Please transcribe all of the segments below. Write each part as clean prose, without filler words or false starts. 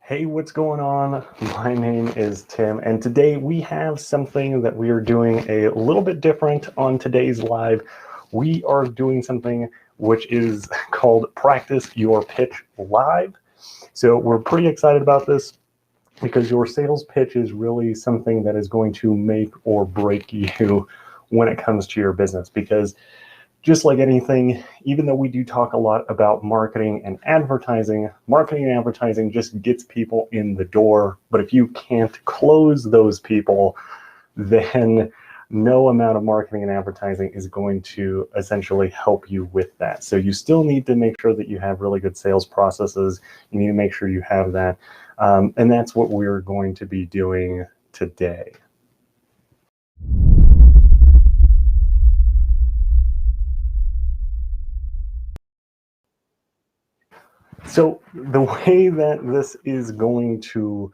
Hey, what's going on? My name is Tim, and today we have something that we are doing a little bit different on today's live. We are doing something which is called Practice Your Pitch Live. So we're pretty excited about this because your sales pitch is really something that is going to make or break you when it comes to your business. Because just like anything, even though we do talk a lot about marketing and advertising just gets people in the door. But if you can't close those people, then no amount of marketing and advertising is going to essentially help you with that. So you still need to make sure that you have really good sales processes. You need to make sure you have that. And that's what we're going to be doing today. So the way that this is going to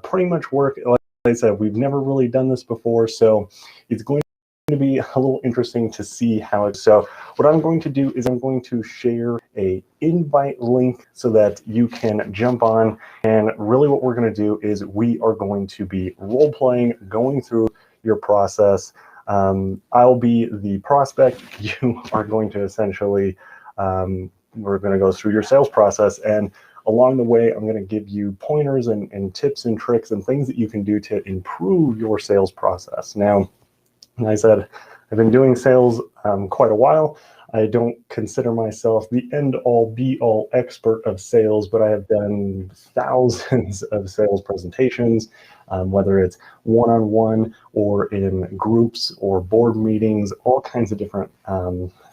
pretty much work, like I said, we've never really done this before, so it's going to be a little interesting to see how it's. So what I'm going to do is I'm going to share a invite link so that you can jump on. And really what we're going to do is we are going to be role playing, going through your process. I'll be the prospect. You are going to essentially we're going to go through your sales process, and along the way I'm going to give you pointers and tips and tricks and things that you can do to improve your sales process. Now, like I said, I've been doing sales quite a while. I don't consider myself the end-all be-all expert of sales, but I have done thousands of sales presentations, whether it's one-on-one or in groups or board meetings, all kinds of different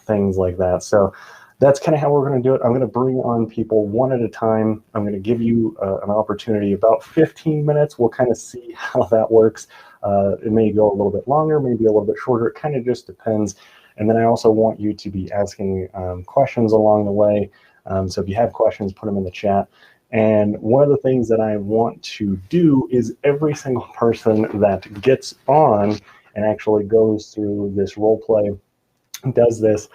things like that. So that's kind of how we're going to do it. I'm going to bring on people one at a time. I'm going to give you an opportunity, about 15 minutes. We'll kind of see how that works. It may go a little bit longer, maybe a little bit shorter. It kind of just depends. And then I also want you to be asking questions along the way. So if you have questions, put them in the chat. And one of the things that I want to do is every single person that gets on and actually goes through this role play, does this,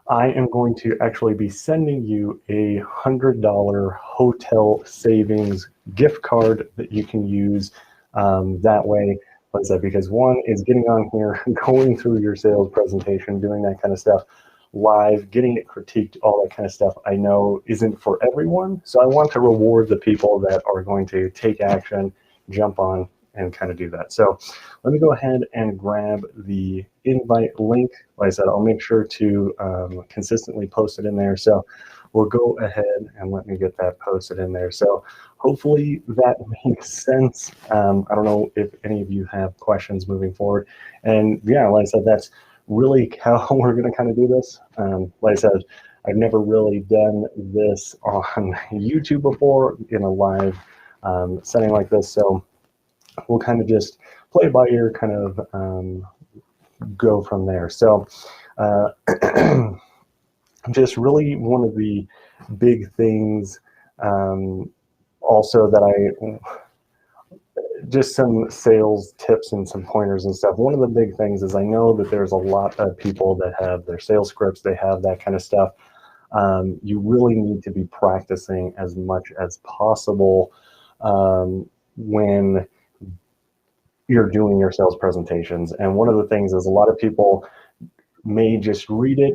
I am going to actually be sending you a $100 hotel savings gift card that you can use that way. Like I said, because one is getting on here, going through your sales presentation, doing that kind of stuff live, getting it critiqued, all that kind of stuff, I know isn't for everyone. So I want to reward the people that are going to take action, jump on, and kind of do that. So let me go ahead and grab the invite link. Like I said, I'll make sure to consistently post it in there. So we'll go ahead and let me get that posted in there. So hopefully that makes sense. I don't know if any of you have questions moving forward. And yeah, like I said, that's really how we're going to kind of do this. Like I said, I've never really done this on YouTube before in a live setting like this. So we'll kind of just play by ear, kind of go from there. So just really one of the big things also that just some sales tips and some pointers and stuff. One of the big things is I know that there's a lot of people that have their sales scripts, they have that kind of stuff. You really need to be practicing as much as possible when you're doing your sales presentations. And one of the things is a lot of people may just read it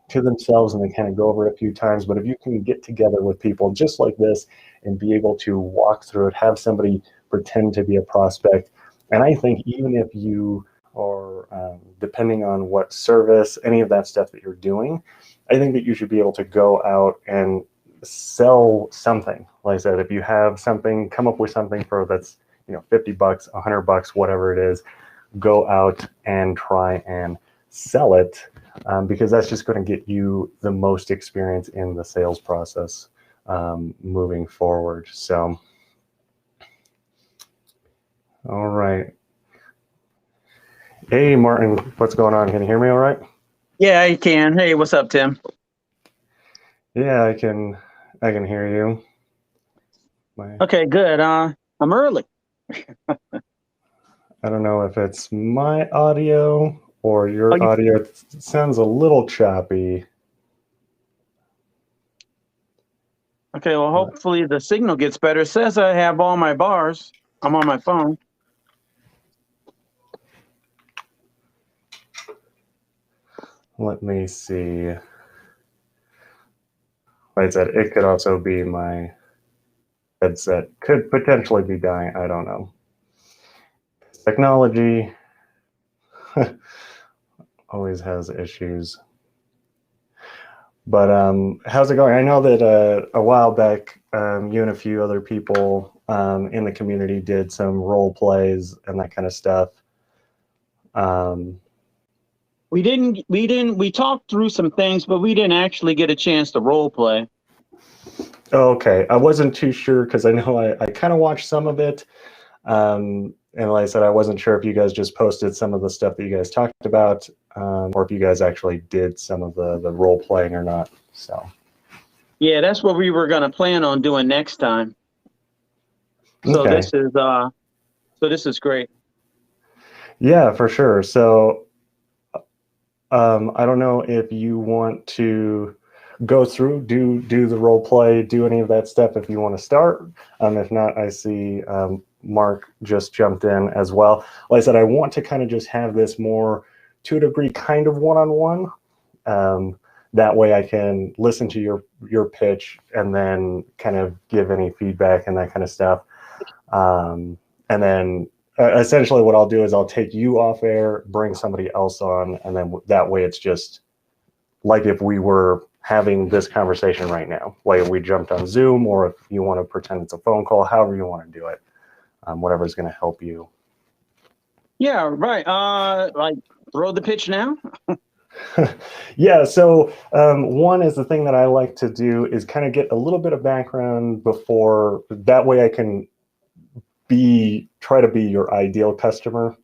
to themselves and they kind of go over it a few times, but if you can get together with people just like this and be able to walk through it, have somebody pretend to be a prospect. And I think even if you are, depending on what service, any of that stuff that you're doing, I think that you should be able to go out and sell something. Like I said, if you have something, come up with something for that's, $50, $100, whatever it is, go out and try and sell it because that's just going to get you the most experience in the sales process moving forward. So, all right. Hey, Martin, what's going on? Can you hear me all right? Yeah, I can. Hey, what's up, Tim? Yeah, I can hear you. Okay, good. I'm early. I don't know if it's my audio or your audio. It sounds a little choppy. Okay, well, hopefully the signal gets better. It says I have all my bars. I'm on my phone. Let me see. Like I said, it could also be my headset. Could potentially be dying. I don't know. Technology always has issues. But how's it going? I know that a while back, you and a few other people in the community did some role plays and that kind of stuff. We talked through some things, but we didn't actually get a chance to role play. Okay, I wasn't too sure because I know I kind of watched some of it. And like I said, I wasn't sure if you guys just posted some of the stuff that you guys talked about, or if you guys actually did some of the role playing or not. So yeah, that's what we were going to plan on doing next time. So okay. this is great. Yeah, for sure. So I don't know if you want to go through, do the role play, do any of that stuff if you want to start. If not, I see Mark just jumped in as well. Like I said, I want to kind of just have this more to a degree kind of one-on-one. That way I can listen to your pitch and then kind of give any feedback and that kind of stuff. And then essentially what I'll do is I'll take you off air, bring somebody else on, and then that way it's just like if we were having this conversation right now, like if we jumped on Zoom, or if you want to pretend it's a phone call, however you want to do it, whatever's going to help you. Yeah, right. Like throw the pitch now. Yeah, so one is the thing that I like to do is kind of get a little bit of background before, that way I can try to be your ideal customer,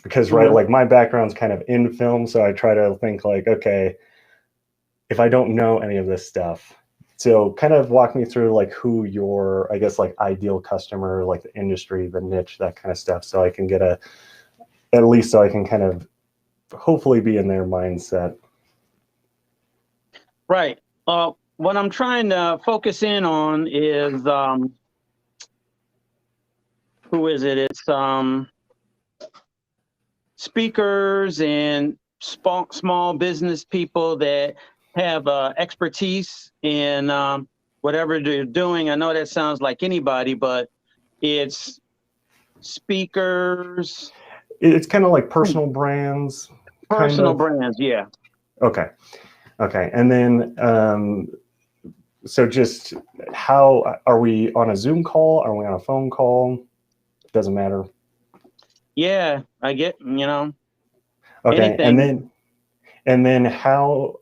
because right, like my background's kind of in film, so I try to think like, okay, if I don't know any of this stuff, so kind of walk me through like who your, I guess, like ideal customer, like the industry, the niche, that kind of stuff, so I can get at least so I can kind of hopefully be in their mindset. Right. What I'm trying to focus in on is who is it? It's speakers and small business people that have expertise in whatever they're doing. I know that sounds like anybody, but it's speakers. It's kind of like personal brands. Personal brands, yeah. Okay. And then, so just how are we on a Zoom call? Are we on a phone call? Doesn't matter. Yeah, I get, Okay. anything. And then how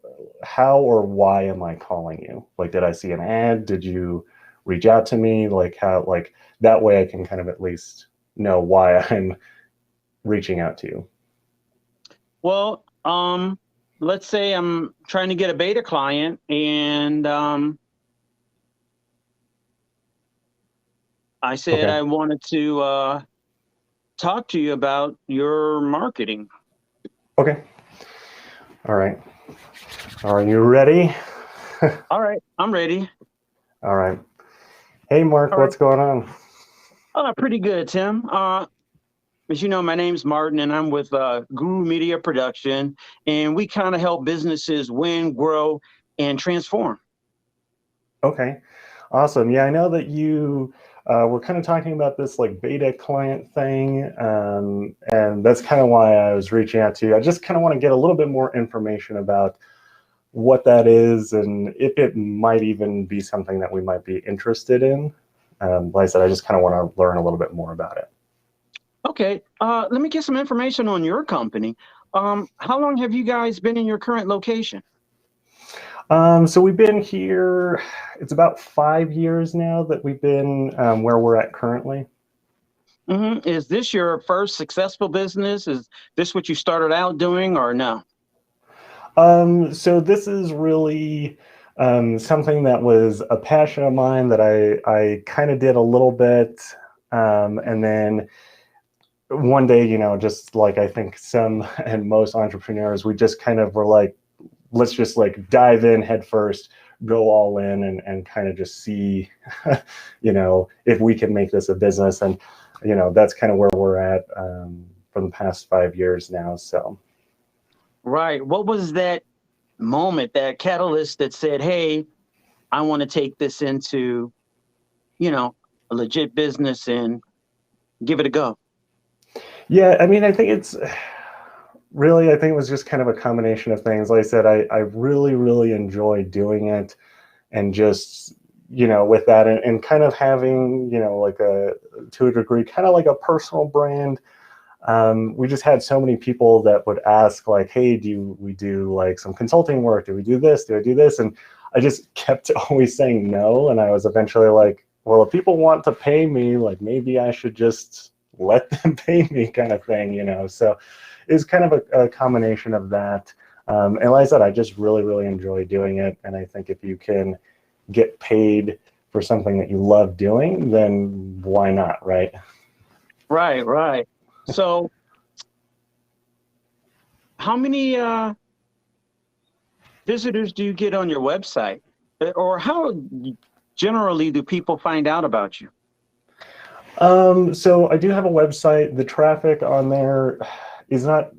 or why am I calling you? Like, did I see an ad? Did you reach out to me? Like how, like that way I can kind of at least know why I'm reaching out to you. Well, let's say I'm trying to get a beta client, and I said I wanted to talk to you about your marketing. Okay. All right. Are you ready? All right, I'm ready. All right. Hey, Mark, what's going on? Pretty good, Tim. As you know, my name's Martin, and I'm with Guru Media Production, and we kind of help businesses win, grow, and transform. Okay, awesome. Yeah, I know that you were kind of talking about this like beta client thing, and that's kind of why I was reaching out to you. I just kind of want to get a little bit more information about what that is and if it might even be something that we might be interested in. Like I said, I just kind of want to learn a little bit more about it. Okay, let me get some information on your company. How long have you guys been in your current location? So we've been here, it's about 5 years now that we've been where we're at currently. Is this your first successful business? Is this what you started out doing, or no? So this is really something that was a passion of mine that I kind of did a little bit. And then one day, you know, just like I think some and most entrepreneurs, we just kind of were like, let's just like dive in head first, go all in and kind of just see, if we can make this a business. And, that's kind of where we're at for the past 5 years now. So. Right. What was that moment, that catalyst that said, hey, I want to take this into, a legit business and give it a go? Yeah, I mean, I think it was just kind of a combination of things. Like I said, I really, really enjoy doing it, and just, with that, and kind of having, like to a degree, kind of like a personal brand. We just had so many people that would ask, like, hey, we do like some consulting work? Do we do this? Do I do this? And I just kept always saying no. And I was eventually like, well, if people want to pay me, like, maybe I should just let them pay me, kind of thing, So it's kind of a combination of that. And like I said, I just really, really enjoy doing it. And I think if you can get paid for something that you love doing, then why not, right? Right, right. So how many visitors do you get on your website? Or how generally do people find out about you? So I do have a website. The traffic on there is not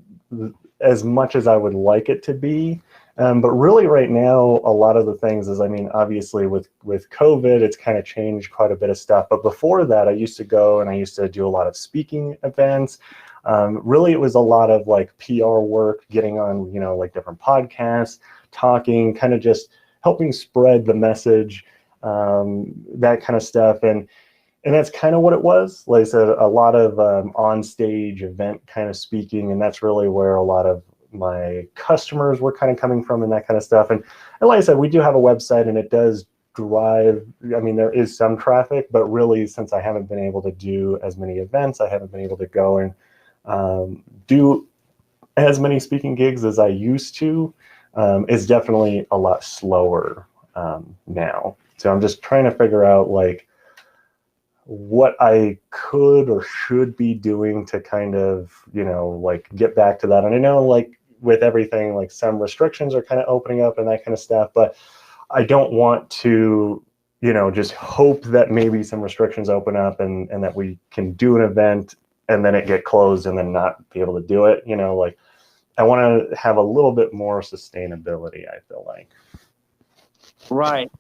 as much as I would like it to be. But really right now, a lot of the things is, I mean, obviously with COVID, it's kind of changed quite a bit of stuff. But before that, I used to go and I used to do a lot of speaking events. Really, it was a lot of like PR work, getting on, like different podcasts, talking, kind of just helping spread the message, that kind of stuff. And that's kind of what it was. Like I said, a lot of on-stage event kind of speaking, and that's really where a lot of my customers were kind of coming from, and that kind of stuff. And like I said, we do have a website, and it does drive, I mean, there is some traffic, but really, since I haven't been able to do as many events, I haven't been able to go and do as many speaking gigs as I used to. It's definitely a lot slower now. So I'm just trying to figure out, like, what I could or should be doing to kind of, like, get back to that. And I know, like, with everything, like, some restrictions are kind of opening up and that kind of stuff, but I don't want to, just hope that maybe some restrictions open up and that we can do an event and then it get closed and then not be able to do it. Like, I want to have a little bit more sustainability, I feel like. Right.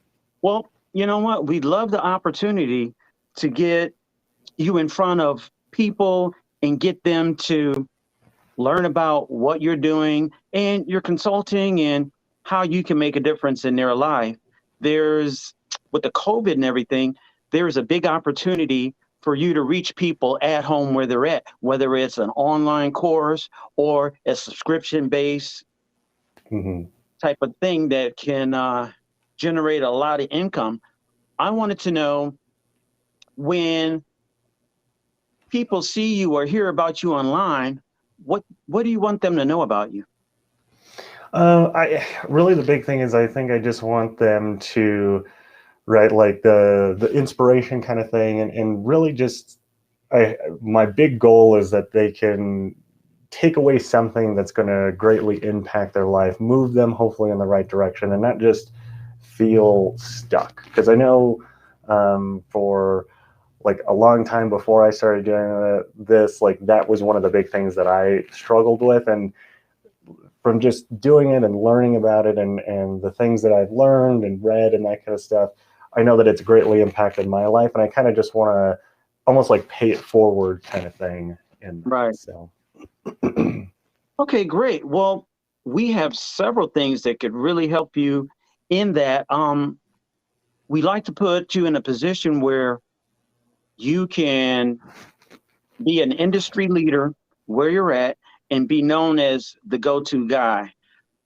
Well, you know what? We'd love the opportunity to get you in front of people and get them to learn about what you're doing and your consulting and how you can make a difference in their life. With the COVID and everything, there's a big opportunity for you to reach people at home where they're at, whether it's an online course or a subscription-based type of thing that can generate a lot of income. I wanted to know, when people see you or hear about you online, what do you want them to know about you? I really, the big thing is, I think I just want them to, right, like the inspiration kind of thing, and really just, my big goal is that they can take away something that's going to greatly impact their life, move them hopefully in the right direction, and not just feel stuck. Because I know for like a long time before I started doing this, like, that was one of the big things that I struggled with. And from just doing it and learning about it, and the things that I've learned and read and that kind of stuff, I know that it's greatly impacted my life, and I kind of just want to almost like pay it forward kind of thing. And right. So. Okay, great. Well, we have several things that could really help you in that. We like to put you in a position where you can be an industry leader where you're at and be known as the go-to guy.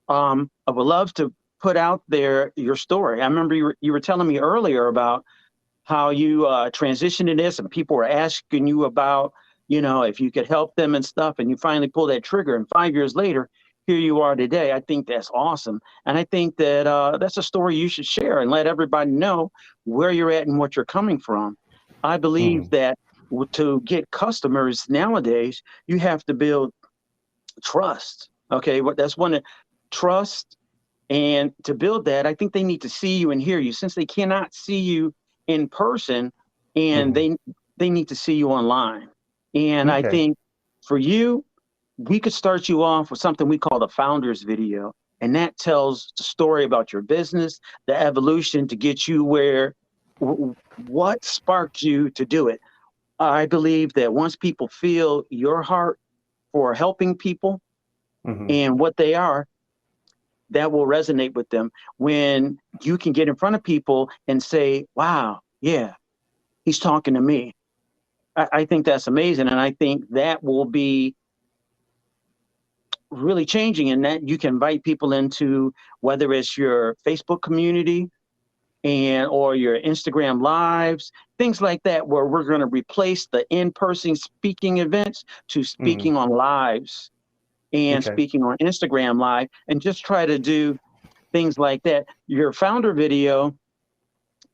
I would love to put out there your story. I remember you were telling me earlier about how you transitioned in this, and people were asking you about, if you could help them and stuff, and you finally pulled that trigger, and 5 years later, here you are today. I think that's awesome. And I think that that's a story you should share and let everybody know where you're at and what you're coming from. I believe that to get customers nowadays, you have to build trust. Okay, that's one. Trust And to build that, I think they need to see you and hear you, since they cannot see you in person, and Mhm. they need to see you online. And I Okay. think for you, we could start you off with something we call the founders video. And that tells the story about your business, the evolution to get you where, what sparked you to do it. I believe that once people feel your heart for helping people Mhm. and what they are, that will resonate with them. When you can get in front of people and say, wow, yeah, he's talking to me. I think that's amazing. And I think that will be really changing, in that you can invite people into, whether it's your Facebook community and or your Instagram lives, things like that, where we're going to replace the in-person speaking events to Mhm. speaking on lives and Okay. speaking on Instagram live, and just try to do things like that. Your founder video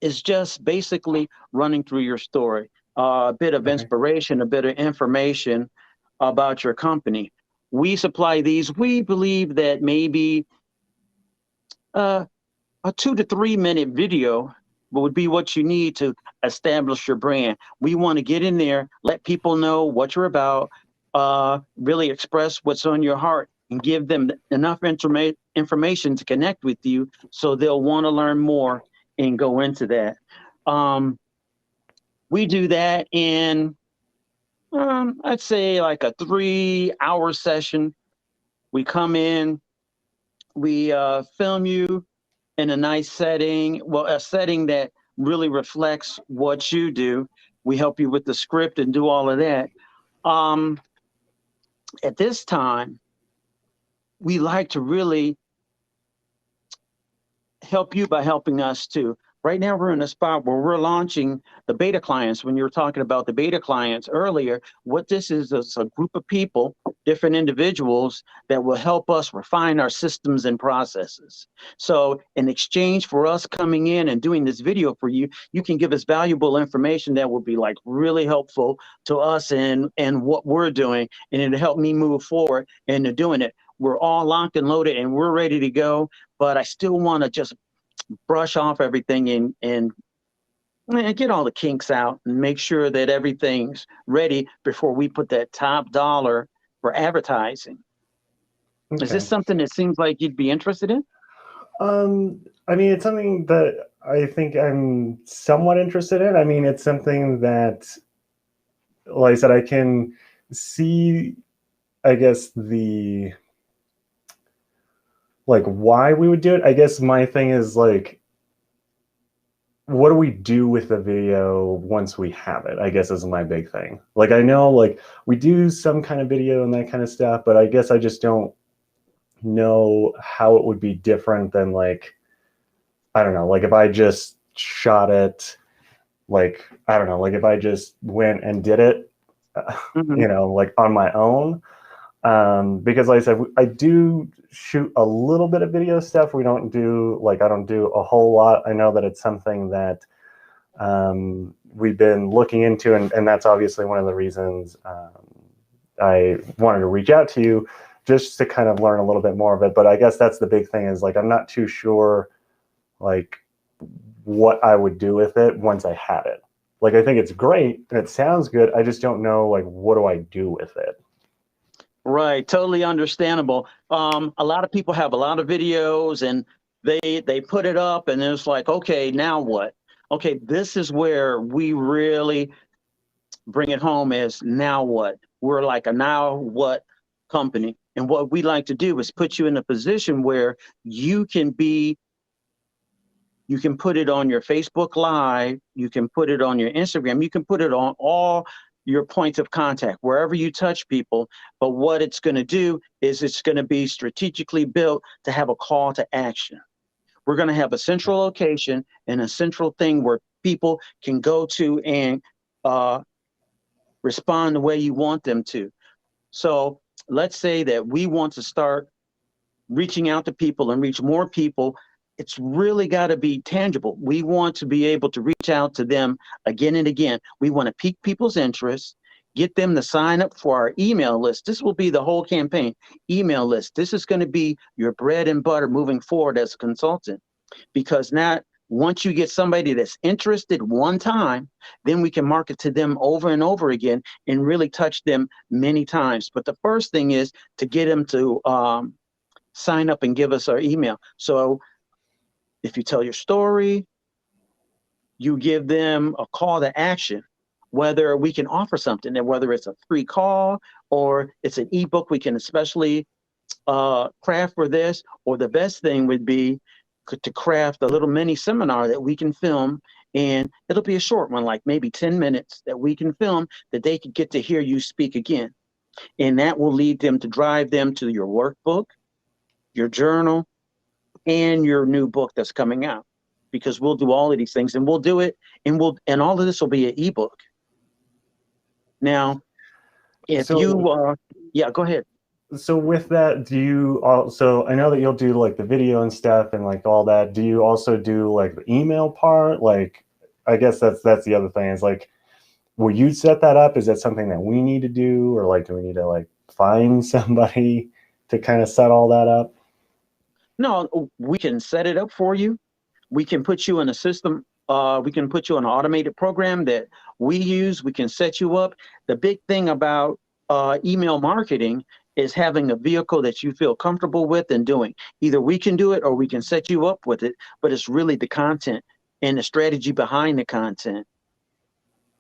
is just basically running through your story, a bit of Okay. inspiration, a bit of information about your company. We supply these. We believe that maybe uh, a 2 to 3 minute video would be what you need to establish your brand. We want to get in there, let people know what you're about, really express what's on your heart, and give them enough information to connect with you, so they'll want to learn more and go into that. Um, we do that in, I'd say, like a 3 hour session. We come in, we film you in a nice setting, well, a setting that really reflects what you do. We help you with the script and do all of that. Um, at this time, we like to really help you by helping us too. Right now, we're in a spot where we're launching the beta clients. When you were talking about the beta clients earlier, what this is a group of people, different individuals that will help us refine our systems and processes. So in exchange for us coming in and doing this video for you, you can give us valuable information that will be like really helpful to us and what we're doing, and it'll help me move forward into doing it. We're all locked and loaded and we're ready to go, but I still want to just brush off everything and get all the kinks out and make sure that everything's ready before we put that top dollar for advertising. Is this Okay. something that seems like you'd be interested in? I mean, it's something that I think I'm somewhat interested in. I mean, it's something that, like I said, I can see, I guess, the like why we would do it. I guess my thing is like, what do we do with the video once we have it? I guess is my big thing. Like, I know like we do some kind of video and that kind of stuff, but I guess I just don't know how it would be different than like, I don't know, like if I just shot it, like, I don't know, like if I just went and did it, Mm-hmm. like on my own. Because like I said, I do shoot a little bit of video stuff. We don't do like, I don't do a whole lot. I know that it's something that we've been looking into, and that's obviously one of the reasons I wanted to reach out to you, just to kind of learn a little bit more of it. But I guess that's the big thing, is like, I'm not too sure like what I would do with it once I had it. Like, I think it's great and it sounds good. I just don't know, like, what do I do with it? Right, totally understandable. A lot of people have a lot of videos and they put it up and it's like, okay, now what? Okay, this is where we really bring it home, is now what? We're like a now what company. And what we like to do is put you in a position where you can be, you can put it on your Facebook Live, you can put it on your Instagram, you can put it on all your points of contact, wherever you touch people. But what it's going to do is it's going to be strategically built to have a call to action. We're going to have a central location and a central thing where people can go to and uh, respond the way you want them to. So let's say that we want to start reaching out to people and reach more people. It's really got to be tangible. We want to be able to reach out to them again and again. We want to pique people's interest, get them to sign up for our email list. This will be the whole campaign, email list. This is going to be your bread and butter moving forward as a consultant, because now once you get somebody that's interested one time, then we can market to them over and over again and really touch them many times. But the first thing is to get them to sign up and give us our email. So if you tell your story, you give them a call to action, whether we can offer something, and whether it's a free call or it's an ebook we can especially craft for this, or the best thing would be to craft a little mini seminar that we can film, and it'll be a short one, like maybe 10 minutes, that we can film, that they could get to hear you speak again. And that will lead them to drive them to your workbook, your journal, and your new book that's coming out, because we'll do all of these things, and we'll do it, and all of this will be an ebook. Now, if yeah, go ahead. So with that, do you also, I know that you'll do like the video and stuff and like all that. Do you also do like the email part? Like, I guess that's the other thing, is like, will you set that up? Is that something that we need to do, or like, do we need to like find somebody to kind of set all that up? No, we can set it up for you. We can put you in a system. We can put you on an automated program that we use. We can set you up. The big thing about email marketing is having a vehicle that you feel comfortable with and doing. Either we can do it or we can set you up with it, but it's really the content and the strategy behind the content.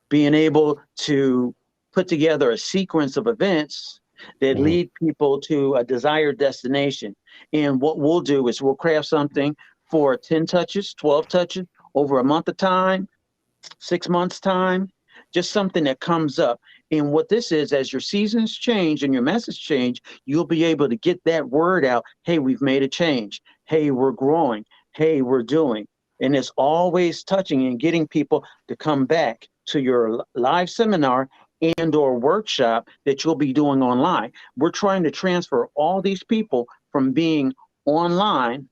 Being able to put together a sequence of events that lead people to a desired destination. And what we'll do is we'll craft something for 10 touches, 12 touches, over a month of time, 6 months time, just something that comes up. And what this is, as your seasons change and your message change, you'll be able to get that word out. Hey, we've made a change. Hey, we're growing. Hey, we're doing. And it's always touching and getting people to come back to your live seminar and or workshop that you'll be doing online. We're trying to transfer all these people from being online,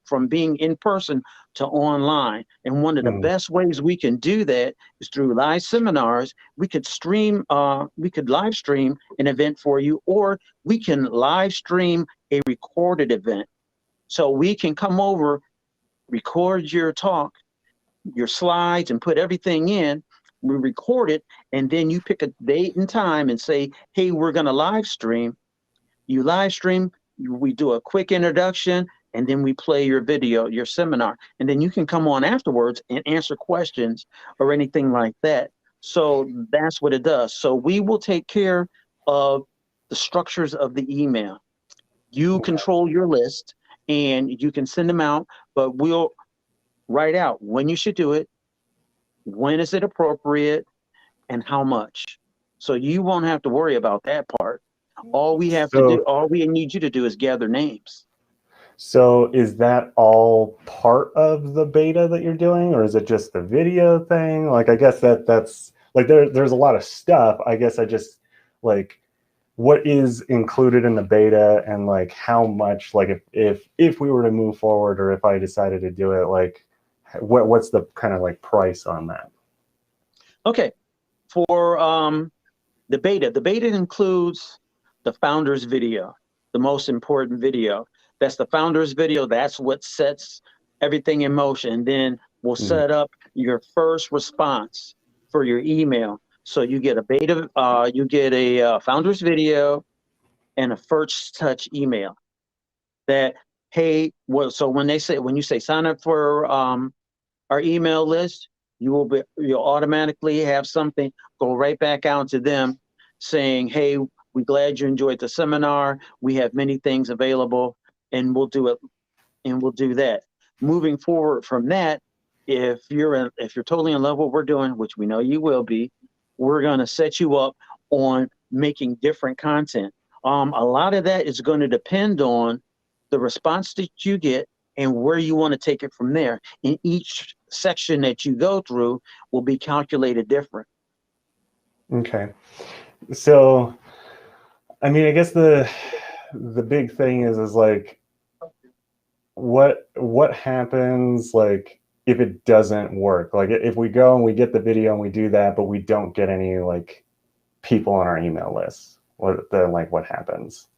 from being in person to online. And one of the best ways we can do that is through live seminars. We could live stream an event for you, or we can live stream a recorded event. So we can come over, record your talk, your slides, and put everything in. We record it, and then you pick a date and time and say, hey, we're going to live stream. You live stream, we do a quick introduction, and then we play your video, your seminar. And then you can come on afterwards and answer questions or anything like that. So that's what it does. So we will take care of the structures of the email. You control your list, and you can send them out, but we'll write out when you should do it, when is it appropriate, and how much. So you won't have to worry about that part. All we need you to do is gather names. So is that all part of the beta that you're doing, or is it just the video thing? Like, I guess that's like, there's a lot of stuff. I guess I just like, what is included in the beta, and like how much, like if we were to move forward, or if I decided to do it, like what's the kind of like price on that? Okay, for the beta includes the founder's video, the most important video. That's the founder's video. That's what sets everything in motion. Then we'll set up your first response for your email. So you get a beta, you get a founder's video and a first touch email. That, hey, so when you say sign up for our email list, you'll automatically have something go right back out to them saying, hey, we're glad you enjoyed the seminar. We have many things available, and we'll do it, and we'll do that. Moving forward from that, if you're totally in love with what we're doing, which we know you will be, we're going to set you up on making different content. A lot of that is going to depend on the response that you get and where you want to take it from there. And each section that you go through will be calculated different. Okay. So, I mean, I guess the big thing is like, what happens, like, if it doesn't work? Like, if we go and we get the video and we do that, but we don't get any like people on our email list? What happens?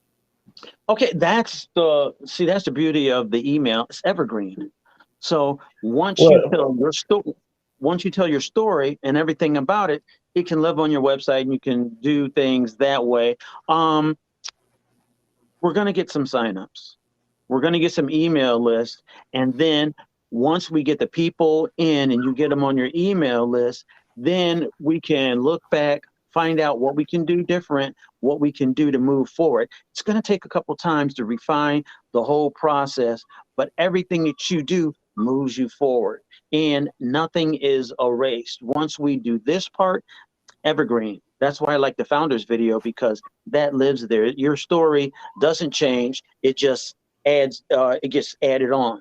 Okay, that's the beauty of the email. It's evergreen. So Well, once you tell your story and everything about it, it can live on your website and you can do things that way. Um, we're going to get some signups. We're going to get some email lists. And then once we get the people in and you get them on your email list, then we can look back, find out what we can do different, what we can do to move forward. It's going to take a couple times to refine the whole process, but everything that you do moves you forward and nothing is erased. Once we do this part, evergreen. That's why I like the founders video, because that lives there. Your story doesn't change. It just it gets added on.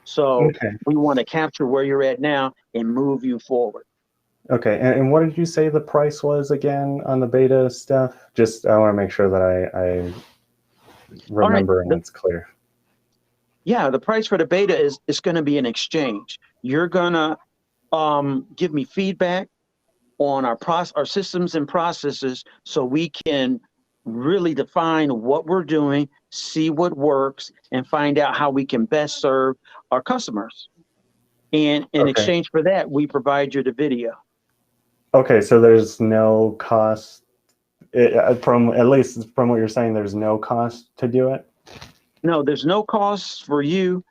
So okay. we want to capture where you're at now and move you forward. Okay. And what did you say the price was again on the beta stuff? Just, I want to make sure that I All right. remember and it's clear. Yeah, the price for the beta is going to be an exchange. You're going to give me feedback on our systems and processes so we can really define what we're doing, see what works, and find out how we can best serve our customers. And in Okay. exchange for that, we provide you the video. Okay. So there's no cost, from at least from what you're saying, there's no cost to do it. No, there's no cost for you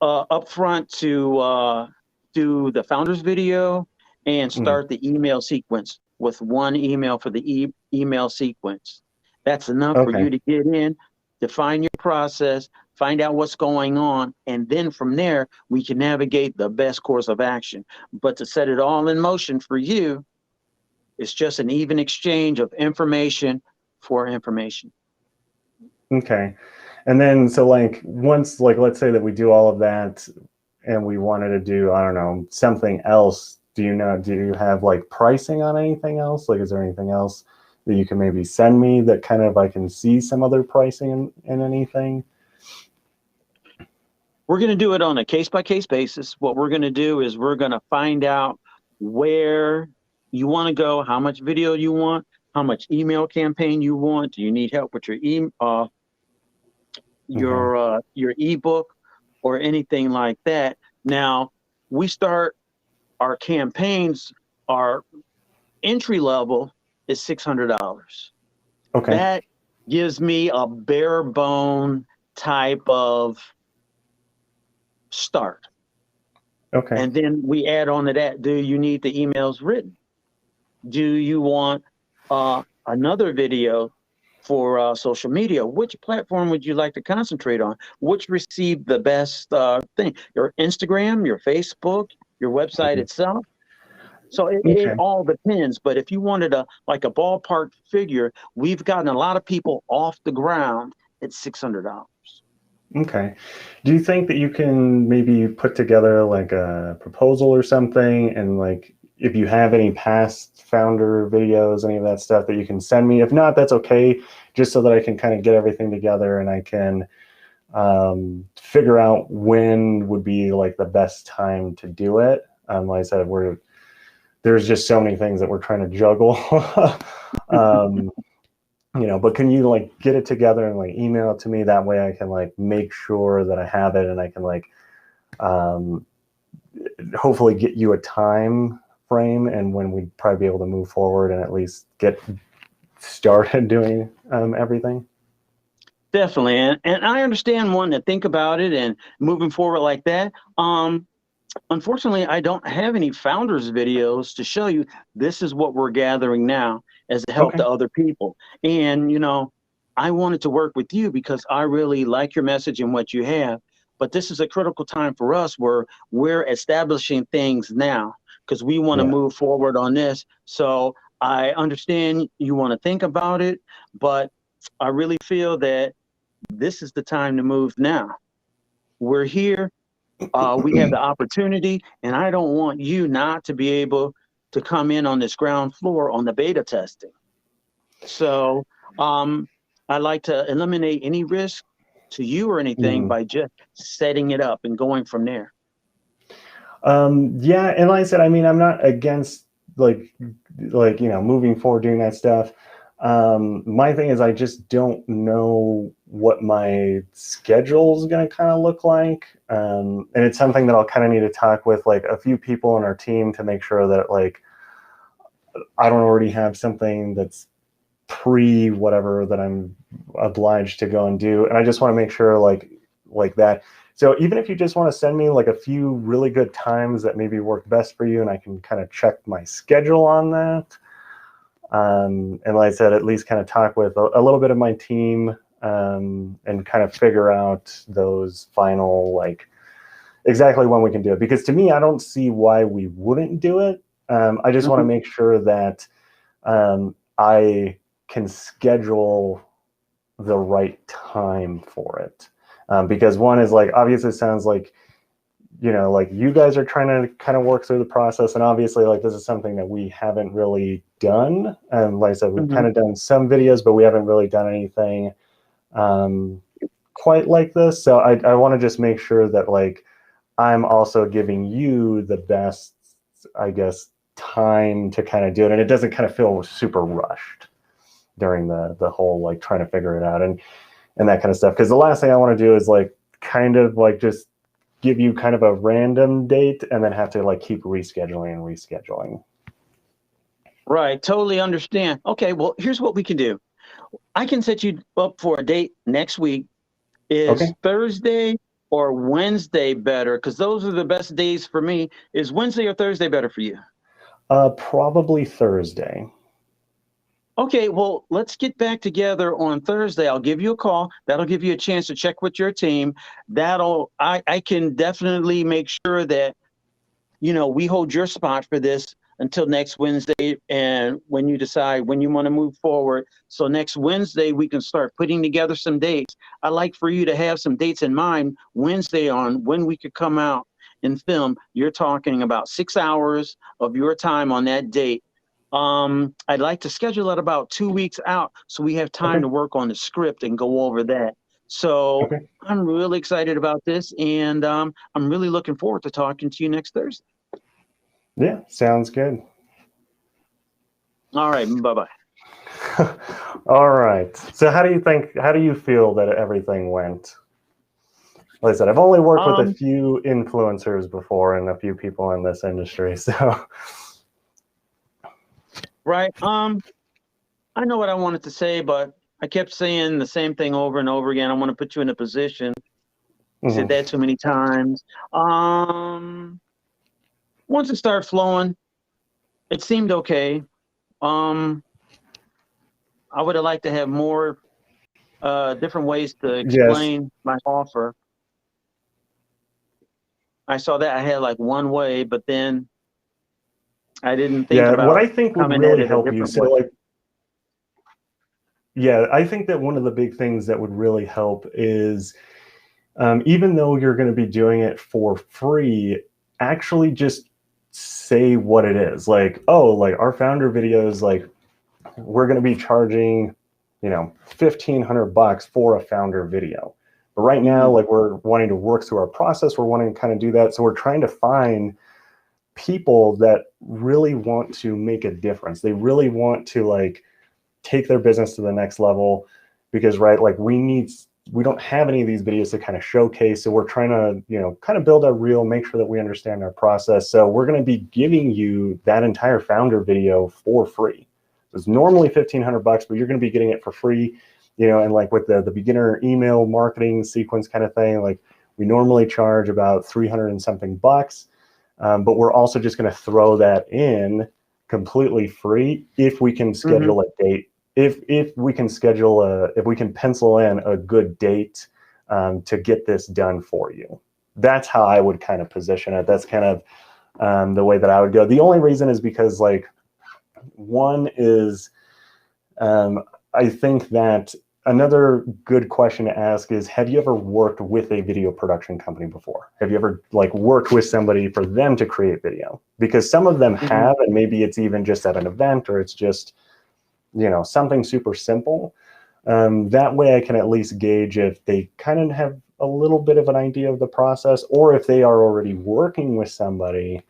upfront to do the founders video and Mm, start the email sequence with one email for the email sequence. That's enough for you okay. to get in, define your process, find out what's going on, and then from there, we can navigate the best course of action. But to set it all in motion for you, it's just an even exchange of information for information. Okay. And then, so like once, like, let's say that we do all of that and we wanted to do, I don't know, something else. Do you have like pricing on anything else? Like, is there anything else that you can maybe send me that kind of, I can see some other pricing in anything? We're going to do it on a case-by-case basis. What we're going to do is we're going to find out where you want to go, how much video you want, how much email campaign you want. Do you need help with Okay. your ebook or anything like that? Now, we start our campaigns, our entry level is $600. Okay. That gives me a bare bone type of start. Okay. And then we add on to that, do you need the emails written? Do you want another video for social media? Which platform would you like to concentrate on? Which received the best thing? Your Instagram, your Facebook, your website Mhm. itself? So it Okay. all depends. But if you wanted a ballpark figure, we've gotten a lot of people off the ground at $600. Okay. Do you think that you can maybe put together like a proposal or something, and like if you have any past founder videos, any of that stuff that you can send me? If not, that's okay, just so that I can kind of get everything together and I can figure out when would be like the best time to do it. Like I said, there's just so many things that we're trying to juggle. um, but can you like get it together and like email it to me? That way I can like make sure that I have it, and I can like um, hopefully get you a time frame and when we'd probably be able to move forward and at least get started doing everything. Definitely. And I understand wanting to think about it and moving forward like that. Unfortunately, I don't have any founders videos to show you this is what we're gathering now as a help Okay. to other people. And, I wanted to work with you because I really like your message and what you have. But this is a critical time for us where we're establishing things now because we want to Yeah. move forward on this. So I understand you want to think about it, but I really feel that this is the time to move now. We're here. We have the opportunity, and I don't want you not to be able to come in on this ground floor on the beta testing. So I like to eliminate any risk to you or anything Mhm. by just setting it up and going from there. Yeah, and like I said, I mean, I'm not against like like, moving forward, doing that stuff. My thing is I just don't know what my schedule is going to kind of look like. And it's something that I'll kind of need to talk with like a few people on our team to make sure that like I don't already have something that's pre whatever that I'm obliged to go and do. And I just want to make sure like that. So even if you just want to send me like a few really good times that maybe work best for you, and I can kind of check my schedule on that. And like I said, at least kind of talk with a little bit of my team and kind of figure out those final, like exactly when we can do it. Because to me, I don't see why we wouldn't do it. I just want to make sure that I can schedule the right time for it. Because one is like, obviously it sounds like, like you guys are trying to kind of work through the process. And obviously like this is something that we haven't really done. And like I said, we've kind of done some videos, but we haven't really done anything quite like this. So I want to just make sure that like I'm also giving you the best, I guess, time to kind of do it. And it doesn't kind of feel super rushed during the whole like trying to figure it out and that kind of stuff. Because the last thing I want to do is like kind of like just give you kind of a random date and then have to like keep rescheduling. Right. Totally understand. Okay. Well, here's what we can do. I can set you up for a date next week. Is Thursday or Wednesday better? Because those are the best days for me. Is Wednesday or Thursday better for you? Probably Thursday. Okay, well, let's get back together on Thursday. I'll give you a call. That'll give you a chance to check with your team. I can definitely make sure that, we hold your spot for this until next Wednesday. And when you decide when you want to move forward. So next Wednesday, we can start putting together some dates. I'd like for you to have some dates in mind Wednesday on when we could come out and film. You're talking about 6 hours of your time on that date. I'd like to schedule it about 2 weeks out so we have time to work on the script and go over that. So I'm really excited about this, and I'm really looking forward to talking to you next Thursday. Yeah, sounds good. All right, bye-bye. All right. So how do you feel that everything went? Like I said, I've only worked with a few influencers before and a few people in this industry, so. Right. I know what I wanted to say, but I kept saying the same thing over and over again. I want to put you in a position. You said that too many times. Once it started flowing, it seemed okay. I would have liked to have more different ways to explain my offer. I saw that I had like one way, but then I didn't think about what I think would really help you. So like, I think that one of the big things that would really help is even though you're going to be doing it for free, actually just say what it is. Like, oh, like our founder videos, like we're going to be charging, $1,500 for a founder video. But right now, like we're wanting to work through our process. We're wanting to kind of do that. So we're trying to find people that really want to make a difference. They really want to like take their business to the next level because, like we don't have any of these videos to kind of showcase. So we're trying to, kind of build a reel, make sure that we understand our process. So we're going to be giving you that entire founder video for free. It's normally $1,500, but you're going to be getting it for free, and like with the beginner email marketing sequence kind of thing, like we normally charge about 300 and something bucks. But we're also just going to throw that in completely free if we can schedule a date. If we can pencil in a good date to get this done for you. That's how I would kind of position it. That's kind of the way that I would go. The only reason is because like one is I think that another good question to ask is, have you ever worked with a video production company before? Have you ever like worked with somebody for them to create video? Because some of them have, and maybe it's even just at an event or it's just, something super simple. That way I can at least gauge if they kind of have a little bit of an idea of the process, or if they are already working with somebody.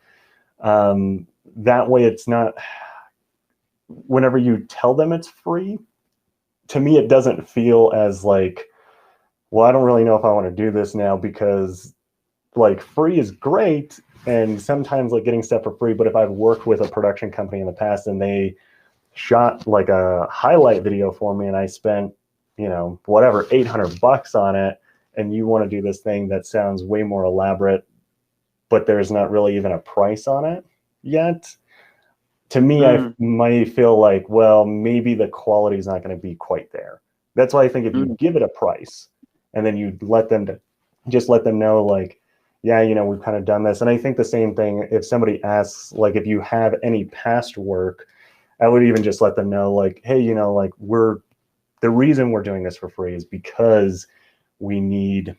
That way it's not, whenever you tell them it's free, to me, it doesn't feel as like, well, I don't really know if I want to do this now, because like free is great. And sometimes like getting stuff for free, but if I've worked with a production company in the past and they shot like a highlight video for me and I spent, whatever, $800 on it, and you want to do this thing that sounds way more elaborate, but there's not really even a price on it yet. To me, I might feel like, well, maybe the quality is not going to be quite there. That's why I think if you give it a price and then you let them know, like, yeah, we've kind of done this. And I think the same thing, if somebody asks, like, if you have any past work, I would even just let them know, like, hey, like, the reason we're doing this for free is because we need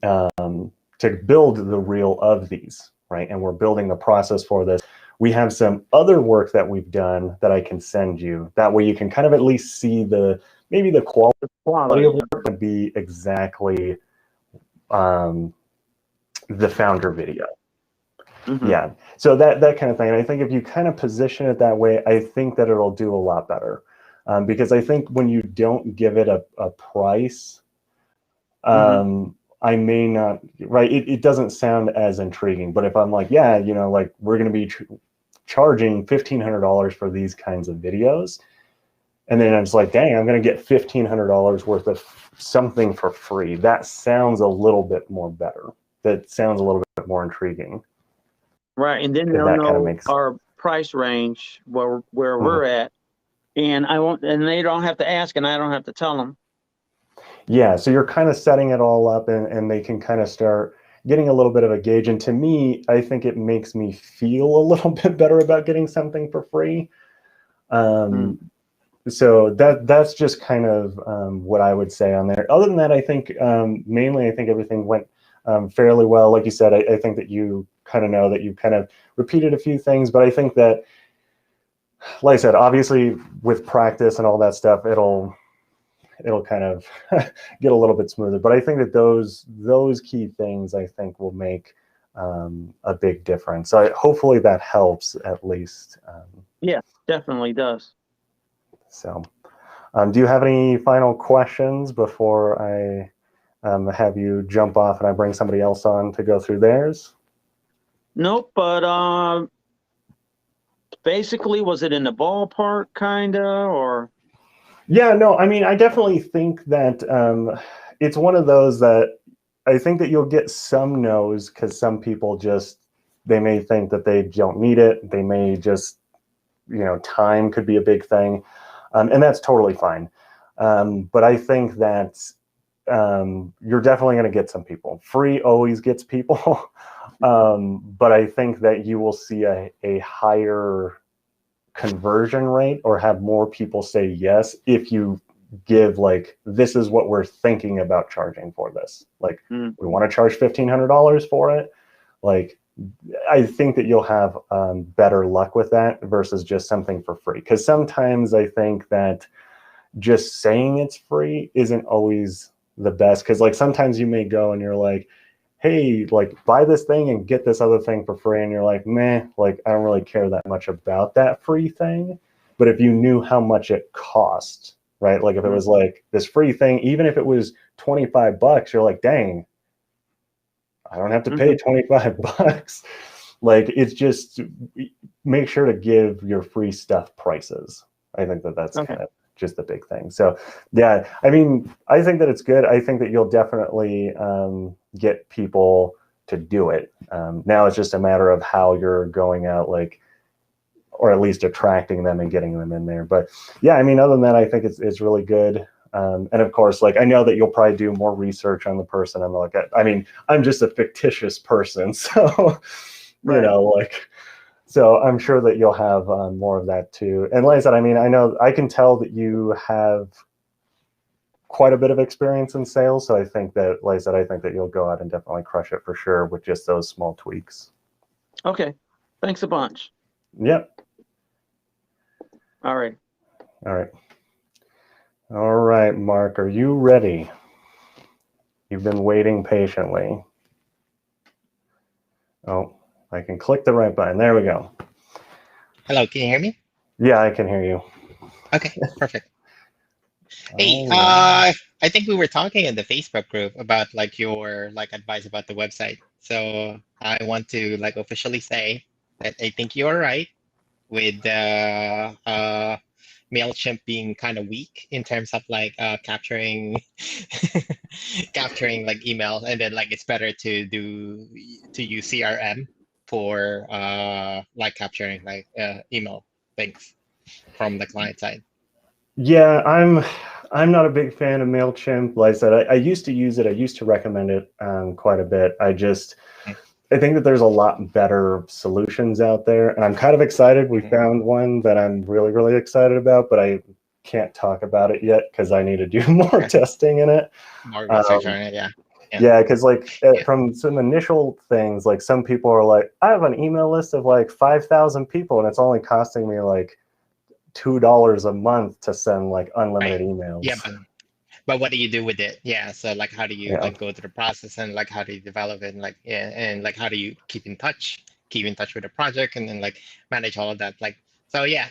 to build the reel of these, right? And we're building the process for this. We have some other work that we've done that I can send you. That way you can kind of at least see maybe the quality of work to be exactly the founder video. Yeah, so that kind of thing. And I think if you kind of position it that way, I think that it'll do a lot better. Because I think when you don't give it a price, I may not, right? It doesn't sound as intriguing. But if I'm like, yeah, like we're going to be charging $1,500 for these kinds of videos, and then I'm just like, dang, I'm going to get $1,500 worth of something for free. That sounds a little bit more better. That sounds a little bit more intriguing. Right, and then they'll know our price range where we're at, and they don't have to ask, and I don't have to tell them. Yeah, so you're kind of setting it all up, and they can kind of start getting a little bit of a gauge. And to me, I think it makes me feel a little bit better about getting something for free. So that's just kind of what I would say on there. Other than that, I think mainly I think everything went fairly well. Like you said, I think that you kind of know that you kind of repeated a few things, but I think that, like I said, obviously with practice and all that stuff, it'll kind of get a little bit smoother. But I think that those key things, I think, will make a big difference. So hopefully that helps at least. Yeah, definitely does. So do you have any final questions before I have you jump off and I bring somebody else on to go through theirs? Nope, but basically, was it in the ballpark, kinda, or? Yeah, no, I mean, I definitely think that it's one of those that I think that you'll get some no's, because some people they may think that they don't need it. They may just, time could be a big thing. And that's totally fine. But I think that you're definitely going to get some people. Free always gets people. But I think that you will see a higher conversion rate, or have more people say yes if you give, like, this is what we're thinking about charging for this. Like, we want to charge $1,500 for it. Like, I think that you'll have better luck with that versus just something for free. Because sometimes I think that just saying it's free isn't always the best. Because like sometimes you may go and you're like, hey, like, buy this thing and get this other thing for free. And you're like, meh, like, I don't really care that much about that free thing. But if you knew how much it cost, right? Like if it was like this free thing, even if it was $25, you're like, dang, I don't have to pay $25. Like, it's just, make sure to give your free stuff prices. I think that that's kind of just the big thing. So yeah, I mean, I think that it's good. I think that you'll definitely get people to do it. Now it's just a matter of how you're going out, like, or at least attracting them and getting them in there. But yeah, I mean, other than that, I think it's really good. And of course, like, I know that you'll probably do more research on the person. And like, I mean, I'm just a fictitious person, so like, so I'm sure that you'll have more of that too. And like I said, I mean, I know I can tell that you have quite a bit of experience in sales. So I think that, like I said, I think that you'll go out and definitely crush it for sure with just those small tweaks. Okay, thanks a bunch. Yep. All right. All right. All right, Mark, are you ready? You've been waiting patiently. Oh, I can click the right button. There we go. Hello, can you hear me? Yeah, I can hear you. Okay, perfect. Hey, All right. I think we were talking in the Facebook group about like your like advice about the website. So I want to like officially say that I think you are right with MailChimp being kind of weak in terms of like capturing capturing like email, and then like it's better to use CRM for like capturing like email things from the client side. Yeah, I'm not a big fan of Mailchimp. Like I said, I used to use it. I used to recommend it quite a bit. I think that there's a lot better solutions out there, and I'm kind of excited. We Mm-hmm. found one that I'm really, really excited about, but I can't talk about it yet because I need to do more Okay. testing in it. More research Um, on it, yeah. Yeah. yeah, because like Yeah. from some initial things, like some people are like, I have an email list of like 5,000 people, and it's only costing me like $2 a month to send like unlimited Right. Yeah, emails. but what do you do with it? Yeah. So like how do you Yeah. like go through the process, and like how do you develop it, and like yeah, and like how do you keep in touch with the project, and then like manage all of that. Like so yeah,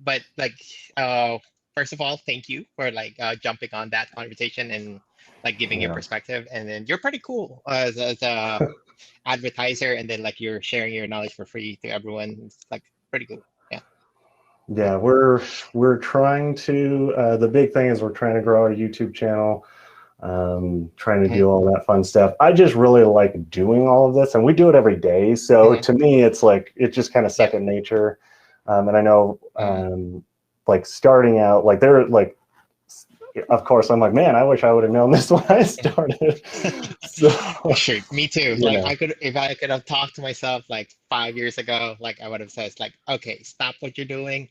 but like uh first of all, thank you for like jumping on that conversation and like giving your Yeah. perspective. And then you're pretty cool as a advertiser, and then like you're sharing your knowledge for free to everyone. It's like pretty cool. Yeah. Yeah. Yeah, we're trying to. The big thing is we're trying to grow our YouTube channel, trying to Hmm. do all that fun stuff. I just really like doing all of this, and we do it every day. So Hmm. to me, it's like it's just kind of Yeah. second nature. And I know, Mm. like starting out, like they're like, of course, I'm like, man, I wish I would have known this when I started. So Shoot, me too. you Like know, I could, if I could have talked to myself like 5 years ago, like I would have said, like, okay, stop what you're doing,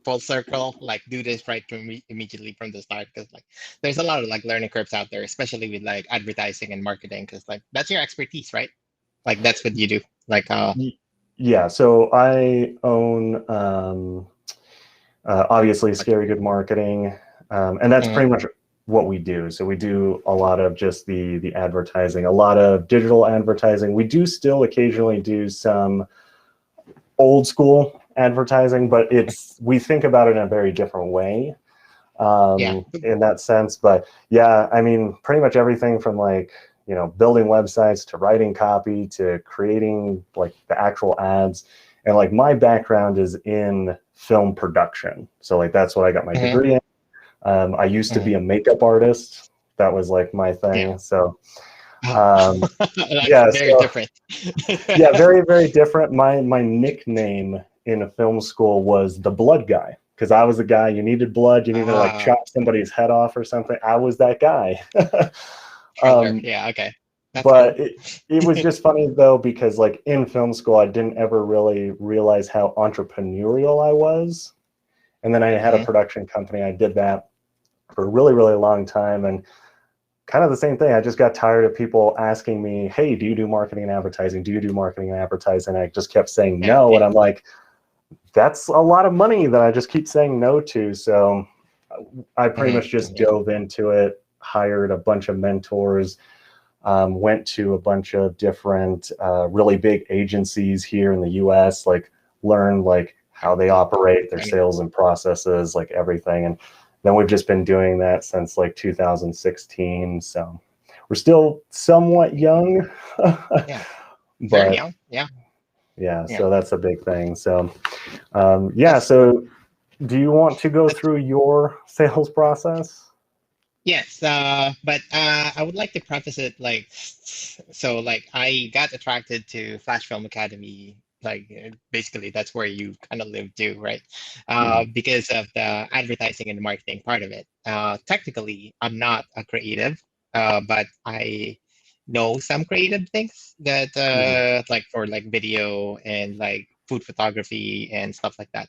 full circle, like do this right from immediately from the start. Because like, there's a lot of like learning curves out there, especially with like advertising and marketing. Because like that's your expertise, right? Like that's what you do. Like, yeah. So I own. Obviously, okay. scary good marketing, and that's Mhm. pretty much what we do. So we do a lot of just the advertising, a lot of digital advertising. We do still occasionally do some old school advertising, but it's we think about it in a very different way Yeah. in that sense. But yeah, I mean, pretty much everything from like building websites to writing copy to creating like the actual ads. And like my background is in film production, so like that's what I got my Hmm. degree in. I used to be Hmm. a makeup artist. That was like my Yeah. thing. So Oh. um, That's yeah, very so different. yeah, very, very different. My nickname in a film school was the blood guy because I was the guy you needed blood, you needed to like Ah, chop somebody's head off or something. I was that guy. thriller. um, Yeah. Okay. That's but cool. it was just funny though because like in film school, I didn't ever really realize how entrepreneurial I was. And then I had a Hmm. production company. I did that for a really, really long time, and kind of the same thing. I just got tired of people asking me, "Hey, do you do marketing and advertising? Do you do marketing and advertising?" I just kept saying Yeah. no, and Yeah. I'm like, that's a lot of money that I just keep saying no to. So I pretty Hmm. much just Yeah. dove into it, hired a bunch of mentors, went to a bunch of different really big agencies here in the U.S., like learned like how they Yeah. operate, their I mean, sales and processes, like everything. And then we've just been doing that since like 2016. So we're still somewhat young, yeah. Very but young. Yeah. yeah, Yeah. so that's a big thing. So yeah, That's so do you want to go that's through your sales process? yes. But I would like to preface it like so. Like I got attracted to Flash Film Academy. Like basically, that's where you kind of live too, right? Mhm. Because of the advertising and marketing part of it. Technically, I'm not a creative, but I know some creative things that Mhm. like for like video and like food photography and stuff like that.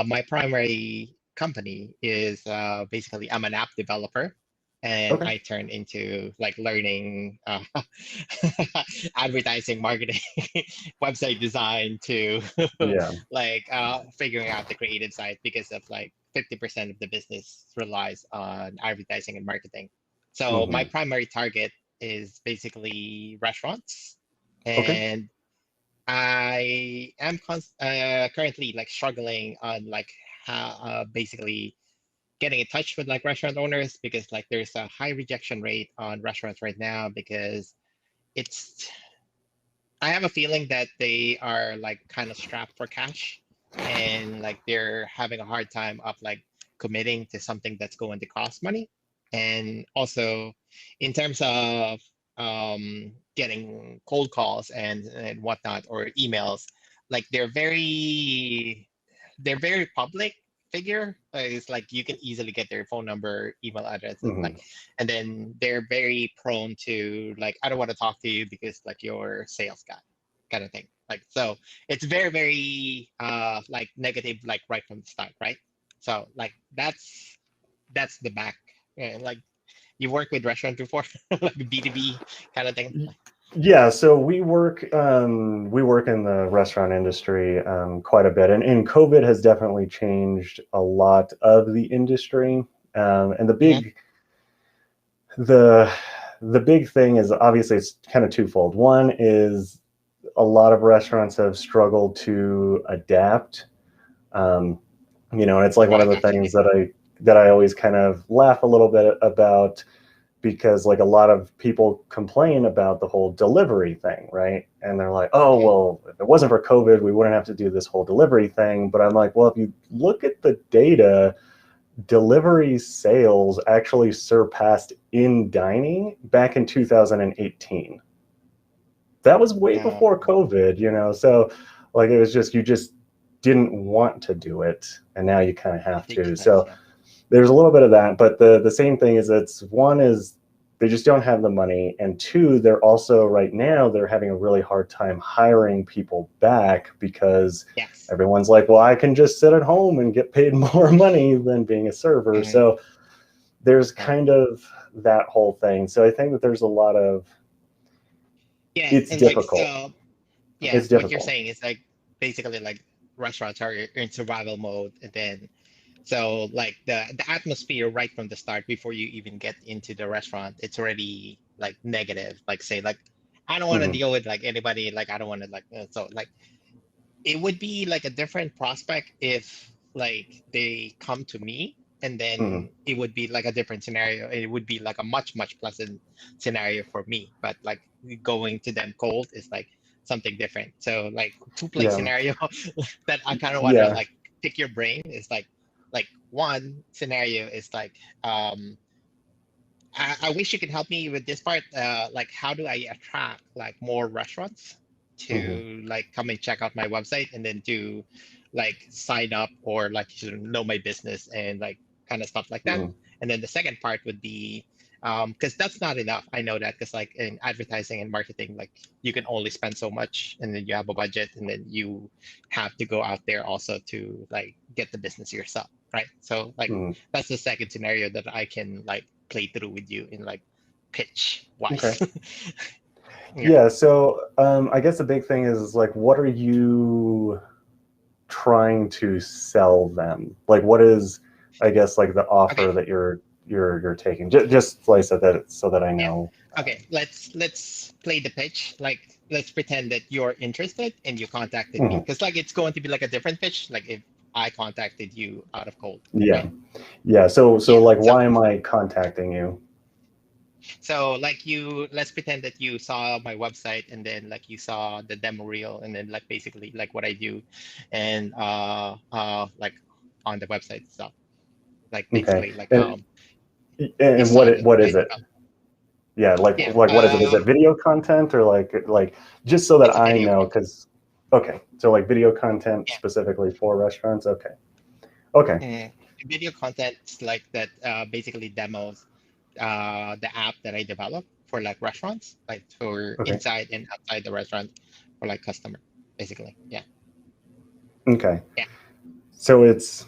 My primary company is basically I'm an app developer, and Okay. I turned into like learning advertising, marketing, website design to Yeah. like figuring out the creative side because of like 50% of the business relies on advertising and marketing. So my Hmm. primary target is basically restaurants Okay. and I am currently like struggling on like how basically getting in touch with like restaurant owners, because like there's a high rejection rate on restaurants right now, because it's I have a feeling that they are like kind of strapped for cash, and like they're having a hard time of like committing to something that's going to cost money. And also in terms of getting cold calls and whatnot, or emails, like they're very public figure. It's like you can easily get their phone number, email address, and Hmm. like, and then they're very prone to like, I don't want to talk to you because like you're sales guy, kind of thing. Like, so it's very, very like negative, like right from the start, right? So like that's the back. Yeah, like you work with restaurant before, like B2B kind of thing. Yeah, so we work in the restaurant industry quite a bit, and COVID has definitely changed a lot of the industry. And Mhm. the the big thing is obviously it's kind of twofold. One is a lot of restaurants have struggled to adapt. Um, and it's like one Oh, of the things absolutely. that I always kind of laugh a little bit about, because like a lot of people complain about the whole delivery thing, right? And they're like, oh, Mhm. well, if it wasn't for COVID, we wouldn't have to do this whole delivery thing. But I'm like, well, if you look at the data, delivery sales actually surpassed in dining back in 2018. That was way No, before COVID, so like it was just, you just didn't want to do it, and now you kind of have to. ridiculous. So Yeah. there's a little bit of that, but the same thing is, it's one is they just don't have the money, and two, they're also right now they're having a really hard time hiring people back, because Yes. everyone's like, well, I can just sit at home and get paid more money than being a server. Mhm. So there's Yeah. kind of that whole thing. So I think that there's a lot of, Yeah, it's and like difficult. so, yeah, It's what you're difficult. saying is like basically like restaurants are in survival mode, and then so like the atmosphere right from the start, before you even get into the restaurant, it's already like negative. Like say like I don't want to Hmm. deal with like anybody. Like I don't want to like so like it would be like a different prospect if like they come to me, and Hmm. then it would be like a different scenario. It would be like a much, much pleasant scenario for me. But like going to them cold is like something different. So like two place Yeah. scenario that I kind of want to Yeah. like pick your brain is like one scenario is like I wish you could help me with this part. Like, how do I attract like more restaurants Hmm. to like come and check out my website, and then to like sign up, or like to know my business, and like kind of stuff like that. Hmm. And then the second part would be because that's not enough. I know that, because like in advertising and marketing, like you can only spend so much, and then you have a budget, and then you have to go out there also to like get the business yourself, right? So like Hmm. that's the second scenario that I can like play through with you in like pitch Okay. wise. Yeah. Yeah. So I guess the big thing is like, what are you trying to sell them? Like, what is, I guess, like the Okay. offer that you're taking? Just like so that I Yeah. know. Okay. Let's play the pitch. Like let's pretend that you're interested and you contacted me, Mhm. because like it's going to be like a different pitch. Like if I contacted you out of cold, Yeah. right? Yeah. So Yeah. like, So why am I contacting you? like let's pretend that you saw my website, and then like you saw the demo reel, and then like basically like what I do, and like on the website stuff, like Okay. basically like you And saw that what I is it? developed. Yeah. Yeah, Like what is it? Is it video content, or like just so that it's a I video know? content. Because okay. So like video content Yeah. specifically for restaurants. Okay. Okay. Mm. Video content like that basically demos the app that I developed for like restaurants, like for Okay. inside and outside the restaurant for like customer, basically. Yeah. Okay. Yeah. So it's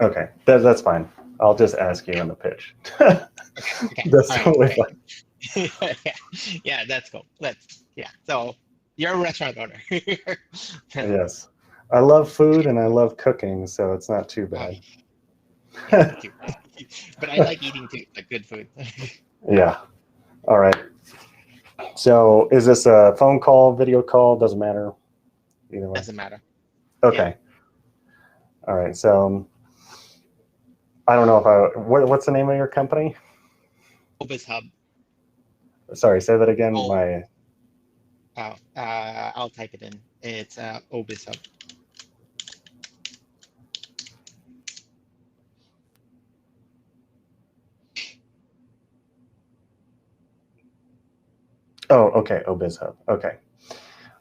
okay. That's fine. I'll just ask you Yeah. in the pitch. Okay. Okay. That's All right. totally All right. fine. Yeah. Yeah, that's cool. Yeah. So you're a restaurant owner. Yes. I love food and I love cooking, so it's not too Oh, bad. yeah, me too. But I like eating too, like good food. Yeah. All right. So is this a phone call, video call? Doesn't matter. Either way. Doesn't matter. Okay. All right. So I don't know if what's the name of your company? Obis Hub. Sorry, say that again. Oh, My I'll type it in. It's Obis Hub. Oh, okay. ObizHub. Okay.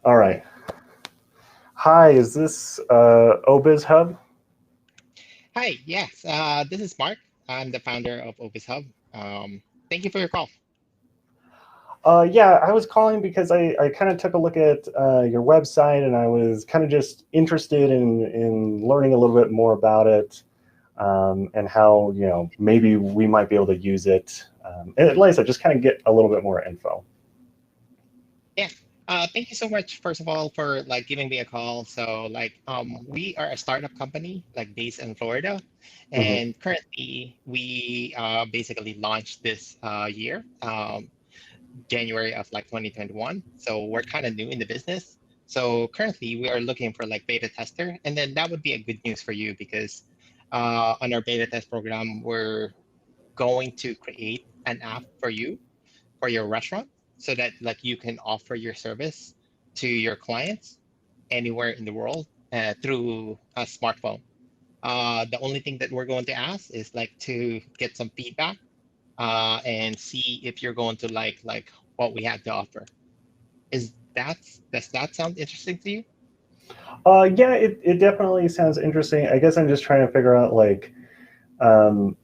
All right. Hi, is this ObizHub? Hi, yes. This is Mark. I'm the founder of Obis Hub. Thank you for your call. Yeah, I was calling because I kind of took a look at your website and I was kind of just interested in learning a little bit more about it and how, maybe we might be able to use it. And like I said, just kind of get a little bit more info. Yeah. Thank you so much, first of all, for like giving me a call. So we are a startup company like based in Florida, Mm-hmm. and currently we basically launched this year, January of like 2021. So we're kind of new in the business. So currently we are looking for like beta tester, and then that would be a good news for you because on our beta test program, we're going to create an app for you for your restaurant so that like you can offer your service to your clients anywhere in the world through a smartphone. The only thing that we're going to ask is like to get some feedback and see if you're going to like what we have to offer. Is that does that sound interesting to you? Yeah, it definitely sounds interesting. I guess I'm just trying to figure out um,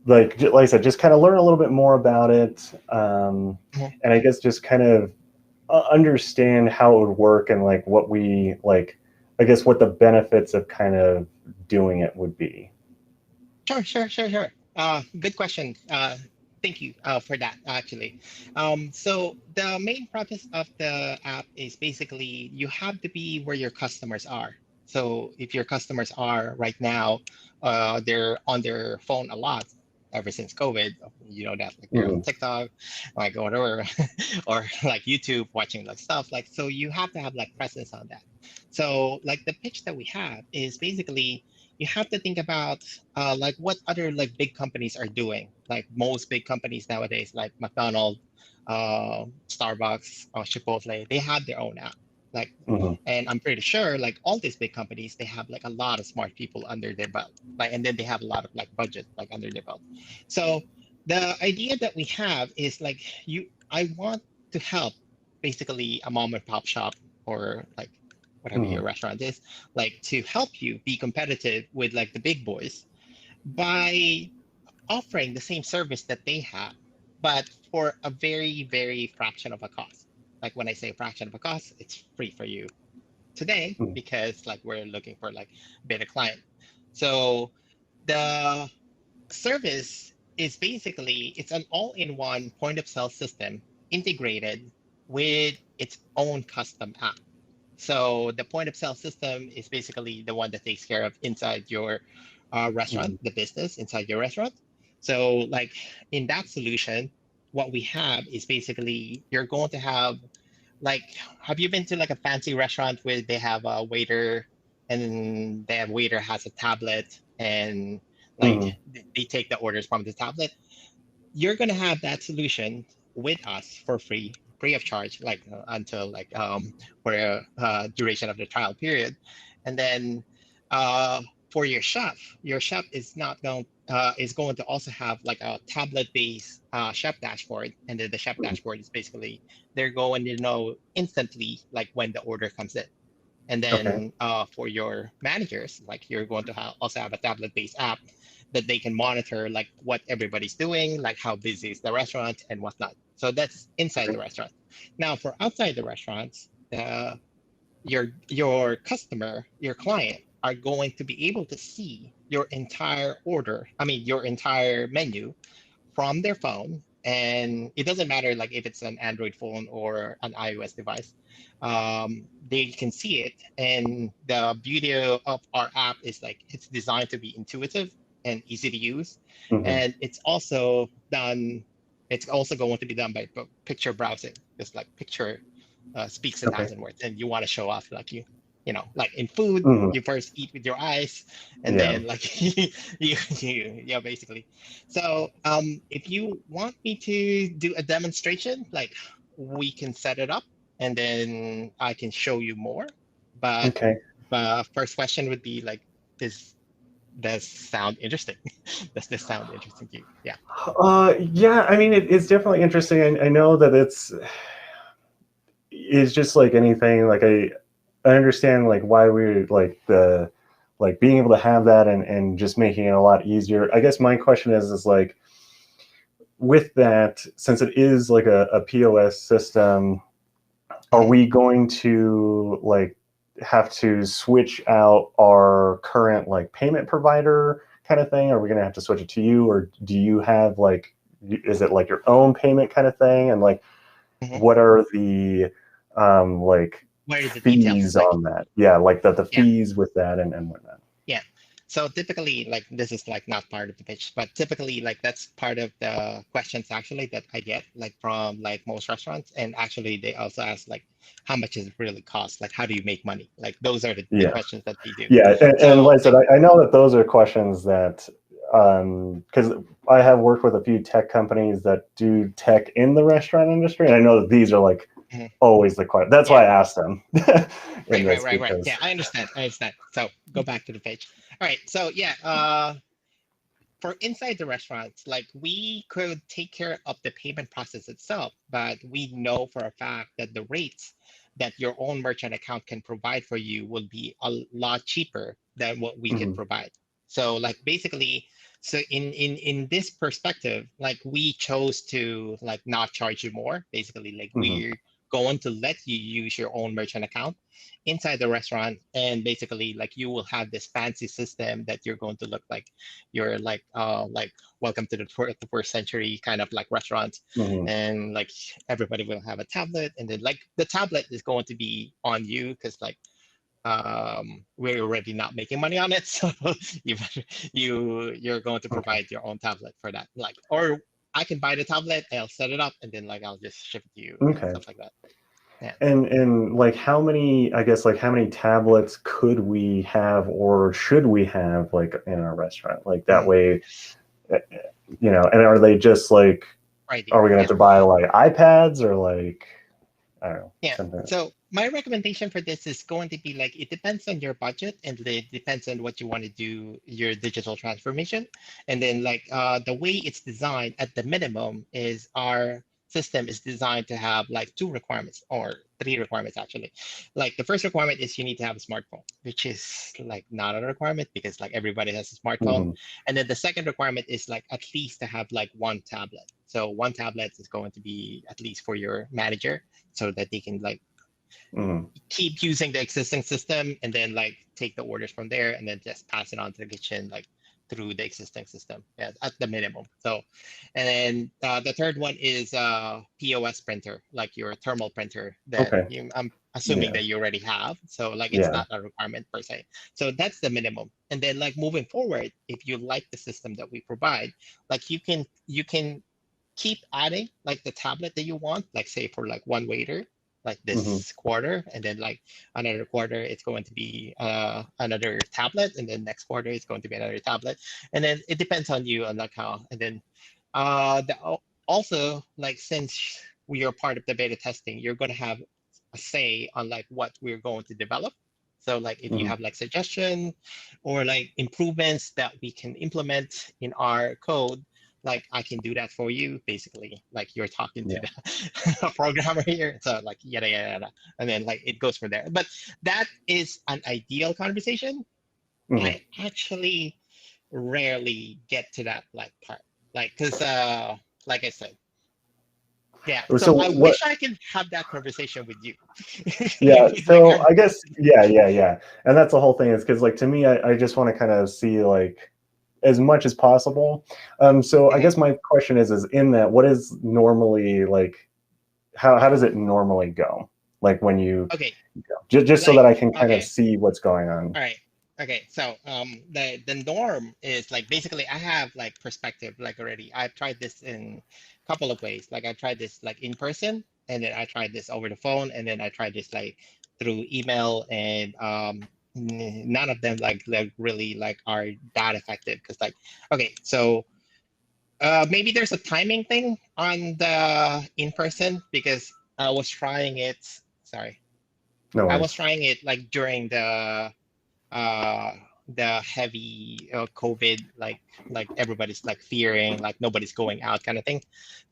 like I said, just kind of learn a little bit more about it, Mhm. and I guess just kind of understand how it would work and like what we like. I guess what the benefits of kind of doing it would be. Sure. Good question. Thank you for that, actually. So the main purpose of the app is basically you have to be where your customers are. So if your customers are right now, they're on their phone a lot ever since COVID. You know that like they're on Mm-hmm. TikTok, like whatever, or like YouTube watching like stuff. Like so, you have to have like presence on that. So like the pitch that we have is basically you have to think about like what other like big companies are doing. Like most big companies nowadays, like McDonald's, Starbucks, or Chipotle, they have their own app. Like, Mm-hmm. and I'm pretty sure like all these big companies, they have like a lot of smart people under their belt. Like, and then they have a lot of like budget like under their belt. So the idea that we have is like I want to help basically a mom and pop shop or like whatever Mm-hmm. your restaurant is like to help you be competitive with like the big boys by offering the same service that they have, but for a very fraction of a cost. Like when I say fraction of a cost, it's free for you today because like we're looking for like beta client. So the service is basically it's an all-in-one point of sale system integrated with its own custom app. So the point of sale system is basically the one that takes care of inside your restaurant, Mm-hmm. the business inside your restaurant. So like in that solution, what we have is basically you're going to have like, have you been to like a fancy restaurant where they have a waiter and the waiter has a tablet and like Mm-hmm. they take the orders from the tablet? You're going to have that solution with us for free of charge, like until like for a duration of the trial period. And then for your chef is not going is going to also have like a tablet-based chef dashboard, and then the chef dashboard is basically they're going to know instantly like when the order comes in. And Okay. then for your managers, like you're going to also have a tablet-based app that they can monitor like what everybody's doing, like how busy is the restaurant and whatnot. So that's inside Okay. the restaurant. Now for outside the restaurants, your customer, your client are going to be able to see your entire order, I mean your entire menu from their phone. And it doesn't matter like if it's an Android phone or an iOS device, they can see it. And the beauty of our app is like it's designed to be intuitive and easy to use. Mm-hmm. And it's also done It's also going to be done by picture browsing. It's like picture speaks a Okay. thousand words, and you want to show off like like in food, Mhm. you first eat with your eyes, and Yeah. then like yeah, basically. So if you want me to do a demonstration, like we can set it up, and then I can show you more. But Okay. first question would be like, does does sound interesting? Does this sound interesting to you? Yeah. Yeah, I mean, it's definitely interesting. I know that it's just like anything. Like I understand like why we're like being able to have that and just making it a lot easier. I guess my question is like with that, since it is like a POS system, are we going to like have to switch out our current like payment provider kind of thing? Are we going to have to switch it to you, or do you have like, is it like your own payment kind of thing? And like, Mhm. what are the like Where are the details? fees Like, on that? Yeah, like the yeah. fees with that and whatnot. Yeah. So typically, like this is like not part of the pitch, but typically like that's part of the questions actually that I get like from like most restaurants. And actually they also ask like how much does it really cost? Like how do you make money? Like those are the Yeah. questions that they do. Yeah, and So like I said, I know that those are questions that, because I have worked with a few tech companies that do tech in the restaurant industry, and I know that these are like mhm, always the question. That's yeah. why I asked them in this Right. because, Yeah, I understand. I understand. So go back to the page. All right. So yeah, for inside the restaurants, like we could take care of the payment process itself, but we know for a fact that the rates that your own merchant account can provide for you will be a lot cheaper than what we can Mhm, provide. So like basically, so in this perspective, like we chose to like not charge you more. Basically, like mhm, we're going to let you use your own merchant account inside the restaurant, and basically like you will have this fancy system that you're going to look like you're like welcome to the 21st century kind of like restaurant, mhm. and like everybody will have a tablet, and then like the tablet is going to be on you because like we're already not making money on it, so you you're going to Okay, provide your own tablet for that, like, or I can buy the tablet, I'll set it up, and then like I'll just ship it to you and okay. stuff like that. Yeah. And like how many, I guess like how many tablets could we have or should we have like in our restaurant? Like that Mm. way, eh, and are they just like, Right are there. we gonna Yeah. have to buy like iPads or like, I don't know, Yeah. something? So my recommendation for this is going to be like it depends on your budget, and it depends on what you want to do your digital transformation. And then like the way it's designed at the minimum is our system is designed to have like two requirements or three requirements actually. Like the first requirement is you need to have a smartphone, which is like not a requirement because like everybody has a smartphone. Hmm. And then the second requirement is like at least to have like one tablet. So one tablet is going to be at least for your manager so that they can like Hmm. keep using the existing system and then like take the orders from there and then just pass it on to the kitchen like through the existing system, yeah, at the minimum. So and then the third one is POS printer, like your thermal printer that Okay. I'm assuming Yeah. that you already have, so like it's Yeah. not a requirement per se. So that's the minimum. And then like moving forward, if you like the system that we provide, like you can keep adding like the tablet that you want, like say for like one waiter, like Hmm. this quarter, and then like another quarter it's going to be another tablet, and then next quarter it's going to be another tablet, and then it depends on you on like how. And then also like since we are part of the beta testing, you're going to have a say on like what we're going to develop. So like if you Hmm. have like suggestion or like improvements that we can implement in our code, like I can do that for you, basically. Like you're talking to Yeah. the programmer here, so like yada, and then like it goes from there. But that is an ideal conversation. Hmm. I actually rarely get to that like part, like because like I said, yeah. So So I what? wish I could have that conversation with you. Yeah. Like So I guess yeah. And that's the whole thing is because like to me, I just want to kind of see like as much as possible. So I Mhm. guess my question is in that what is normally like how does it normally go? Like when you Okay, go, just so like that I can kind of okay. see what's going on. All right. Okay. So the norm is like basically I have like perspective like already. I've tried this in couple of ways. Like I tried this like in person, and then I tried this over the phone, and then I tried this like through email, and none of them like really like are that effective. Because like, okay, so maybe there's a timing thing on the in person because I was trying it. Sorry, No I worries. was trying it like during uh the heavy COVID, like everybody's like fearing, like nobody's going out kind of thing.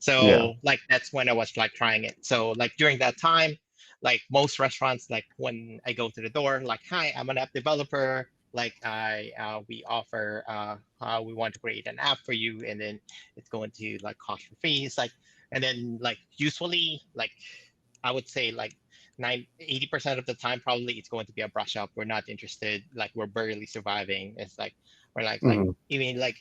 Yeah. So like that's when I was like trying it. So like during that time, like most restaurants, like when I go to the door, like, hi, I'm an app developer. Like we offer, we want to create an app for you, and then it's going to like cost you fees, like, and then like usually like I would say like 80% of the time, probably it's going to be a brush up. We're not interested. Like we're barely surviving. It's like we're like Hmm. even like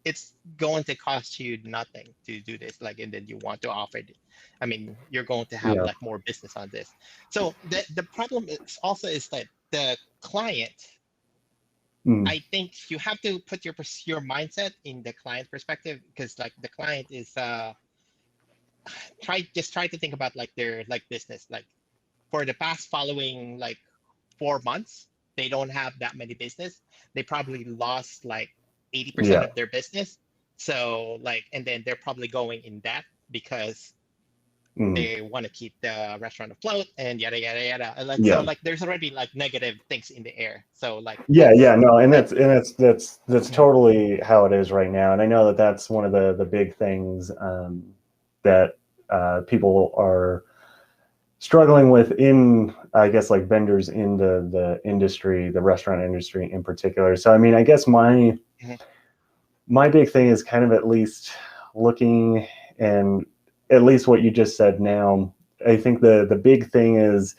it's going to cost you nothing to do this. Like and then you want to offer it. I mean, you're going to have Yeah. like more business on this. So the problem is also is that the client. Mm. I think you have to put your mindset in the client perspective because like the client is try to think about like their like business like for the past following like 4 months, they don't have that many business. They probably lost like 80% Yeah. of their business. So like, and then they're probably going in debt because Mm. they want to keep the restaurant afloat and yada yada yada. And like so, Yeah. like there's already like negative things in the air. So like Yeah, yeah, no, and that's that's mhm, totally how it is right now, and I know that that's one of the big things that people are struggling with in, I guess, like vendors in the industry, the restaurant industry in particular. So, I mean, I guess mhm, my big thing is kind of at least looking and at least what you just said now. I think the big thing is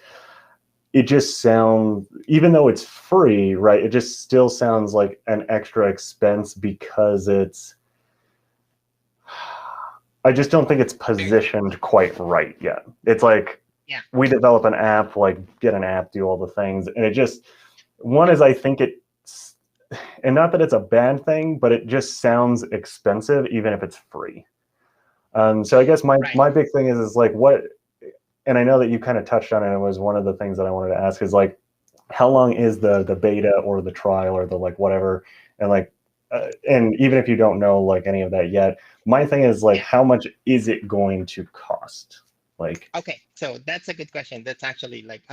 it just sounds, even though it's free, right? It just still sounds like an extra expense because I just don't think it's positioned quite right yet. It's like yeah, we develop an app, like get an app, do all the things, and it just one is I think it's, and not that it's a bad thing, but it just sounds expensive even if it's free. So I guess right. my big thing is like what, and I know that you kind of touched on it. It was one of the things that I wanted to ask is like, how long is the beta or the trial or the like whatever, and like, and even if you don't know like any of that yet, my thing is like, Yeah. how much is it going to cost? Like, Okay, so that's a good question. That's actually like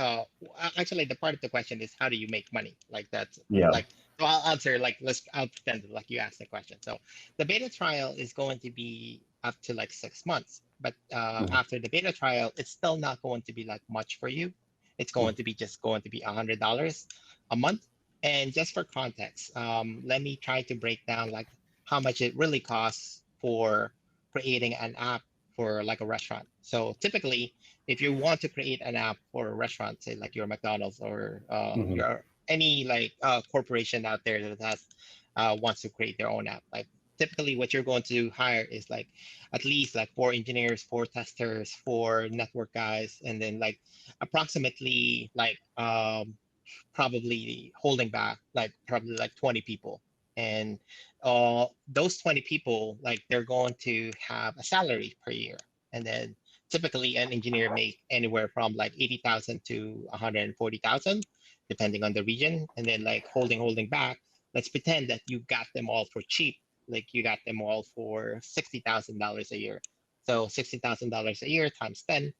actually the part of the question is how do you make money? Like that's yeah. like so I'll answer like I'll pretend like you asked the question. So the beta trial is going to be up to like 6 months, but Mhm. after the beta trial, it's still not going to be like much for you. It's going to be just going to be $100 a month. And just for context, let me try to break down like how much it really costs for creating an app for like a restaurant. So typically, if you want to create an app for a restaurant, say like your McDonald's or Mhm. your any like corporation out there that has wants to create their own app, like typically what you're going to hire is like at least like 4 engineers, 4 testers, 4 network guys, and then like approximately like probably holding back like probably like 20 people. And those 20 people, like they're going to have a salary per year. And then typically an engineer make anywhere from like 80,000 to 140,000, depending on the region. And then like holding back, let's pretend that you got them all for cheap. Like you got them all for $60,000 a year. So $60,000 a year times 10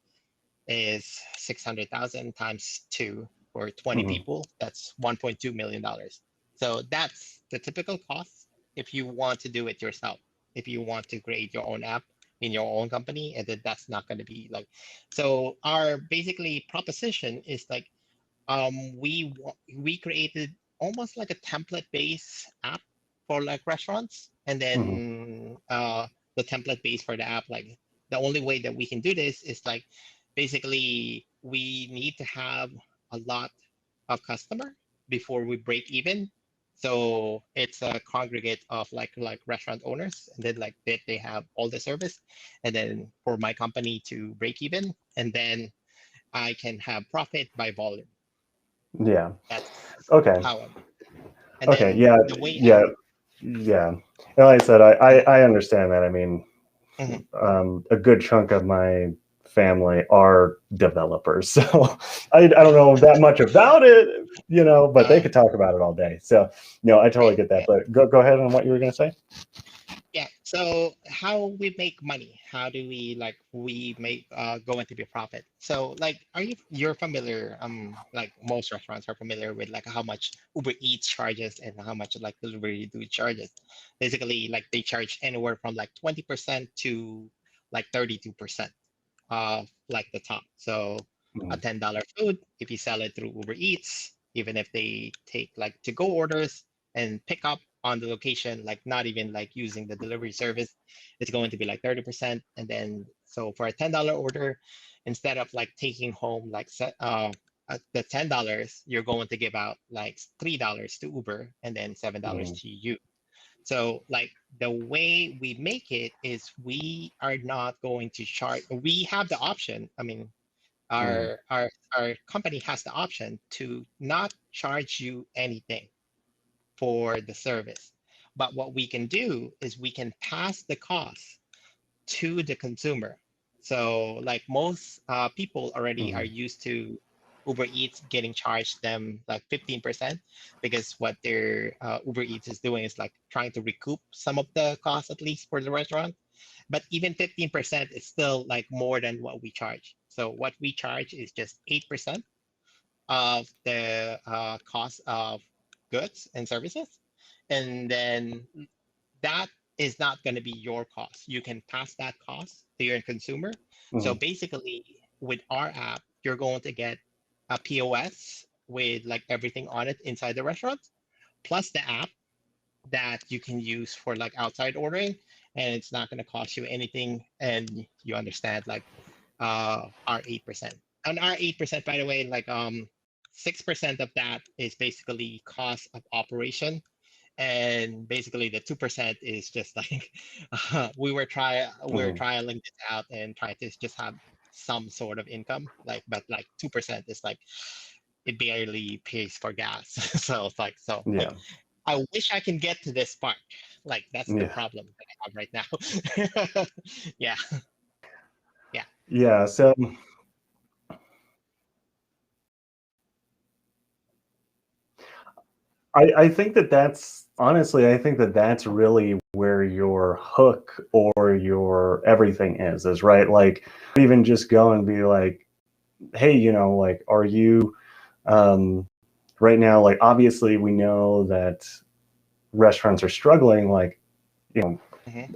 is 600,000 times two for 20 Mhm. people. That's $1.2 million. So that's the typical cost if you want to do it yourself. If you want to create your own app in your own company, and then that's not going to be like. So our basically proposition is like we created almost like a template based app for like restaurants, and Mhm. then the template base for the app, like the only way that we can do this is like basically we need to have a lot of customer before we break even. So it's a congregate of like restaurant owners, and then like they have all the service, and then for my company to break even, and then I can have profit by volume. Yeah. That's Okay. how I'm. And Okay. then Yeah. the way Yeah. I'm. Yeah. And like I said, I understand that. I mean, a good chunk of my family are developers. So I don't know that much about it, but they could talk about it all day. So, I totally get that. But go ahead on what you were going to say. Yeah. So how we make money? How do we make go into the profit? So you're familiar, like most restaurants are familiar with like how much Uber Eats charges and how much like delivery do charges. Basically, like they charge anywhere from like 20% to like 32% of like the top. So a Mhm. $10 food, if you sell it through Uber Eats, even if they take like to go orders and pick up on the location, like not even like using the delivery service, it's going to be like 30%. And then so for a $10 order, instead of like taking home like the $10, you're going to give out like $3 to Uber and then $7 Mhm. to you. So like the way we make it is we are not going to charge. We have the option. I mean, Mhm. our company has the option to not charge you anything for the service. But what we can do is we can pass the cost to the consumer. So like most people already are Mhm. used to Uber Eats getting charged them like 15% because what their Uber Eats is doing is like trying to recoup some of the cost at least for the restaurant. But even 15% is still like more than what we charge. So what we charge is just 8% of the cost of goods and services. And then that is not going to be your cost. You can pass that cost to your consumer. So Mhm. basically, with our app, you're going to get a POS with like everything on it inside the restaurant, plus the app that you can use for like outside ordering, and it's not going to cost you anything. And you understand like our 8%. And our 8%, by the way, like 6% of that is basically cost of operation, and basically the 2% is just like we were Mhm. trialing this out and trying to just have some sort of income, like, but like 2% is like it barely pays for gas. So it's like, so like Yeah. I wish I can get to this part. Like that's the Yeah. problem that I have right now. Yeah, yeah. Yeah. So I think that's honestly, I think that that's really where your hook or your everything is right. Like, even just go and be like, hey, like, are you, um, right now, like, obviously we know that restaurants are struggling. Like, Hmm.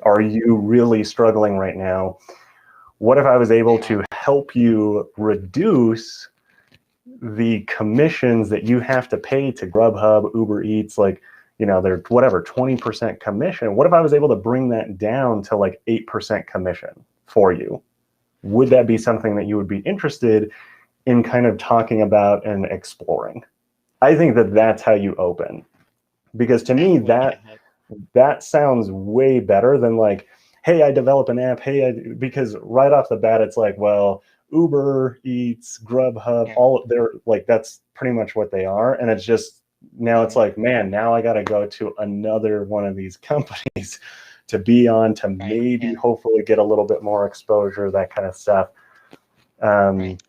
are you really struggling right now? What if I was able They are. to help you reduce the commissions that you have to pay to Grubhub, Uber Eats, like, they're whatever, 20% commission. What if I was able to bring that down to like 8% commission for you? Would that be something that you would be interested in kind of talking about and exploring? I think that that's how you open, because to That me, would be the hook. that sounds way better than like, hey, I develop an app. Hey, because right off the bat, it's like, well, Uber Eats, Grubhub, Yeah. all they're like, that's pretty much what they are. And it's just, now it's Hmm. like, man, now I got to go to another one of these companies to be on, to Right. maybe Yeah. hopefully get a little bit more exposure, that kind of stuff. Right.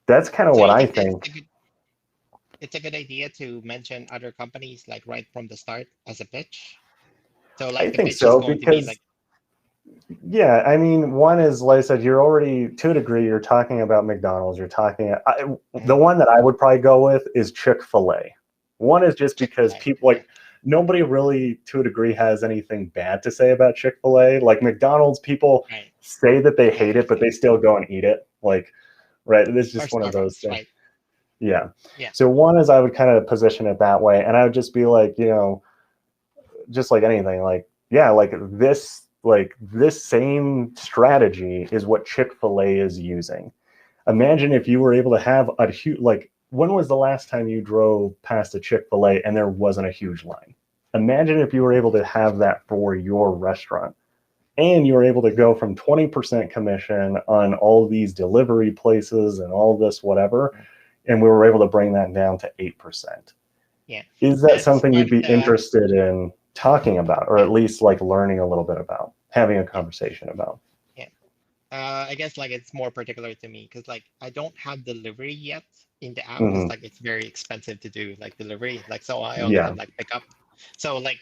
That's kind of So what you I think think. it's a good idea to mention other companies like right from the start as a pitch? So I like the think pitch is so, going to be because like, yeah, I mean, one is, like I said, you're already, to a degree, you're talking about McDonald's. The mhm, one that I would probably go with is Chick-fil-A. One is just because Chick-fil-A. people, like, nobody really, to a degree, has anything bad to say about Chick-fil-A. Like McDonald's, people Right. say that they hate Yeah. it, but they still go and eat it. Like, right? It's Or just one of those Starbucks, things. right? Yeah. Yeah. So one is, I would kind of position it that way, and I would just be like, just like anything, like, yeah, like this same strategy is what Chick-fil-A is using. Imagine if you were able to have a huge, like, when was the last time you drove past a Chick-fil-A and there wasn't a huge line? Imagine if you were able to have that for your restaurant, and you were able to Mhm. go from 20% commission on all these delivery places and all this whatever, Right. and we were able to bring that down to 8%. Yeah. Is that That's something part you'd of be the, interested in talking about, or yeah. at least like learning a little bit about, having a Yeah. conversation about? I guess like it's more particular to me because like I don't have delivery yet in the app because Hmm. like it's very expensive to do like delivery. Like so I only Yeah. have like pickup. So like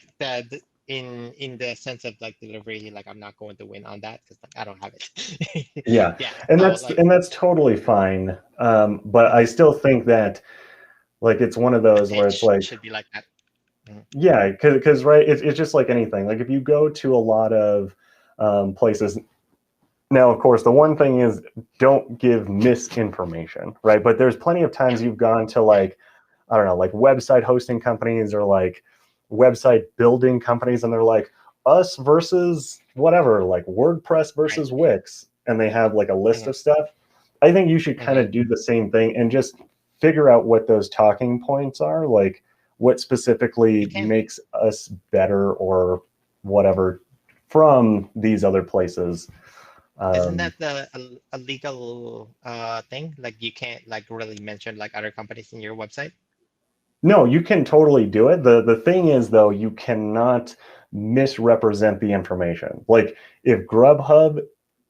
in the sense of like delivery, like I'm not going to win on that because like I don't have it. Yeah. Yeah. And So like that's totally fine. But I mhm, still think that like it's one of the those where it's pitch like, should be like that. Mhm, yeah, because right, it's just like anything. Like if you go to a lot of places now, of course, the one thing is don't give misinformation, right? But there's plenty of yeah. times you've gone to Yeah. like, I don't know, like website hosting companies or like website building companies, and they're like us versus whatever, like WordPress Right. versus Wix, and they have like a list Mhm, of stuff. I think you should kind mhm. of do the same thing and just figure out what those talking points are, like what You specifically can. makes us better or whatever from these other places. Isn't Um, that a legal thing? Like you can't like really mention like other companies in your website. no, you can totally do it. The thing is though, you cannot misrepresent the information. Like if Grubhub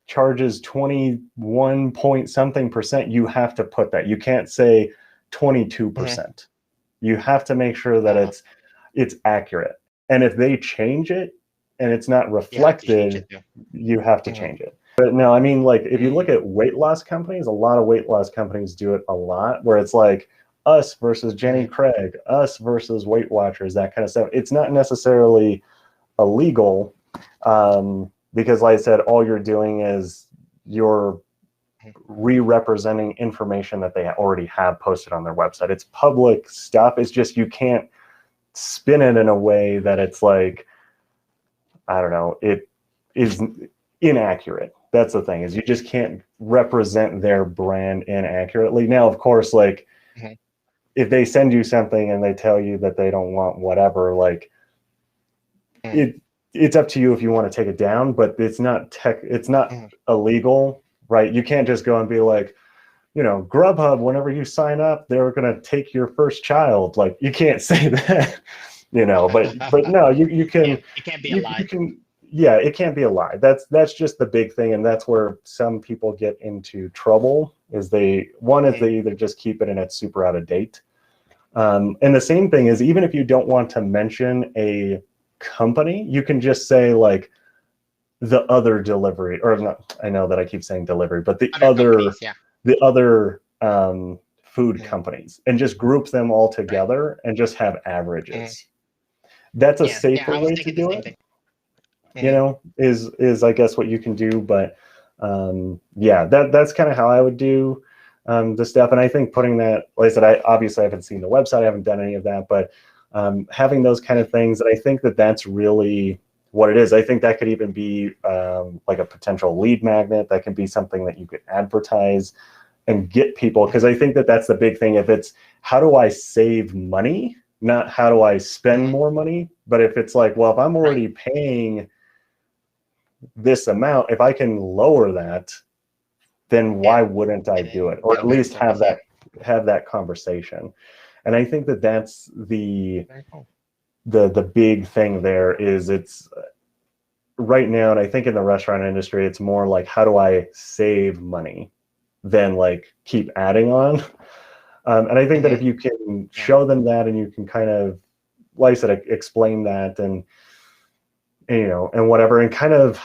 charges 21 point something percent, you have to put that. You can't say Mhm. 22%. You have to make sure that Uh, it's accurate. And if they change it and it's not you have to change it reflected, too. you have to Mhm, change it. But no, I mean, like if you look mm, at weight loss companies, a lot of weight loss companies do it a lot where it's like us versus Jenny mhm, Craig, us versus Weight Watchers, that kind of stuff. It's not necessarily illegal because, like I said, all you're doing is you're mhm. re-representing information that they already have posted on their website. It's public stuff. It's just you can't spin it in a way that it's like, I don't know, it is inaccurate. That's the thing, is you just can't represent their brand inaccurately. Now, of course, like Mhm, if they send you something and they tell you that they don't want whatever, like mhm, it's up to you if you want to take it down, but it's not mhm. illegal, right? You can't just go and be like, Grubhub, whenever you sign up, they're going to take your first child. Like you can't say that, but no, you Yeah, can, it can't be a you lie. can, yeah, it can't be a lie. That's just the big thing. And that's where some people get into trouble is Mhm, they either just keep it and it's super out of date. And the same thing is even if you don't want to mention a company, you can just say like the other delivery or not. I know that I keep saying delivery, but other companies, yeah. the other food Mhm, companies and just group them all right. together and just have Mhm. averages. That's a Yeah, yeah. safer I was way to thinking the do same it, thing. Mhm, is I guess what you can do. But yeah, that's kind of how I would do the stuff. And I think mhm, putting that, like I said, I obviously haven't seen the website, I haven't done any of that, but having those kind mhm. of things, and I think that's really what it is. I think that could even be like a potential lead magnet. That can be something that you could advertise and get people, because I think that's the big thing. If it's how do I save money, not how do I spend Mhm. more money, but if it's like, well, if I'm Right. already paying this amount, if I can lower that, then Yeah. why wouldn't I do And it, or get at better least service. Yeah. have that conversation. And I think that's Very cool. the big thing there is it's right now, and I think in the restaurant industry, it's more like how do I save money than like keep adding on. And I think that Hmm. if you can Yeah. show them that and you can kind of, like I said, explain that and whatever, and kind of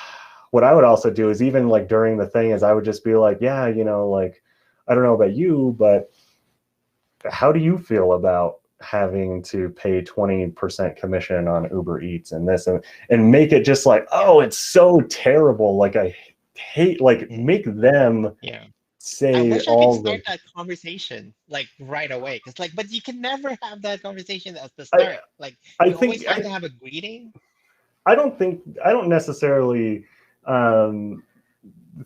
what I would also do is even like during the thing is I would just be like, yeah, like I don't know about you, but how do you feel about having to pay 20% commission on Uber Eats and this and make it just like, Yeah. oh, it's so terrible. Like I hate, like Mhm. make them Yeah. I say wish I could all start the, that conversation like right away. Cause like, but you can never have that conversation at the I, start. Like I you always think, have to have a greeting. I don't necessarily um,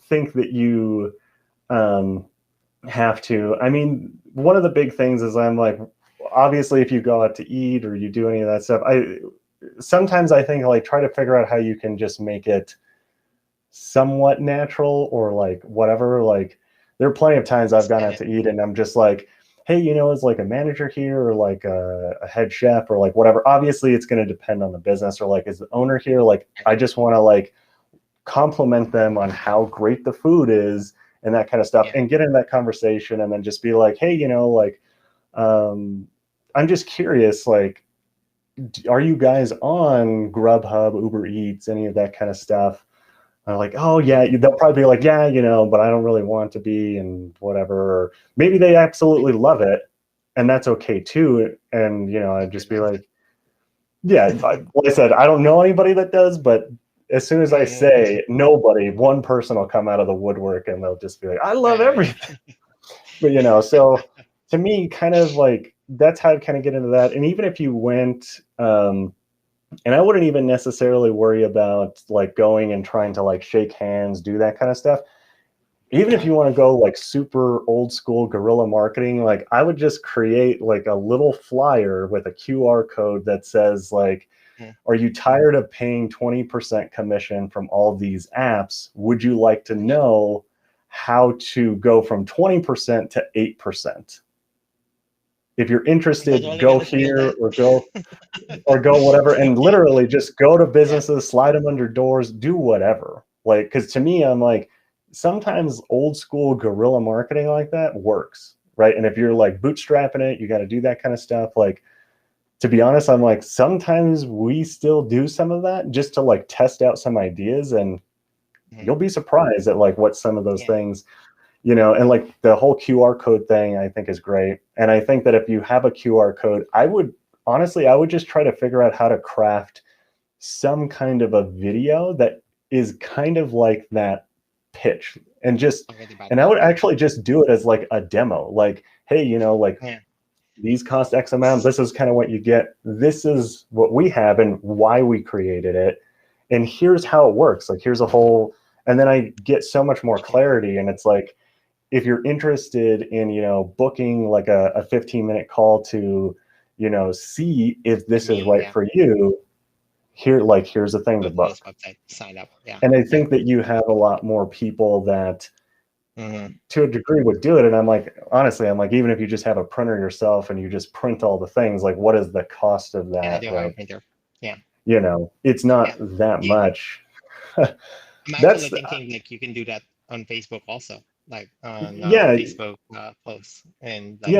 think that you um, have to. I mean, one of the big things is I'm like, obviously, if you go out to eat or you do any of that stuff, sometimes I think like try to figure out how you can just make it somewhat natural or like whatever. Like there are plenty of times I've gone Spin out it. to eat and I'm just like, hey, as like a manager here or like a head chef or like whatever. Obviously, it's going to depend on the business or like is the owner here. Like I just want to like compliment them on how great the food is and that kind of stuff, and get in that conversation, and then just be like, hey, like, I'm just curious, like, are you guys on Grubhub, Uber Eats, any of that kind of stuff? And I'm like, oh yeah, they'll probably be like, yeah, but I don't really want to be, and whatever. Or maybe they absolutely love it, and that's okay too. And I'd just be like, yeah, like I said, I don't know anybody that does, but as soon as I say nobody, one person will come out of the woodwork, and they'll just be like, I love everything. But so to me, kind of like, that's how I kind of get into that. And even if you went, and I wouldn't even necessarily worry about like going and trying to like shake hands, do that kind of stuff. Even if you want to go like super old school guerrilla marketing, like I would just create like a little flyer with a QR code that says like, are you tired of paying 20% commission from all these apps? Would you like to know how to go from 20% to 8%? If you're interested, go here or go whatever, and literally just go to businesses, slide them under doors, do whatever. Like, because to me, I'm like, sometimes old school guerrilla marketing like that works, right? And if you're like bootstrapping it, you got to do that kind of stuff. Like, to be honest, I'm like, sometimes we still do some of that just to like test out some ideas, and you'll be surprised at like what some of those things, and like the whole QR code thing, I think is great. And I think that if you have a QR code, I would just try to figure out how to craft some kind of a video that is kind of like that pitch, and I would actually just do it as like a demo, like, hey, like, these cost X amount, this is kind of what you get, this is what we have and why we created it, and here's how it works, like here's a whole, and then I get so much more clarity. And it's like, if you're interested in booking like a 15-minute call to see if this is right for you, here's the thing to book. Sign up. And I think that you have a lot more people that to a degree would do it. And I'm like, honestly, even if you just have a printer yourself and you just print all the things, like what is the cost of that? Right? It's not that much. I'm actually thinking like you can do that on Facebook also, like on Facebook posts, and like,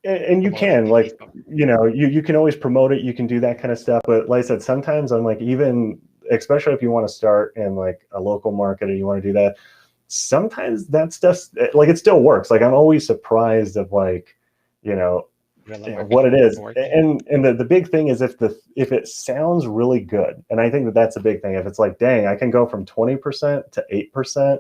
and you can like you can always promote it, you can do that kind of stuff. But like I said, sometimes I'm like, even especially if you want to start in like a local market or you want to do that, sometimes that stuff, like, it still works. Like, I'm always surprised of like what it is. And the big thing is if it sounds really good, and I think that that's a big thing. If it's like, dang, I can go from 20% to 8%,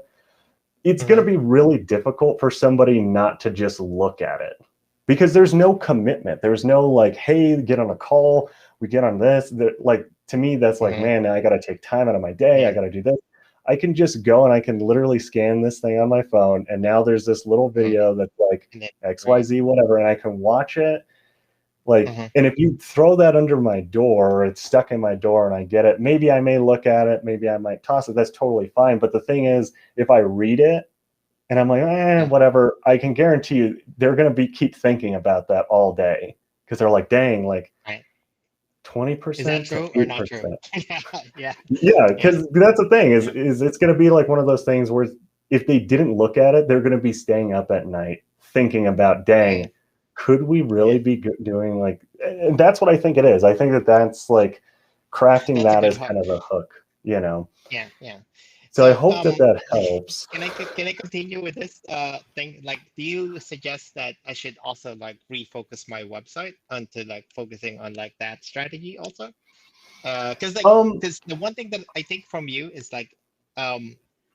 it's going to be really difficult for somebody not to just look at it, because there's no commitment. There's no like, hey, get on a call, we get on this. Like, to me, that's like, man, now I got to take time out of my day. I got to do this. I can just go and I can literally scan this thing on my phone, and now there's this little video that's like XYZ, whatever, and I can watch it. Like, and if you throw that under my door, or it's stuck in my door and I get it, maybe I may look at it, maybe I might toss it. That's totally fine. But the thing is, if I read it and I'm like, whatever, I can guarantee you they're going to keep thinking about that all day, because they're like, dang, like 20% is that true or not true? Yeah, because that's the thing is it's going to be like one of those things where if they didn't look at it, they're going to be staying up at night thinking about, dang, could we really be doing like, and that's what I think it is. I think that that's like crafting that as kind of a hook, Yeah. So I hope that helps. Can I continue with this thing? Like, do you suggest that I should also like refocus my website onto like focusing on like that strategy also? Because the one thing that I think from you is like,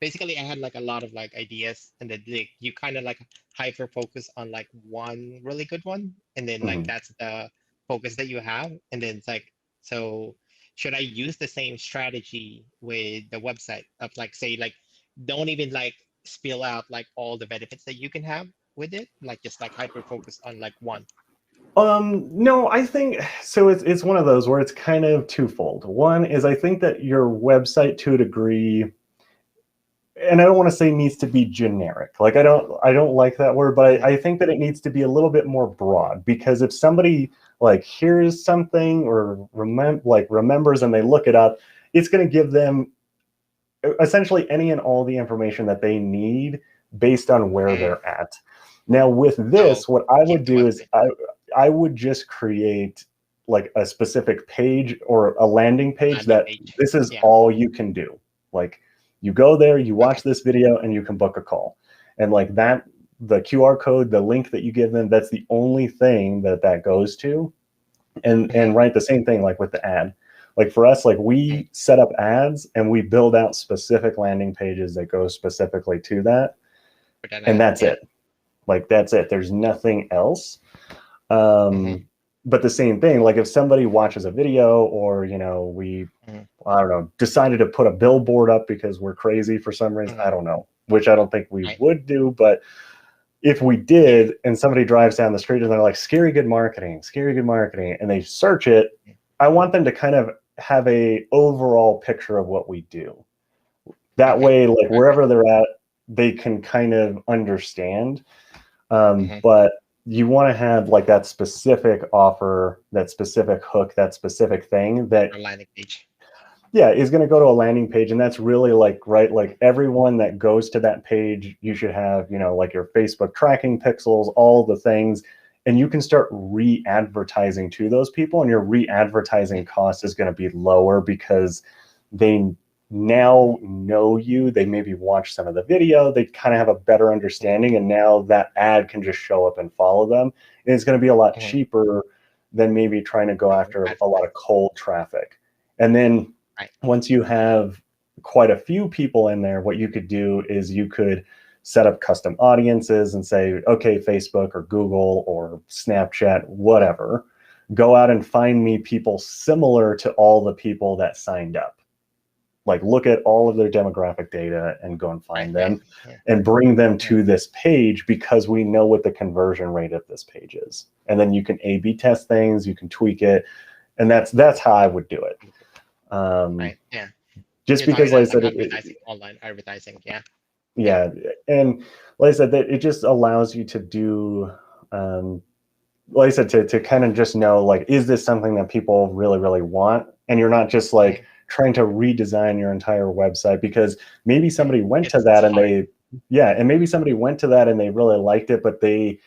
basically I had like a lot of like ideas, and then like, you kind of like hyper focus on like one really good one, and then like that's the focus that you have, and then it's like, so should I use the same strategy with the website of like, say, like, don't even like spill out like all the benefits that you can have with it, like just like hyper focus on like one? No, I think so. It's one of those where it's kind of twofold. One is, I think that your website, to a degree, and I don't want to say needs to be generic. Like, I don't like that word, but I think that it needs to be a little bit more broad, because if somebody like hears something or remembers and they look it up, it's going to give them essentially any and all the information that they need based on where they're at. Now with this, what I would do is I would just create like a specific page or a landing page that this is all you can do. Like you go there, you watch this video, and you can book a call. And like that, the QR code, the link that you give them, that's the only thing that goes to. And right, the same thing like with the ad. Like for us, like we set up ads and we build out specific landing pages that go specifically to that. And that's it. Like that's it. There's nothing else. But the same thing, like if somebody watches a video or, you know, we, I don't know, decided to put a billboard up because we're crazy for some reason, I don't know, which I don't think we would do. But if we did and somebody drives down the street and they're like, scary good marketing, and they search it, I want them to kind of have a overall picture of what we do. That way, like wherever they're at, they can kind of understand. But you want to have like that specific offer, that specific hook, that specific thing that landing page. Yeah, is going to go to a landing page. And that's really like, right, like everyone that goes to that page, you should have, you know, like your Facebook tracking pixels, all the things, and you can start re-advertising to those people, and your re-advertising cost is going to be lower because they now know you, they maybe watch some of the video, they kind of have a better understanding, and now that ad can just show up and follow them. And it's going to be a lot cheaper than maybe trying to go after a lot of cold traffic. And then once you have quite a few people in there, what you could do is you could set up custom audiences and say, okay, Facebook or Google or Snapchat, whatever, go out and find me people similar to all the people that signed up. Like look at all of their demographic data and go and find them and bring them to this page, because we know what the conversion rate of this page is. And then you can A/B test things, you can tweak it. And that's how I would do it. Just because like I said, online advertising, and like I said, that it just allows you to do, like I said, to kind of just know, like, is this something that people really, really want? And you're not just like trying to redesign your entire website, because maybe somebody went to that and maybe somebody went to that and they really liked it, but they,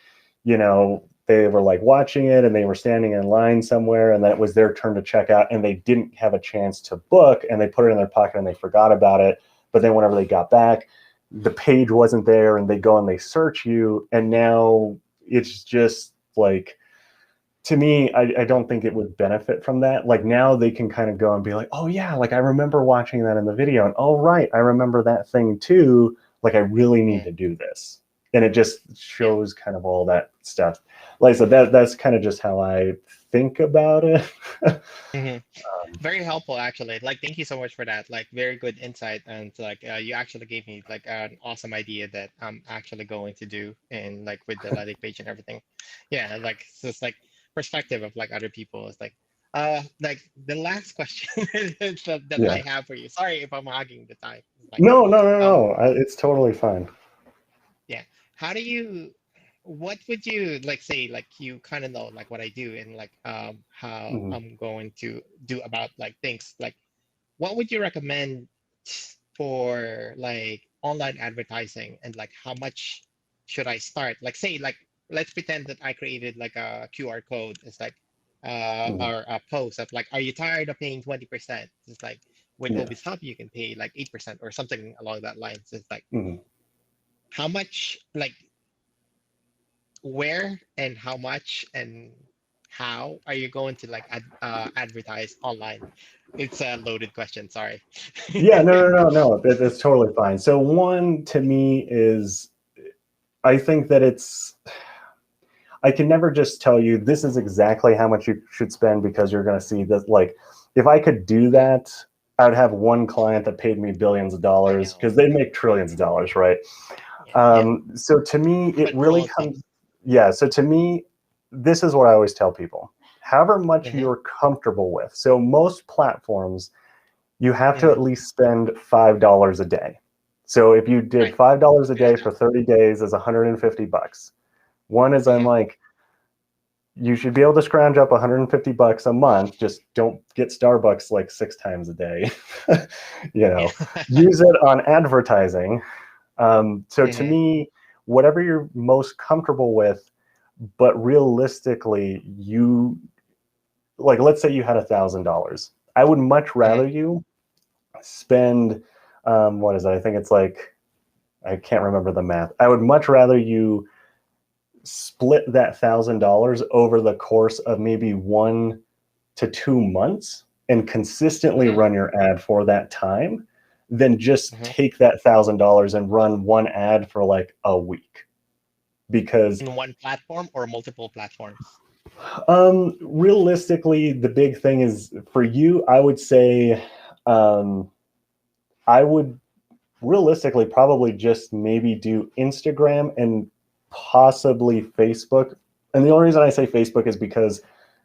you know, they were like watching it and they were standing in line somewhere, and then it was their turn to check out and they didn't have a chance to book, and they put it in their pocket and they forgot about it. But then whenever they got back, the page wasn't there, and they go and they search you, and now it's just like, to me, I don't think it would benefit from that. Like now they can kind of go and be like, oh yeah, like I remember watching that in the video, and oh right, I remember that thing too. Like I really need to do this. And it just shows kind of all that stuff. Like I said, that's kind of just how I think about it. Very helpful, actually. Like, thank you so much for that. Like, very good insight, and like, you actually gave me like an awesome idea that I'm actually going to do, and like with the landing page and everything. Yeah, like it's just like perspective of like other people. It's like the last question that I have for you. Sorry if I'm hogging the time. Like, no. It's totally fine. Yeah. What would you like say, like you kind of know like what I do and like how I'm going to do about like things, like what would you recommend for like online advertising, and like how much should I start? Like say like let's pretend that I created like a QR code. It's like or a post of like, are you tired of paying 20%? It's like with Obis Hub you can pay like 8% or something along that line. So it's like how much, like where and how much and how are you going to like advertise online? It's a loaded question, sorry. Yeah, no. That's totally fine. So one, to me, is I think that I can never just tell you this is exactly how much you should spend, because you're going to see this. Like, if I could do that, I would have one client that paid me billions of dollars, because they make trillions of dollars, right? So to me, it really comes. Yeah. So to me, this is what I always tell people: however much you're comfortable with. So most platforms, you have to at least spend $5 a day. So if you did $5 a day for 30 days, is $150. One is I'm like, you should be able to scrounge up $150 a month. Just don't get Starbucks like 6 times a day. Use it on advertising. So to me, whatever you're most comfortable with, but realistically, let's say you had $1,000. I would much rather you spend, what is it? I think it's like, I can't remember the math. I would much rather you split that $1,000 over the course of maybe 1 to 2 months and consistently run your ad for that time than just take that $1,000 and run one ad for like a week. Because in one platform or multiple platforms? Realistically, the big thing is for you, I would say I would realistically probably just maybe do Instagram and possibly Facebook. And the only reason I say Facebook is because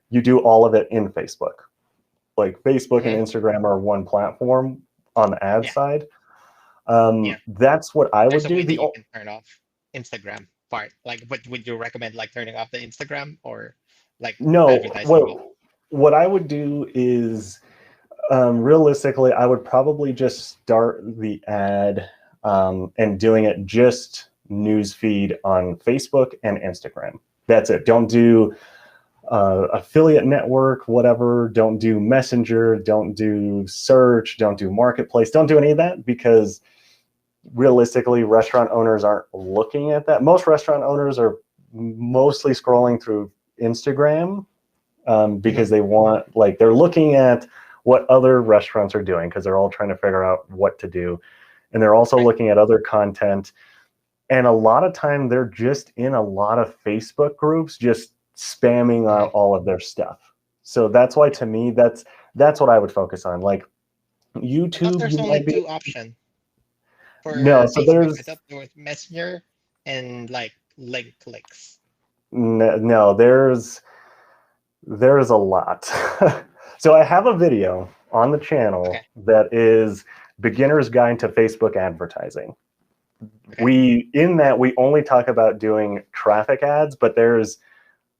you do all of it in Facebook. Like Facebook and Instagram are one platform on the ad side. That's what I would do. There's a way that you can turn off Instagram part. Like, but would you recommend like turning off the Instagram or like advertising? What I would do is realistically, I would probably just start the ad and doing it just newsfeed on Facebook and Instagram. That's it. Don't do affiliate network, whatever. Don't do Messenger. Don't do search. Don't do marketplace. Don't do any of that, because realistically, restaurant owners aren't looking at that. Most restaurant owners are mostly scrolling through Instagram because they want, like, they're looking at what other restaurants are doing because they're all trying to figure out what to do. And they're also looking at other content. And a lot of time they're just in a lot of Facebook groups, just spamming out all of their stuff. So that's why, to me, that's what I would focus on. Like YouTube, there's only 2 options for so Facebook. I thought there was Messenger and like link clicks. No, there's a lot. So I have a video on the channel that is Beginner's Guide to Facebook Advertising. We only talk about doing traffic ads, but there's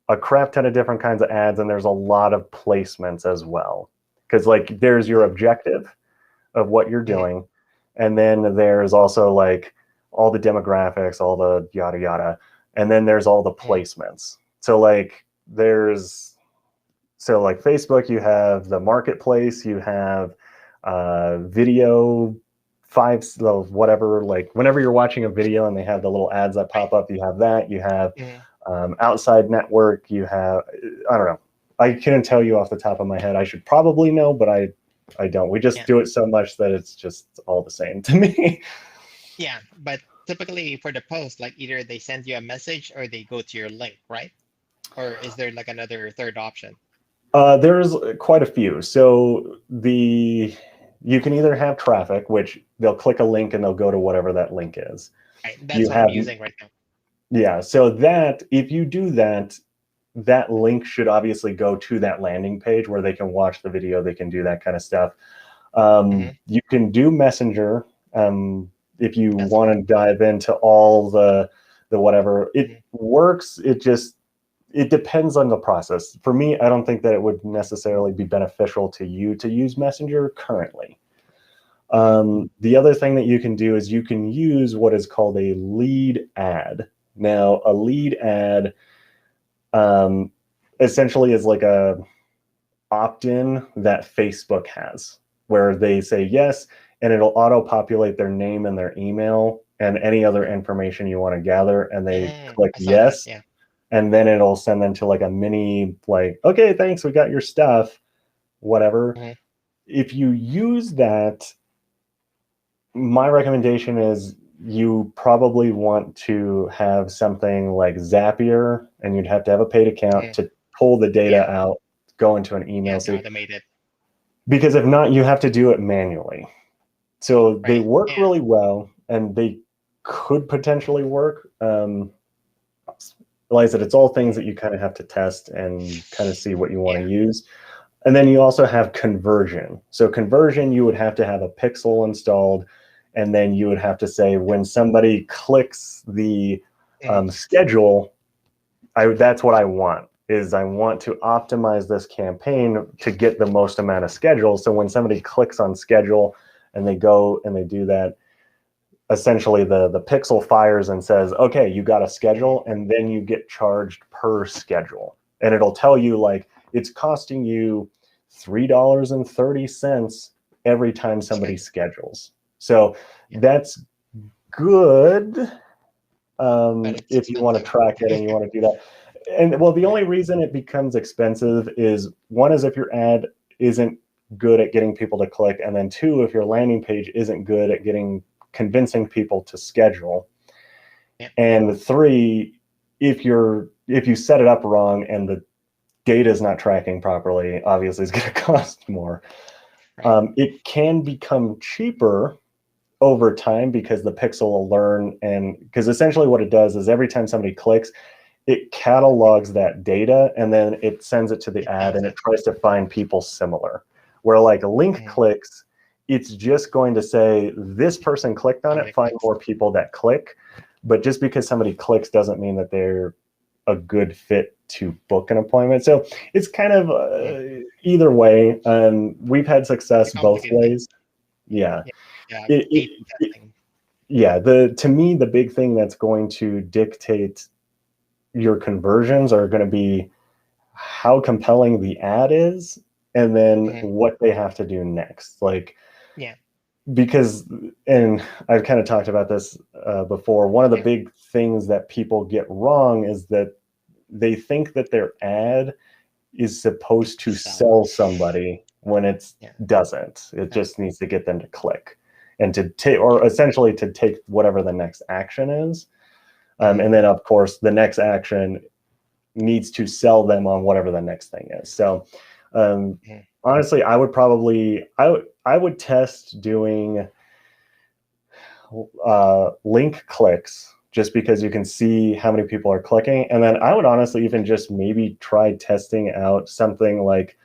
a crap ton of different kinds of ads, and there's a lot of placements as well. Because like there's your objective of what you're doing, and then there's also like all the demographics, all the yada yada, and then there's all the placements. So like Facebook, you have the marketplace, you have video, whatever, like whenever you're watching a video and they have the little ads that pop up, you have that. You have outside network, you have, I don't know. I couldn't tell you off the top of my head. I should probably know, but I don't. We just do it so much that it's just all the same to me. Yeah, but typically for the post, like either they send you a message or they go to your link, right? Or is there like another third option? There's quite a few. So you can either have traffic, which they'll click a link and they'll go to whatever that link is. Right, that's what I'm using right now. Yeah, so that if you do that, that link should obviously go to that landing page where they can watch the video, they can do that kind of stuff. You can do Messenger if you want to dive into all the whatever. It works. It depends on the process. For me, I don't think that it would necessarily be beneficial to you to use Messenger currently. The other thing that you can do is you can use what is called a lead ad. Now, a lead ad essentially is like a opt-in that Facebook has, where they say yes, and it'll auto-populate their name and their email and any other information you want to gather, and they click yes. And then it'll send them to like a mini, like, okay, thanks, we got your stuff, whatever. If you use that, my recommendation is you probably want to have something like Zapier, and you'd have to have a paid account to pull the data out, go into an email. Automate it. Because if not, you have to do it manually. So they work really well, and they could potentially work. Like I said, it's all things that you kind of have to test and kind of see what you want to use. And then you also have conversion. So conversion, you would have to have a pixel installed, and then you would have to say when somebody clicks the schedule, that's what I want. is I want to optimize this campaign to get the most amount of schedule. So when somebody clicks on schedule and they go and they do that, essentially the pixel fires and says, okay, you got a schedule, and then you get charged per schedule. And it'll tell you like it's costing you $3.30 every time somebody schedules. So that's good if you want to track it and you want to do that. And well, the only reason it becomes expensive is one is if your ad isn't good at getting people to click, and then two, if your landing page isn't good at convincing people to schedule, and three, if you set it up wrong and the data is not tracking properly, obviously it's going to cost more. It can become cheaper over time because the pixel will learn, and because essentially what it does is every time somebody clicks, it catalogs that data and then it sends it to the ad and it tries to find people similar. Where like link clicks, it's just going to say this person clicked on it, find more people that click. But just because somebody clicks doesn't mean that they're a good fit to book an appointment. So it's kind of either way. We've had success both ways. Yeah. Yeah. To me, the big thing that's going to dictate your conversions are going to be how compelling the ad is, and then what they have to do next. Like, because, and I've kind of talked about this before, one of the big things that people get wrong is that they think that their ad is supposed to sell somebody when it doesn't. It just needs to get them to click and to take, or essentially to take whatever the next action is. And then, of course, the next action needs to sell them on whatever the next thing is. So, honestly, I would test doing link clicks just because you can see how many people are clicking. And then I would honestly even just maybe try testing out something like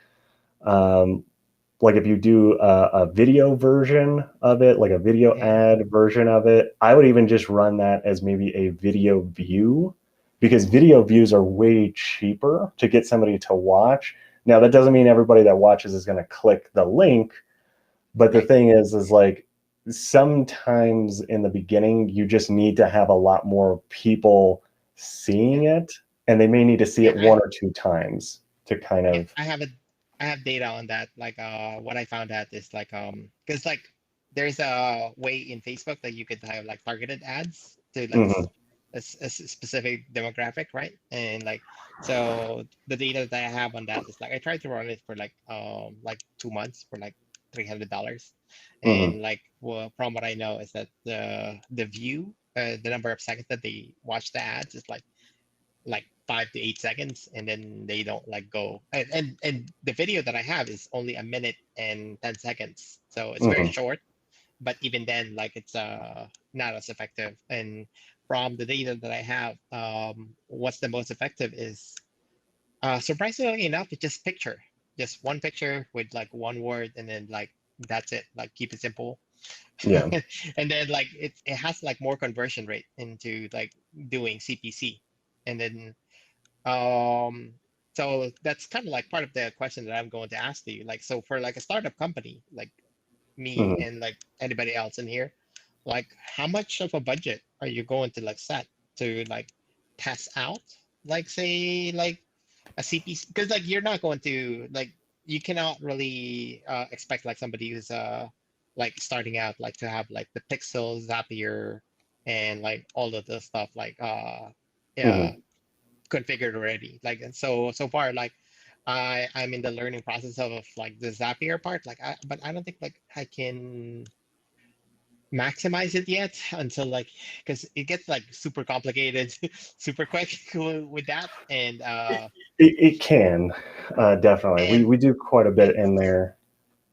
if you do a video version of it, like a video ad version of it, I would even just run that as maybe a video view, because video views are way cheaper to get somebody to watch. Now, that doesn't mean everybody that watches is going to click the link, but the thing is like sometimes in the beginning, you just need to have a lot more people seeing it, and they may need to see it one or two times to kind of. I have data on that. Like what I found out is like because like there's a way in Facebook that you could have like targeted ads to like a specific demographic, right? And like so the data that I have on that is like I tried to run it for like 2 months for like $300, and like from what I know is that the view the number of seconds that they watch the ads is like 5 to 8 seconds, and then they don't like go, and the video that I have is only 1 minute and 10 seconds, so it's very short, but even then like it's not as effective. And from the data that I have, what's the most effective is surprisingly enough, it's just one picture with like one word, and then like that's it, like keep it simple. And then like it has like more conversion rate into like doing CPC. And then so that's kind of like part of the question that I'm going to ask you. Like, so for like a startup company, like me and like anybody else in here, like how much of a budget are you going to like set to like test out, like say like a CPC? Because like you're not going to like you cannot really expect like somebody who's like starting out like to have like the pixel Zapier and like all of the stuff like yeah configured already. Like, and so far like I'm in the learning process of like the Zapier part, like but I don't think like I can maximize it yet until like, because it gets like super complicated super quick with that. And it can definitely, and we do quite a bit and in there,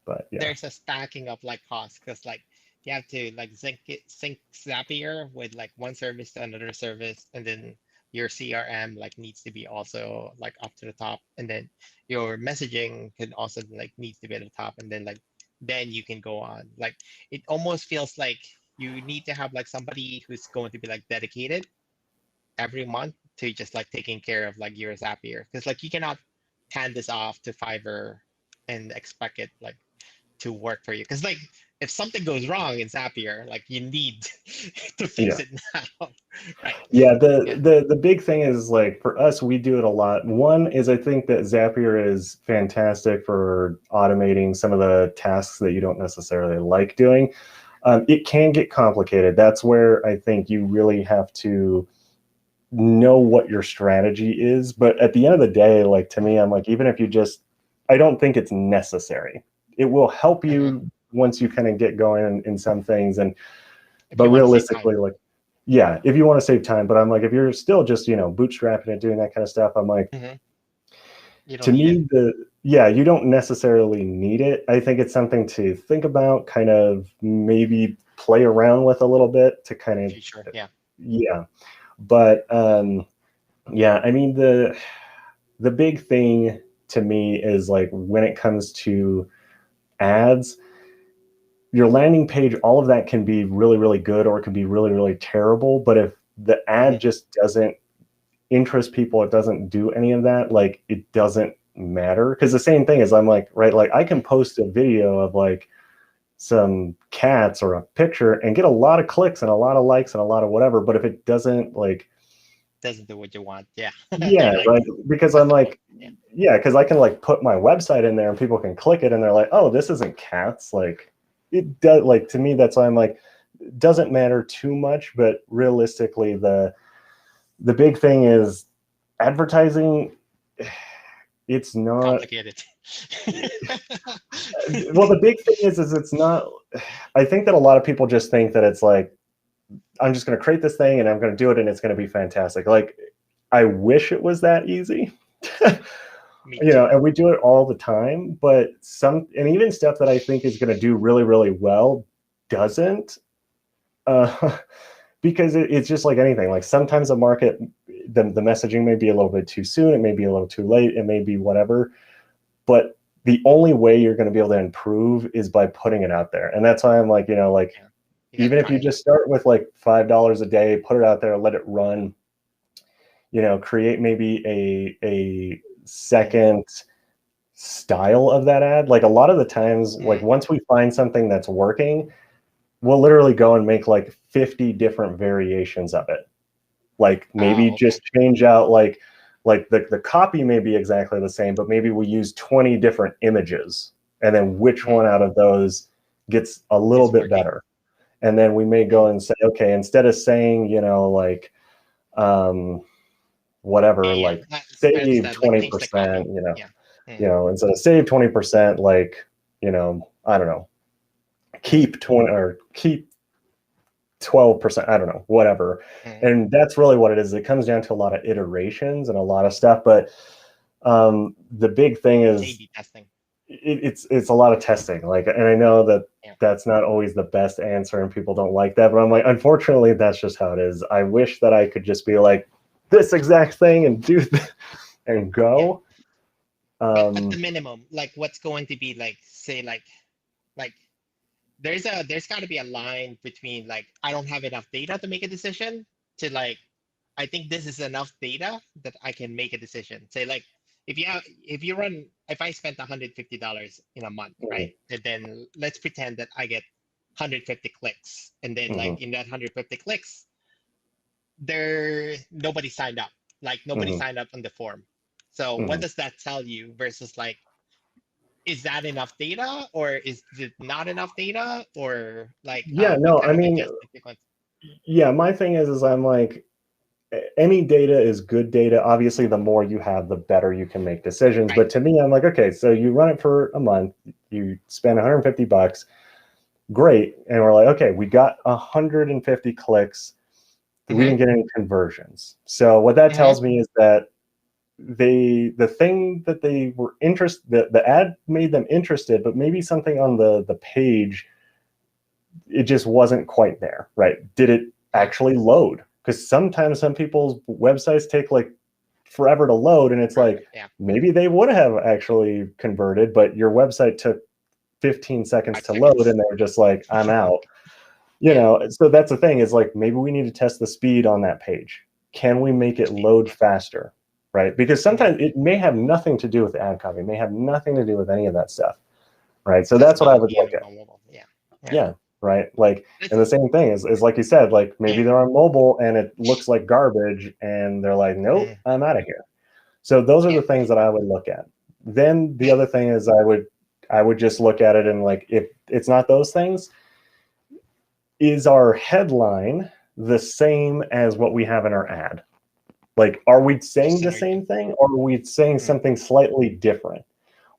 but yeah. there's a stacking of like costs, because like you have to like sync Zapier with like one service to another service, and then your CRM like needs to be also like up to the top, and then your messaging can also like needs to be at the top, and then like then you can go on. Like it almost feels like you need to have like somebody who's going to be like dedicated every month to just like taking care of like your Zapier, because like you cannot hand this off to Fiverr and expect it like to work for you, because like if something goes wrong in Zapier, like you need to fix Yeah. it now. Right. Yeah, Yeah. the big thing is like for us, we do it a lot. One is I think that Zapier is fantastic for automating some of the tasks that you don't necessarily like doing. It can get complicated. That's where I think you really have to know what your strategy is. But at the end of the day, like to me, I'm like, even if you just, I don't think it's necessary. It will help you once you kind of get going in some things. And If but you want to save time. realistically, like, yeah, if you want to save time, but I'm like, if you're still just, bootstrapping and doing that kind of stuff, I'm like, You don't to need me, you don't necessarily need it. I think it's something to think about, kind of maybe play around with a little bit to kind of, future. Yeah. yeah. But yeah, I mean, the big thing to me is like when it comes to ads, your landing page, all of that can be really, really good, or it can be really, really terrible. But if the ad just doesn't interest people, it doesn't do any of that, like it doesn't matter. Because the same thing is, I'm like, right, like I can post a video of like some cats or a picture and get a lot of clicks and a lot of likes and a lot of whatever. But if it doesn't like, doesn't do what you want. Yeah. yeah, Like, right. Because I'm like, yeah, because I can like put my website in there and people can click it and they're like, oh, this isn't cats. Like it does, like to me, that's why I'm like, it doesn't matter too much. But realistically, the big thing is advertising. It's not complicated. well, the big thing is it's not. I think that a lot of people just think that it's like, I'm just going to create this thing and I'm going to do it and it's going to be fantastic. Like, I wish it was that easy. And we do it all the time, but and even stuff that I think is going to do really, really well doesn't, because it's just like anything. Like sometimes a market, the messaging may be a little bit too soon. It may be a little too late. It may be whatever, but the only way you're going to be able to improve is by putting it out there. And that's why I'm like, even if you just start with like $5 a day, put it out there, let it run, create maybe a second style of that ad. Like a lot of the times, like once we find something that's working, we'll literally go and make like 50 different variations of it. Like maybe just change out like the copy may be exactly the same, but maybe we use 20 different images, and then which one out of those gets a little bit better. And then we may go and say, okay, instead of saying, whatever, like save 20%, instead of save 20%, like, I don't know, keep 20 or keep 12%, I don't know, whatever. And that's really what it is. It comes down to a lot of iterations and a lot of stuff. But the big thing is A/B testing. It's a lot of testing. Like, and I know that that's not always the best answer and people don't like that, but I'm like, unfortunately, that's just how it is. I wish that I could just be like this exact thing and do and go. But at the minimum, like what's going to be like, say like there's got to be a line between like, I don't have enough data to make a decision, to like, I think this is enough data that I can make a decision. Say like, if I spent $150 in a month, right? And then let's pretend that I get 150 clicks, and then like in that 150 clicks, nobody signed up. Like nobody signed up on the form. So what does that tell you versus like, is that enough data, or is it not enough data, or like I mean, my thing is I'm like, any data is good data. Obviously, the more you have, the better you can make decisions. But to me, I'm like, okay, so you run it for a month, you spend $150, great. And we're like, okay, we got 150 clicks. We didn't get any conversions. So what that tells me is that the thing that they were interested, the ad made them interested, but maybe something on the page, it just wasn't quite there, right? Did it actually load? Because sometimes some people's websites take like forever to load, and it's like, maybe they would have actually converted, but your website took 15 seconds to load, and they're just like, I'm out. So that's the thing, is like, maybe we need to test the speed on that page. can we make it load faster, right? Because sometimes it may have nothing to do with ad copy, it may have nothing to do with any of that stuff, right? So that's what I would look at. Yeah, right. Like, and the same thing is like you said, like maybe they're on mobile and it looks like garbage and they're like, nope, I'm out of here. So those are the things that I would look at. Then the other thing is I would just look at it and like, if it's not those things, is our headline the same as what we have in our ad? Like, are we saying the same thing, or are we saying something slightly different?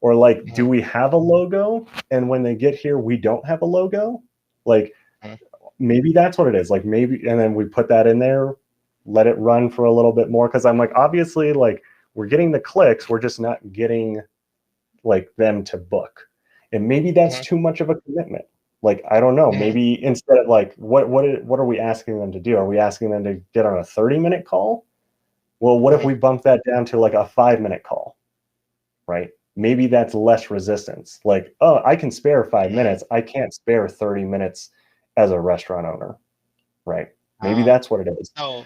Or like, do we have a logo and when they get here, we don't have a logo? Like, maybe that's what it is. Like maybe, and then we put that in there, let it run for a little bit more. Cause I'm like, obviously, like we're getting the clicks, we're just not getting like them to book. And maybe that's too much of a commitment. Like, I don't know, maybe instead of like, what are we asking them to do? Are we asking them to get on a 30-minute call? Well, what if we bump that down to like a 5-minute call, right? Maybe that's less resistance. Like, oh, I can spare 5 minutes. I can't spare 30 minutes as a restaurant owner, right? Maybe that's what it is. So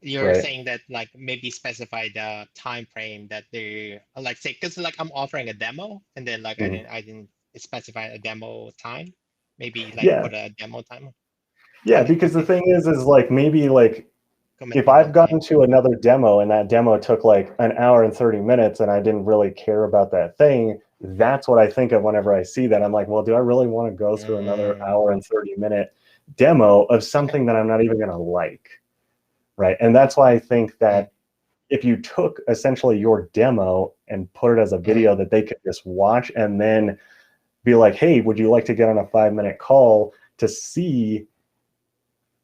you're saying that like maybe specify the time frame that they like, say, because like I'm offering a demo and then like I didn't specify a demo time. Maybe like put a demo time. Yeah, because the thing is like maybe like if I've gotten to another demo and that demo took like an hour and 30 minutes and I didn't really care about that thing, that's what I think of whenever I see that. I'm like, well, do I really want to go through another hour and 30-minute demo of something that I'm not even going to like, right? And that's why I think that if you took essentially your demo and put it as a video that they could just watch and then be like, hey, would you like to get on a 5-minute call to see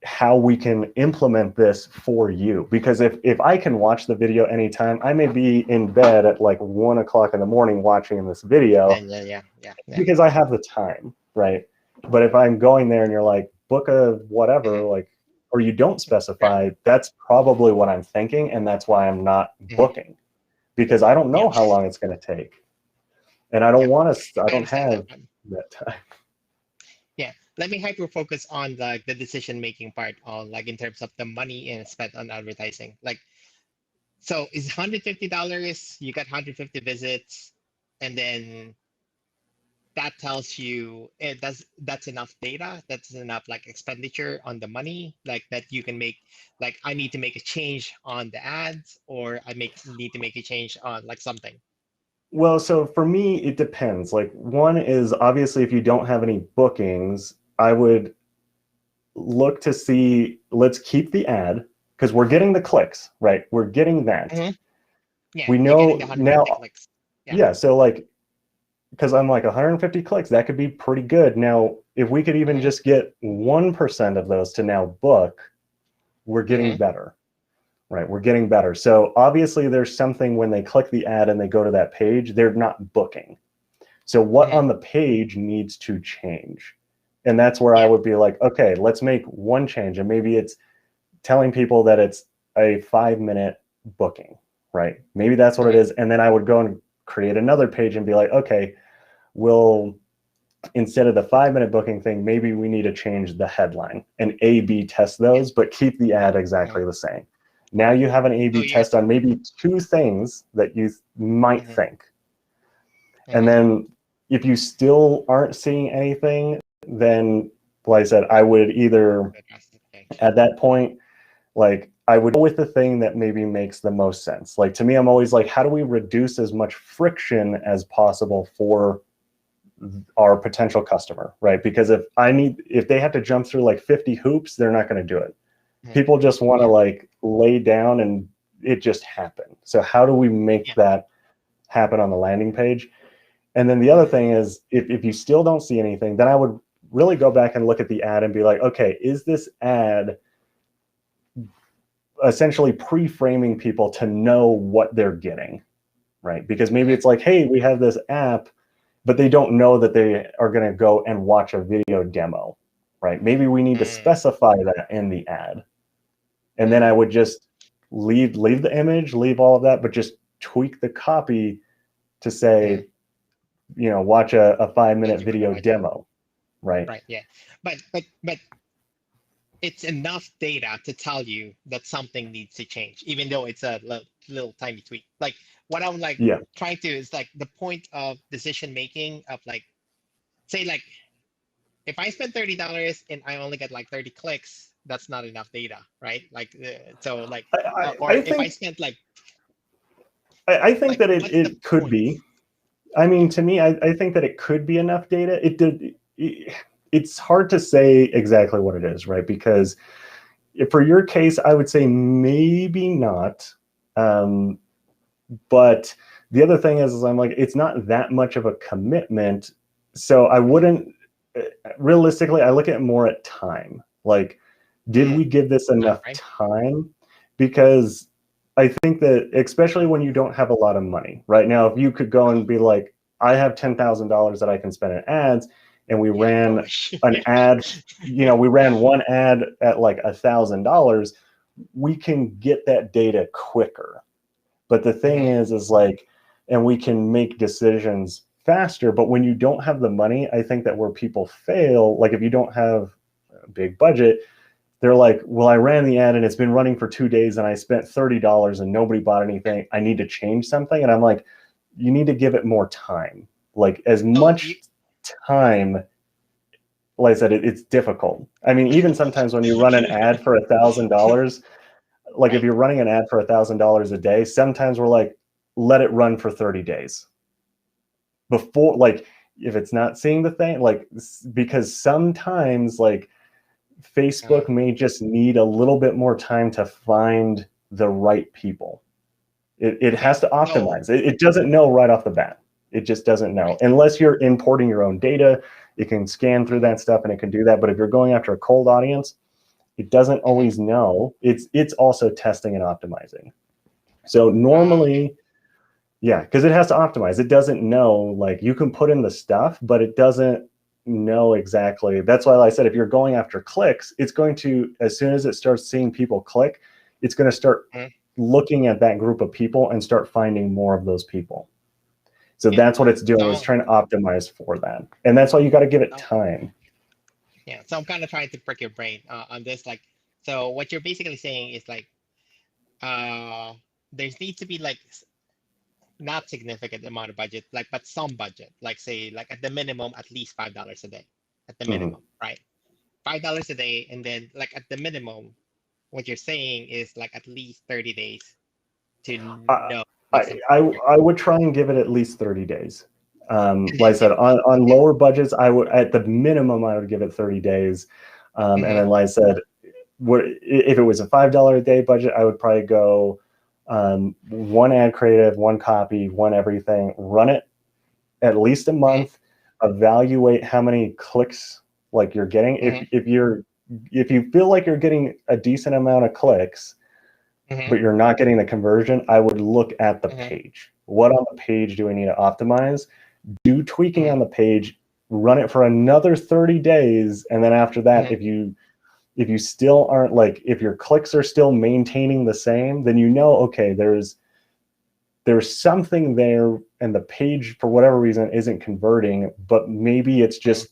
how we can implement this for you? Because if I can watch the video anytime, I may be in bed at like 1 o'clock in the morning watching this video because I have the time, right? But if I'm going there and you're like, book a whatever, like, or you don't specify, that's probably what I'm thinking, and that's why I'm not booking, because I don't know how long it's going to take, and I don't want to. I don't have that time. Let me hyper focus on the decision making part on like in terms of the money spent on advertising. Like, so is $150, you got 150 visits, and then that tells you that's enough data, that's enough like expenditure on the money, like that you can make, like I need to make a change on the ads, or need to make a change on like something. Well, so for me, it depends. Like, one is obviously if you don't have any bookings, I would look to see, let's keep the ad because we're getting the clicks, right? We're getting that. Yeah, we know now. Clicks. Yeah, so like, because I'm like 150 clicks, that could be pretty good. Now, if we could even just get 1% of those to now book, we're getting better, right? We're getting better. So obviously there's something when they click the ad and they go to that page, they're not booking. So what on the page needs to change? And that's where I would be like, okay, let's make one change. And maybe it's telling people that it's a 5-minute booking, right? Maybe that's what it is. And then I would go and create another page and be like, okay, we'll, instead of the 5-minute booking thing, maybe we need to change the headline and A/B test those, but keep the ad exactly the same. Now you have an A/B test on maybe 2 things that you might think. And then if you still aren't seeing anything, then like I said, I would either at that point, like I would go with the thing that maybe makes the most sense. Like to me, I'm always like, how do we reduce as much friction as possible for our potential customer, right? Because if they have to jump through like 50 hoops, they're not going to do it. People just want to like lay down and it just happen. So how do we make that happen on the landing page? And then the other thing is, if you still don't see anything, then I would really go back and look at the ad and be like, okay, is this ad essentially pre-framing people to know what they're getting, right? Because maybe it's like, hey, we have this app, but they don't know that they are going to go and watch a video demo, right? Maybe we need to specify that in the ad. And then I would just leave the image, leave all of that, but just tweak the copy to say, you know, watch a 5-minute video demo, right? Right. Yeah. But it's enough data to tell you that something needs to change, even though it's a little tiny tweak. Like what I'm like Yeah. trying to is like the point of decision making of like, say like if I spend $30 and I only get like 30 clicks, that's not enough data, right? Like so like or I if I think spent like I think that what's the it could point? be. I mean, to me, I think that it could be enough data. It's hard to say exactly what it is, right? Because for your case, I would say maybe not. But the other thing is I'm like, it's not that much of a commitment. So I wouldn't, realistically, I look at more at time. Like, did we give this Time enough frame. time? Because I think that, especially when you don't have a lot of money right now, if you could go and be like, I have $10,000 that I can spend in ads, and we Yeah, I ran wish. an ad, we ran one ad at like $1,000, we can get that data quicker. But the thing is like, and we can make decisions faster. But when you don't have the money, I think that where people fail, like if you don't have a big budget, they're like, well, I ran the ad and it's been running for 2 days and I spent $30 and nobody bought anything. I need to change something. And I'm like, you need to give it more time. Like as So you, much time, like I said, it's difficult. I mean, even sometimes when you run an ad for $1,000, like if right. you're running an ad for $1,000 a day, sometimes we're like, let it run for 30 days before, like if it's not seeing the thing, like because sometimes like Facebook may just need a little bit more time to find the right people. It Okay. has to So optimize. It doesn't know right off the bat. It just doesn't know right. unless you're importing your own data. It can scan through that stuff and it can do that. But if you're going after a cold audience, it doesn't always know. It's also testing and optimizing. So Okay. normally, yeah, because it has to optimize. It doesn't know, like you can put in the stuff, but it doesn't know exactly. That's why I said if you're going after clicks, it's going to, as soon as it starts seeing people click, it's going to start looking at that group of people and start finding more of those people. So Yeah. that's what it's doing, is So trying to optimize for that. And that's why you got to give it so time. yeah. So I'm kind of trying to prick your brain on this. Like, so what you're basically saying is like, uh, there needs to be like not significant amount of budget, like but some budget, like say like at the minimum at least $5 a day, at the Mhm. minimum, right? $5 a day, and then like at the minimum, what you're saying is like at least 30 days to know that something works. I would try and give it at least 30 days. And Like I then said, if on yeah, lower budgets, I would, at the minimum, I would give it 30 days. And hmm then, like I said, if it was a $5 a day budget, I would probably go one ad creative, one copy, one everything, run it at least a hmm month, evaluate how many clicks like you're getting. hmm If you feel like you're getting a decent amount of clicks, hmm but you're not getting the conversion, I would look at the hmm page. What on the page do we need to optimize? Do tweaking hmm on the page, run it for another 30 days. And then after that, hmm if you still aren't, like if your clicks are still maintaining the same, then you know, okay, there's something there and the page for whatever reason isn't converting, but maybe it's hmm just,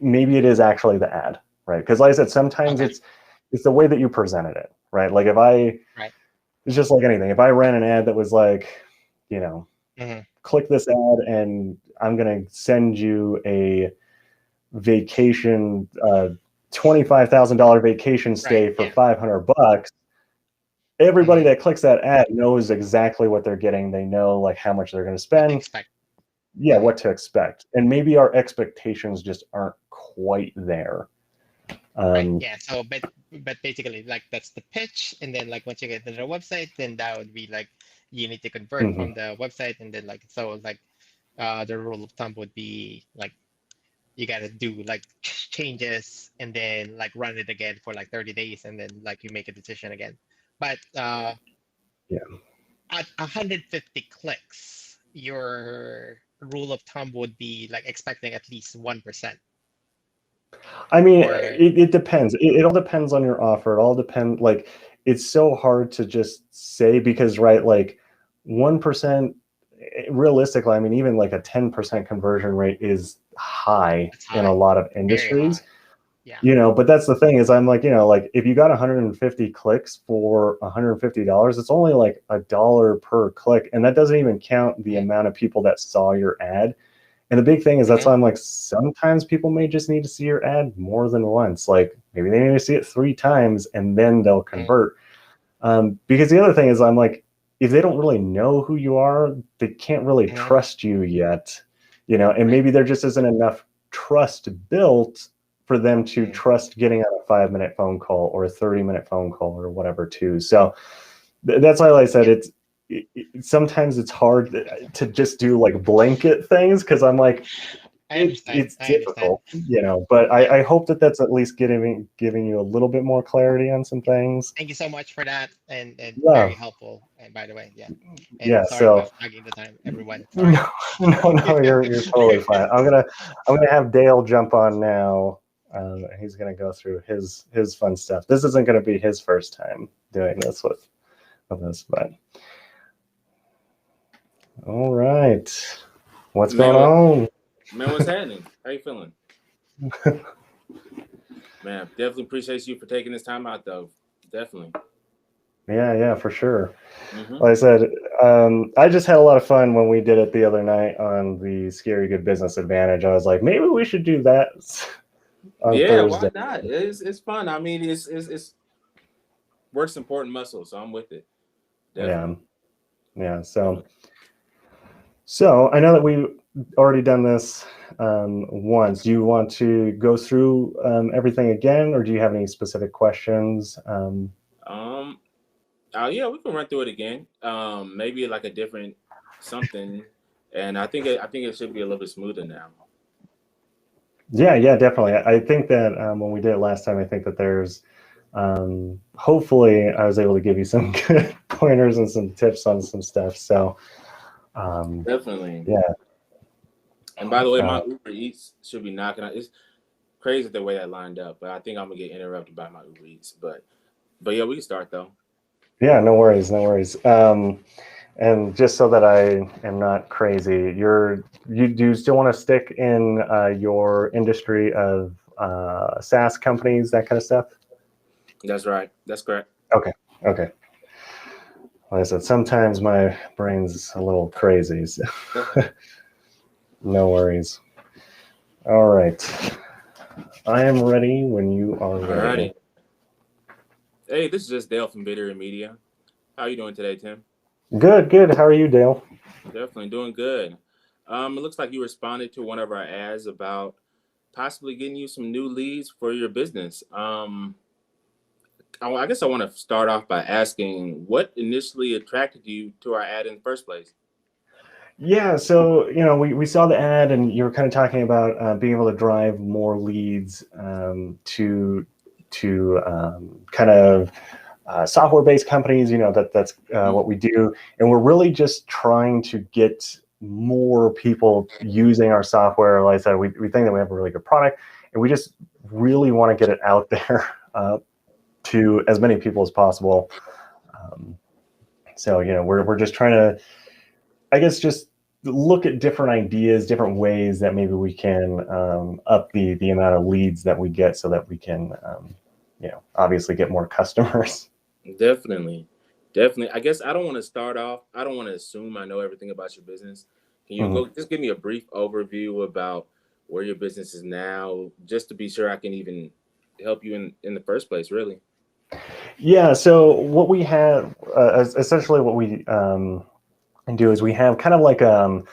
maybe it is actually the ad, right? Because like I said, sometimes okay, it's the way that you presented it, right? Like if I, right, it's just like anything. If I ran an ad that was like, you know, hmm click this ad and I'm going to send you a vacation, $25,000 vacation right, stay for yeah, $500, everybody hmm that clicks that ad knows exactly what they're getting. They know like how much they're going to what to spend. expect. Yeah, Hmm what to expect. And maybe our expectations just aren't quite there. Right, yeah. So, but basically, like that's the pitch, and then like once you get to the website, then that would be like you need to convert Mhm. from the website, and then like so like the rule of thumb would be like you gotta do like changes and then like run it again for like 30 days, and then like you make a decision again. But Yeah. at 150 clicks, your rule of thumb would be like expecting at least 1%, I mean, or it depends. It all depends on your offer. It all depends. Like, it's so hard to just say because, right, like 1%, realistically, I mean, even like a 10% conversion rate is high it's in a high, lot of very industries. high. Yeah. But that's the thing is I'm like, like if you got 150 clicks for $150, it's only like $1 per click. And that doesn't even count the amount of people that saw your ad. And the big thing is that's why I'm like, sometimes people may just need to see your ad more than once. Like maybe they need to see it 3 times and then they'll convert. Because the other thing is I'm like, if they don't really know who you are, they can't really trust you yet, and maybe there just isn't enough trust built for them to trust getting on a 5-minute phone call or a 30-minute phone call or whatever too. So that's why I said sometimes it's hard to just do like blanket things because I'm like, it's difficult, but I hope that that's at least giving you a little bit more clarity on some things. Thank you so much for that, and Yeah. very helpful. And by the way, yeah. And Yeah, sorry so about tagging the time, everyone. Sorry. no, you're totally fine. I'm gonna have Dale jump on now. He's gonna go through his fun stuff. This isn't gonna be his first time doing this with this, but all right. What's going on? Man, what's happening? How you feeling? Man, definitely appreciate you for taking this time out, though. Definitely. Yeah, for sure. Like I said, I just had a lot of fun when we did it the other night on the Scary Good Business Advantage. I was like, maybe we should do that on Thursday. Why not? It's fun. I mean, it's works important muscle, so I'm with it. Definitely. Yeah. So I know that we've already done this once. Do you want to go through everything again, or do you have any specific questions? Yeah, we can run through it again. Maybe like a different something, and I think it should be a little bit smoother now. Yeah, definitely. I think that when we did it last time, I think that there's hopefully I was able to give you some good pointers and some tips on some stuff. So definitely. Yeah. And by the way, my Uber Eats should be knocking out. It's crazy the way that lined up, but I think I'm gonna get interrupted by my Uber Eats. But yeah, we can start though. Yeah, no worries. And just so that I am not crazy, you do still want to stick in your industry of SaaS companies, that kind of stuff? That's right. That's correct. Okay. Like I said, sometimes my brain's a little crazy. So no worries. All right. I am ready when you are ready. Alrighty. Hey, this is just Dale from Bitter Media. How are you doing today, Tim? Good. How are you, Dale? Definitely doing good. It looks like you responded to one of our ads about possibly getting you some new leads for your business. I guess I want to start off by asking what initially attracted you to our ad in the first place? Yeah, so we saw the ad, and you were kind of talking about being able to drive more leads to kind of software-based companies. That's what we do, and we're really just trying to get more people using our software. Like I said, we think that we have a really good product, and we just really want to get it out there to as many people as possible. So we're just trying to, I guess, just look at different ideas, different ways that maybe we can up the amount of leads that we get, so that we can obviously get more customers. Definitely. I guess I don't want to start off. I don't want to assume I know everything about your business. Can you just give me a brief overview about where your business is now, just to be sure I can even help you in the first place, really? Yeah. So what we have, essentially what we do is we have kind of like a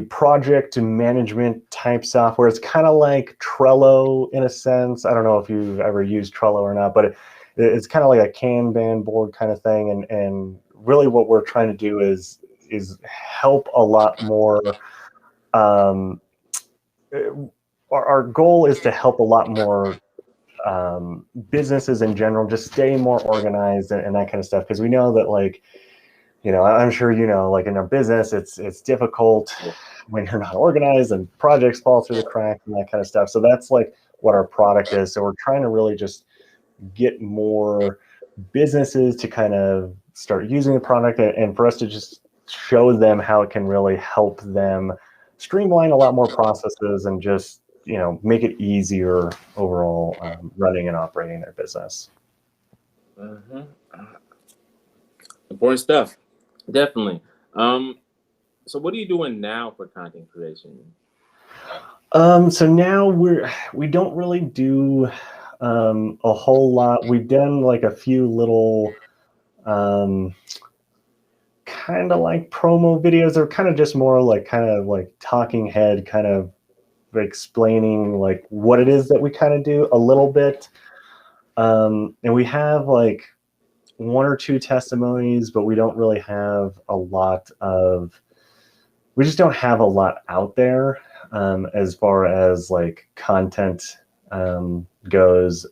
project management type software. It's kind of like Trello in a sense. I don't know if you've ever used Trello or not, but it's kind of like a Kanban board kind of thing. And really what we're trying to do is help a lot more. Our goal is to help a lot more businesses in general just stay more organized and that kind of stuff. Because we know that, like, I'm sure like in a business, it's difficult when you're not organized and projects fall through the cracks and that kind of stuff. So that's like what our product is. So we're trying to really just get more businesses to kind of start using the product, and for us to just show them how it can really help them streamline a lot more processes and just make it easier overall running and operating their business. Uh-huh. Important stuff. Definitely. So what are you doing now for content creation? So now we don't really do a whole lot. We've done like a few little kind of like promo videos. They're kind of just more like kind of like talking head, kind of explaining like what it is that we kind of do a little bit. And we have like one or two testimonies, but we don't really have a lot of, we just don't have a lot out there as far as like content goes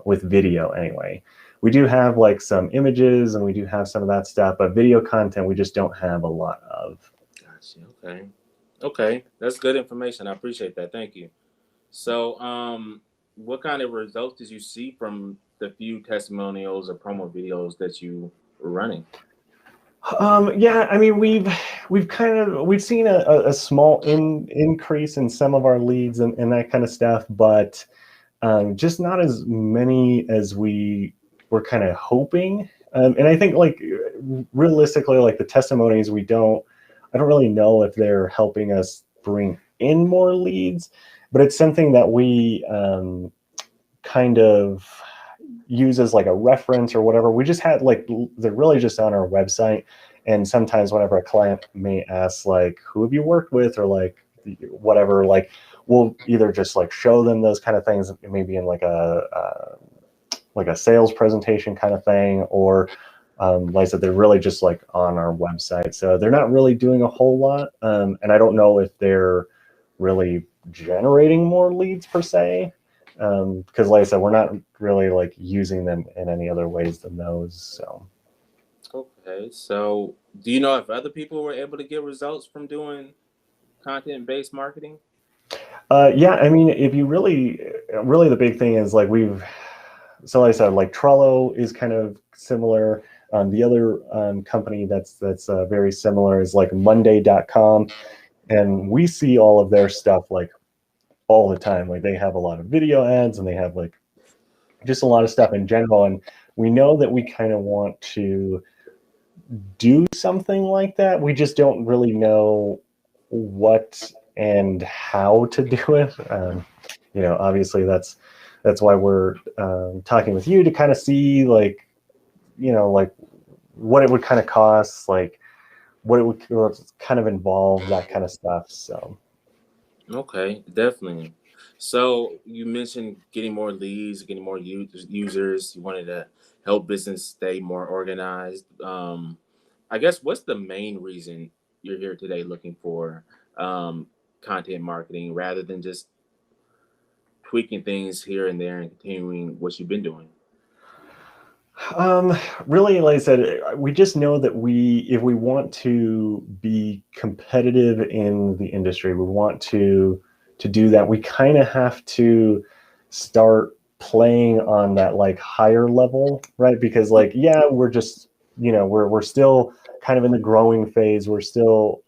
with video anyway. We do have like some images and we do have some of that stuff, but video content we just don't have a lot of. Gotcha. Okay. Okay. That's good information. I appreciate that. Thank you. So what kind of results did you see from the few testimonials or promo videos that you were running? Yeah, I mean, we've seen a small increase in some of our leads and that kind of stuff, but just not as many as we were kind of hoping. And I think like realistically, like the testimonies, I don't really know if they're helping us bring in more leads, but it's something that we kind of use as like a reference or whatever. We just had like, they're really just on our website. And sometimes whenever a client may ask like, who have you worked with or like whatever, like we'll either just like show them those kind of things, maybe in like a sales presentation kind of thing, or like I said, they're really just like on our website. So they're not really doing a whole lot. And I don't know if they're really generating more leads per se. Because like I said, we're not really like using them in any other ways than those. So. Okay. So do you know if other people were able to get results from doing content-based marketing? Yeah, I mean, if you really the big thing is like so like I said, like Trello is kind of similar. The other company that's very similar is like Monday.com. And we see all of their stuff like all the time. Like they have a lot of video ads and they have like just a lot of stuff in general. And we know that we kind of want to do something like that. We just don't really know what and how to do it. Obviously that's why we're talking with you to kind of see like, like what it would kind of cost, like what it would kind of involve, that kind of stuff. So. Okay, definitely. So you mentioned getting more leads, getting more users. You wanted to help business stay more organized. I guess what's the main reason you're here today looking for content marketing rather than just tweaking things here and there and continuing what you've been doing? Really, like I said, we just know that if we want to be competitive in the industry, we want to do that, we kind of have to start playing on that like higher level, right? Because like, yeah, we're just, we're still kind of in the growing phase. We're still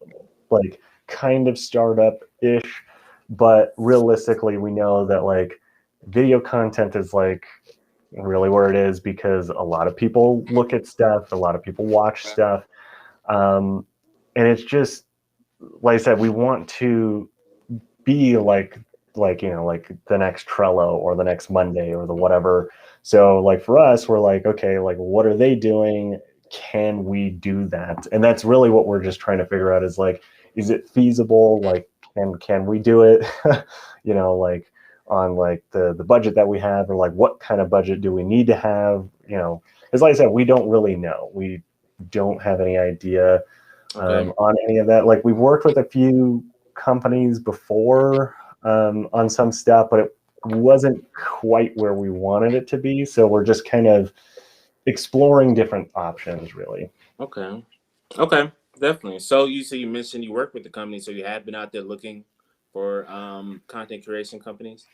like kind of startup-ish, but realistically, we know that like video content is like really where it is because a lot of people look at stuff, a lot of people watch stuff. And it's just, like I said, we want to be like the next Trello or the next Monday or the whatever. So like for us, we're like, okay, like what are they doing? Can we do that? And that's really what we're just trying to figure out is like, is it feasible? Like, can we do it? Like on like the budget that we have, or like what kind of budget do we need to have? Because like I said, we don't really know. We don't have any idea on any of that. Like we've worked with a few companies before on some stuff, but it wasn't quite where we wanted it to be. So we're just kind of exploring different options, really. Okay, definitely. So you mentioned you work with the company, so you have been out there looking for content creation companies.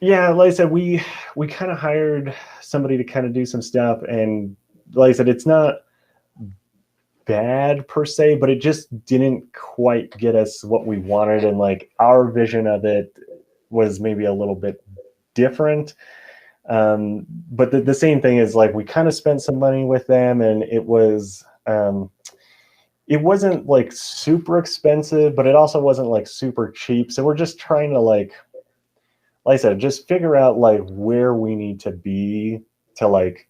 Yeah, like I said, we kind of hired somebody to kind of do some stuff, and like I said, it's not bad per se, but it just didn't quite get us what we wanted, and like our vision of it was maybe a little bit different. But the same thing is like we kind of spent some money with them, and it wasn't like super expensive, but it also wasn't like super cheap. So we're just trying to like I said, just figure out like where we need to be to like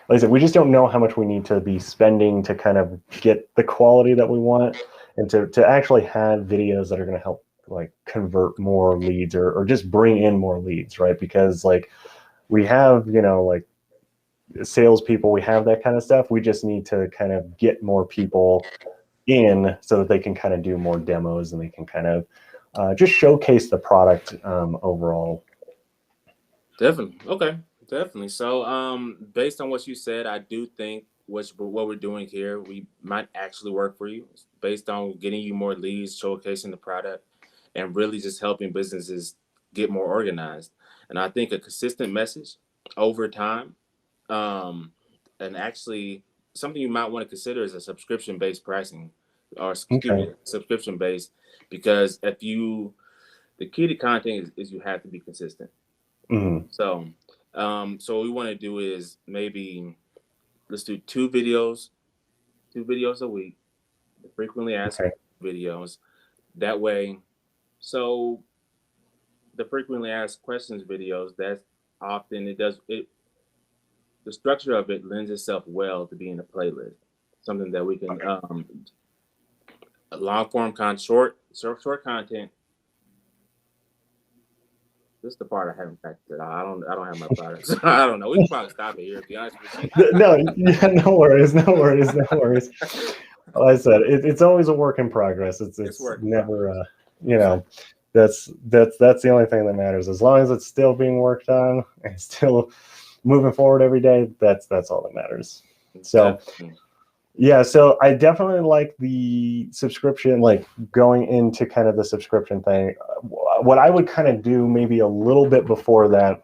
I said, we just don't know how much we need to be spending to kind of get the quality that we want, and to actually have videos that are going to help like convert more leads or just bring in more leads, right? Because like we have, like salespeople, we have that kind of stuff. We just need to kind of get more people in so that they can kind of do more demos and they can kind of just showcase the product overall. Definitely. Okay. Definitely. So, based on what you said, I do think what we're doing here, we might actually work for you based on getting you more leads, showcasing the product, and really just helping businesses get more organized. And I think a consistent message over time, and actually something you might want to consider is a subscription-based pricing, or Okay. subscription-based, because the key to content is you have to be consistent. Mm-hmm. So what we want to do is maybe let's do two videos a week, the frequently asked videos. That way, so the frequently asked questions videos, that's often the structure of it lends itself well to being a playlist. Something that we can long form short content. This is the part I haven't practiced at all. I don't have my products. I don't know. We can probably stop it here, to be honest with you. No, yeah, no worries. Like I said, it's always a work in progress. It's never, that's the only thing that matters. As long as it's still being worked on and still moving forward every day, that's all that matters. So, yeah, so I definitely like the subscription, like going into kind of the subscription thing. What I would kind of do maybe a little bit before that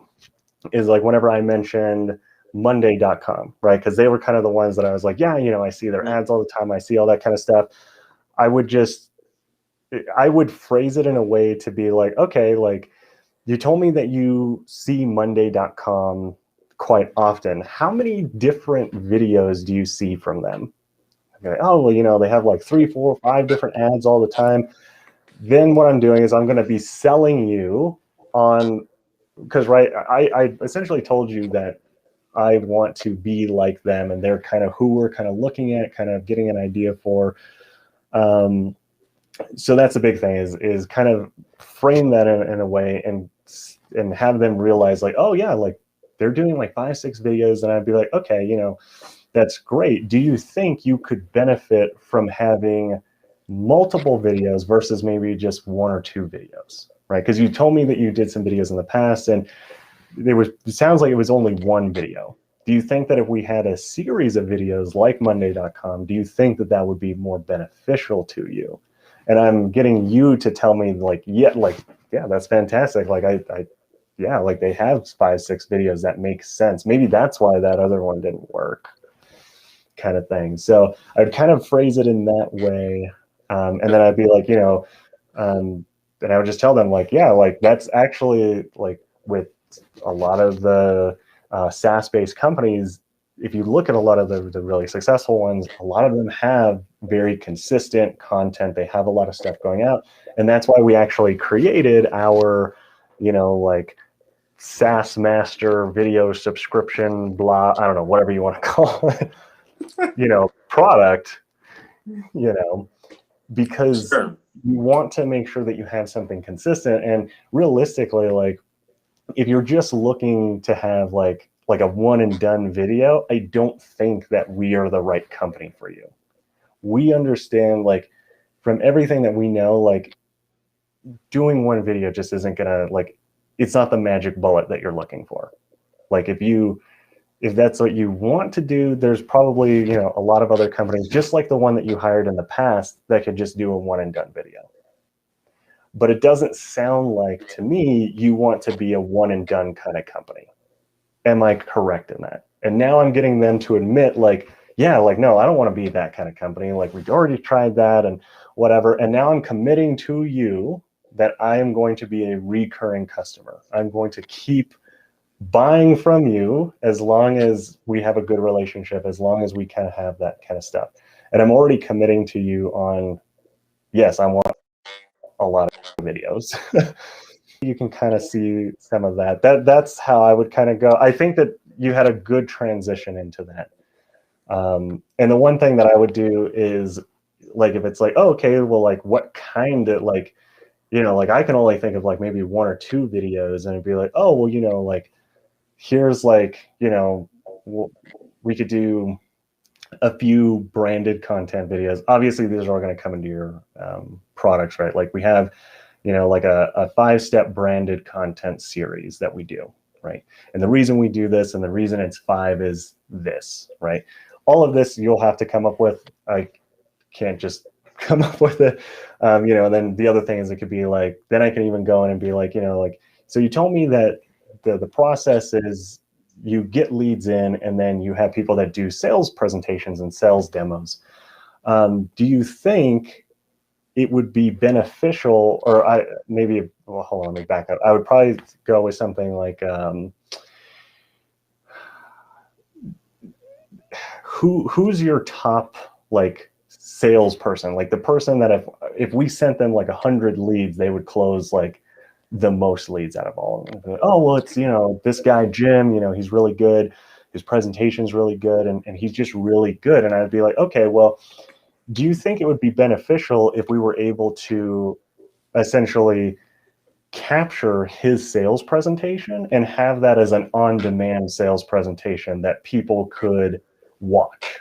is like whenever I mentioned Monday.com, right? Because they were kind of the ones that I was like, yeah, I see their ads all the time. I see all that kind of stuff. I would phrase it in a way to be like, okay, like you told me that you see Monday.com quite often. How many different videos do you see from them? Okay, oh, well, they have like 3, 4, 5 different ads all the time. Then what I'm doing is I'm going to be selling you on, because right, I essentially told you that I want to be like them, and they're kind of who we're kind of looking at, kind of getting an idea for. So that's a big thing is kind of frame that in a way and have them realize like, oh yeah, like they're doing like 5, 6 videos, and I'd be like, okay, that's great. Do you think you could benefit from having multiple videos versus maybe just 1 or 2 videos, right? Because you told me that you did some videos in the past, and it sounds like it was only 1 video. Do you think that if we had a series of videos like Monday.com, do you think that would be more beneficial to you? And I'm getting you to tell me like, yeah, that's fantastic. Like yeah, like they have 5, 6 videos that make sense. Maybe that's why that other one didn't work, kind of thing. So I'd kind of phrase it in that way. And then I'd be like, and I would just tell them like, yeah, like that's actually like with a lot of the SaaS-based companies, if you look at a lot of the really successful ones, a lot of them have very consistent content. They have a lot of stuff going out. And that's why we actually created our, like SaaS master video subscription, blah, I don't know, whatever you want to call it, product, because Sure. you want to make sure that you have something consistent. And realistically, like if you're just looking to have like a one and done video, I don't think that we are the right company for you. We understand, like from everything that we know, like doing 1 video just isn't gonna, like, it's not the magic bullet that you're looking for. Like if that's what you want to do, there's probably, a lot of other companies just like the one that you hired in the past that could just do a one and done video. But it doesn't sound like to me you want to be a one and done kind of company. Am I correct in that? And now I'm getting them to admit like, yeah, like, no, I don't want to be that kind of company. Like we've already tried that and whatever. And now I'm committing to you that I am going to be a recurring customer. I'm going to keep buying from you as long as we have a good relationship, as long as we kind of have that kind of stuff. And I'm already committing to you on, yes, I want a lot of videos. You can kind of see some of that. That's how I would kind of go. I think that you had a good transition into that. And the one thing that I would do is, like, if it's like, oh, okay, well, like, what kind of, like, you know, like, I can only think of like maybe 1 or 2 videos, and it'd be like, oh, well, you know, like, here's like, you know, we could do a few branded content videos. Obviously, these are all going to come into your products, right? Like, we have, you know, like a 5-step branded content series that we do, right? And the reason we do this and the reason it's 5 is this, right? All of this you'll have to come up with. I can't just come up with it. You know, and then the other thing is, it could be like, then I can even go in and be like, you know, like, so you told me that the process is you get leads in, and then you have people that do sales presentations and sales demos. Do you think it would be beneficial, or well, hold on, let me back up. I would probably go with something like, who's your top, like, salesperson, like the person that if we sent them like 100 leads, they would close like the most leads out of all of them. Oh, well, it's, you know, this guy Jim, you know, he's really good, his presentation's really good, and he's just really good. And I'd be like, okay, well, do you think it would be beneficial if we were able to essentially capture his sales presentation and have that as an on-demand sales presentation that people could watch?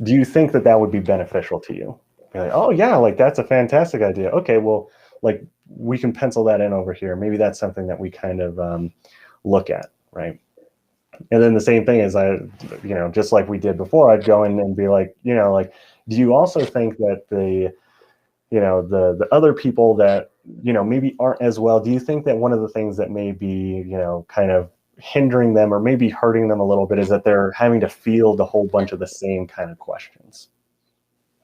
Do you think that that would be beneficial to you? Be like, oh yeah, like, that's a fantastic idea. Okay, well, like, we can pencil that in over here. Maybe that's something that we kind of look at, right? And then the same thing is, you know, just like we did before, I'd go in and be like, you know, like, do you also think that you know, the other people that, you know, maybe aren't as well, do you think that one of the things that may be, you know, kind of hindering them or maybe hurting them a little bit is that they're having to field a whole bunch of the same kind of questions?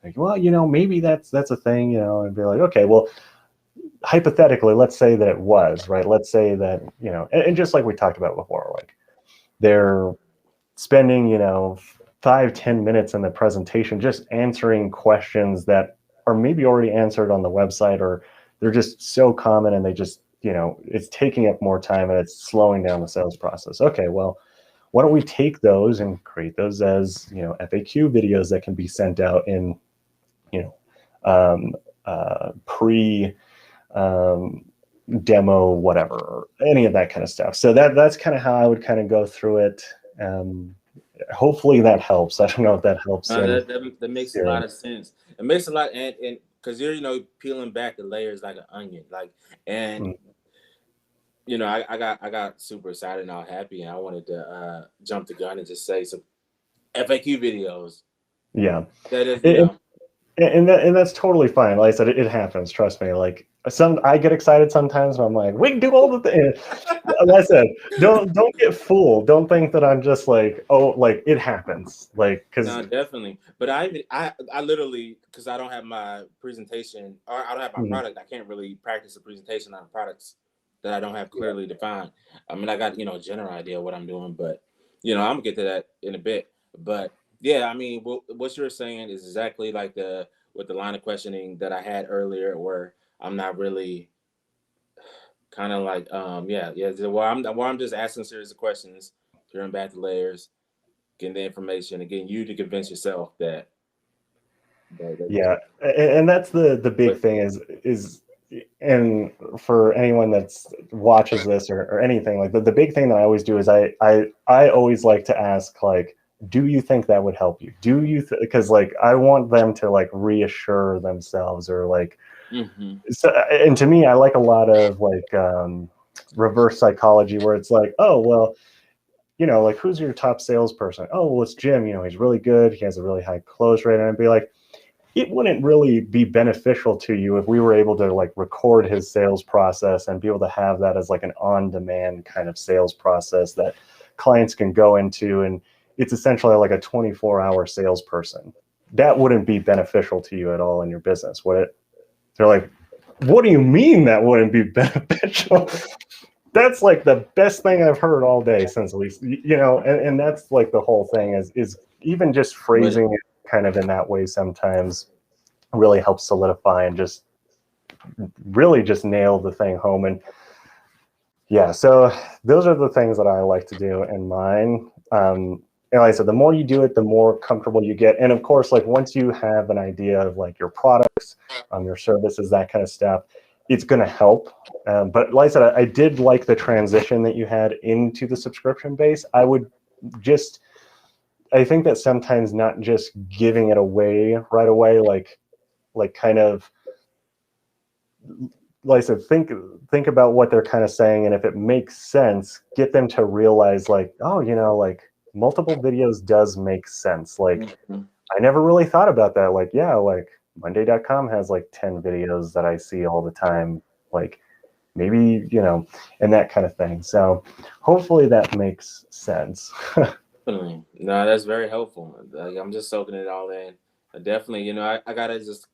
Like, well, you know, maybe that's a thing, you know, and be like, okay, well, hypothetically, let's say that it was, right? Let's say that, you know, and just like we talked about before, like, they're spending, you know, 5-10 minutes in the presentation just answering questions that are maybe already answered on the website, or they're just so common and they just, you know, it's taking up more time and it's slowing down the sales process. Okay, well, why don't we take those and create those as, you know, FAQ videos that can be sent out in, you know, pre demo, whatever, or any of that kind of stuff. So that's kind of how I would kind of go through it. Hopefully that helps. I don't know if that helps. That makes a lot of sense. It makes a lot, and because you're, you know, peeling back the layers like an onion, like, and you know, I got super excited and all happy, and I wanted to jump the gun and just say some FAQ videos. Yeah, that is, you know. And that's totally fine. Like I said, it happens. Trust me. Like, I get excited sometimes, and I'm like, we can do all the things. Like I said, don't get fooled. Don't think that I'm just like, oh, like, it happens. Like, because no, definitely. But I literally, because I don't have my presentation, or I don't have my product, I can't really practice a presentation on products that I don't have clearly defined. I mean, I got, you know, a general idea of what I'm doing, but, you know, I'm gonna get to that in a bit. But yeah, I mean, what you're saying is exactly like with the line of questioning that I had earlier, where I'm not really kind of like, where I'm just asking series of questions, peeling back the layers, getting the information, and getting you to convince yourself that. Yeah, and that's the big thing is, and for anyone that's watches this or anything, like, the big thing that I always do is I always like to ask, like, do you think that would help you? Do you because like, I want them to like reassure themselves, or like, so, and to me, I like a lot of like reverse psychology, where it's like, oh, well, you know, like, who's your top salesperson? Oh, well, it's Jim. You know, he's really good. He has a really high close rate. And I'd be like, it wouldn't really be beneficial to you if we were able to like record his sales process and be able to have that as like an on-demand kind of sales process that clients can go into, and it's essentially like a 24-hour salesperson. That wouldn't be beneficial to you at all in your business, would it? They're like, what do you mean that wouldn't be beneficial? That's like the best thing I've heard all day since, at least, you know, and that's like the whole thing is even just phrasing it kind of in that way sometimes really helps solidify and just really just nail the thing home. And yeah, so those are the things that I like to do in mine. And like I said, the more you do it, the more comfortable you get. And of course, like once you have an idea of like your products, your services, that kind of stuff, it's going to help. But like I said, I did like the transition that you had into the subscription base. I think that sometimes not just giving it away right away, like kind of, like I said, think about what they're kind of saying, and if it makes sense, get them to realize like, oh, you know, like multiple videos does make sense. Like I never really thought about that. Like, yeah, like Monday.com has like 10 videos that I see all the time. Like maybe, you know, and that kind of thing. So hopefully that makes sense. Definitely. No, that's very helpful. Like, I'm just soaking it all in. Definitely, you know, I gotta just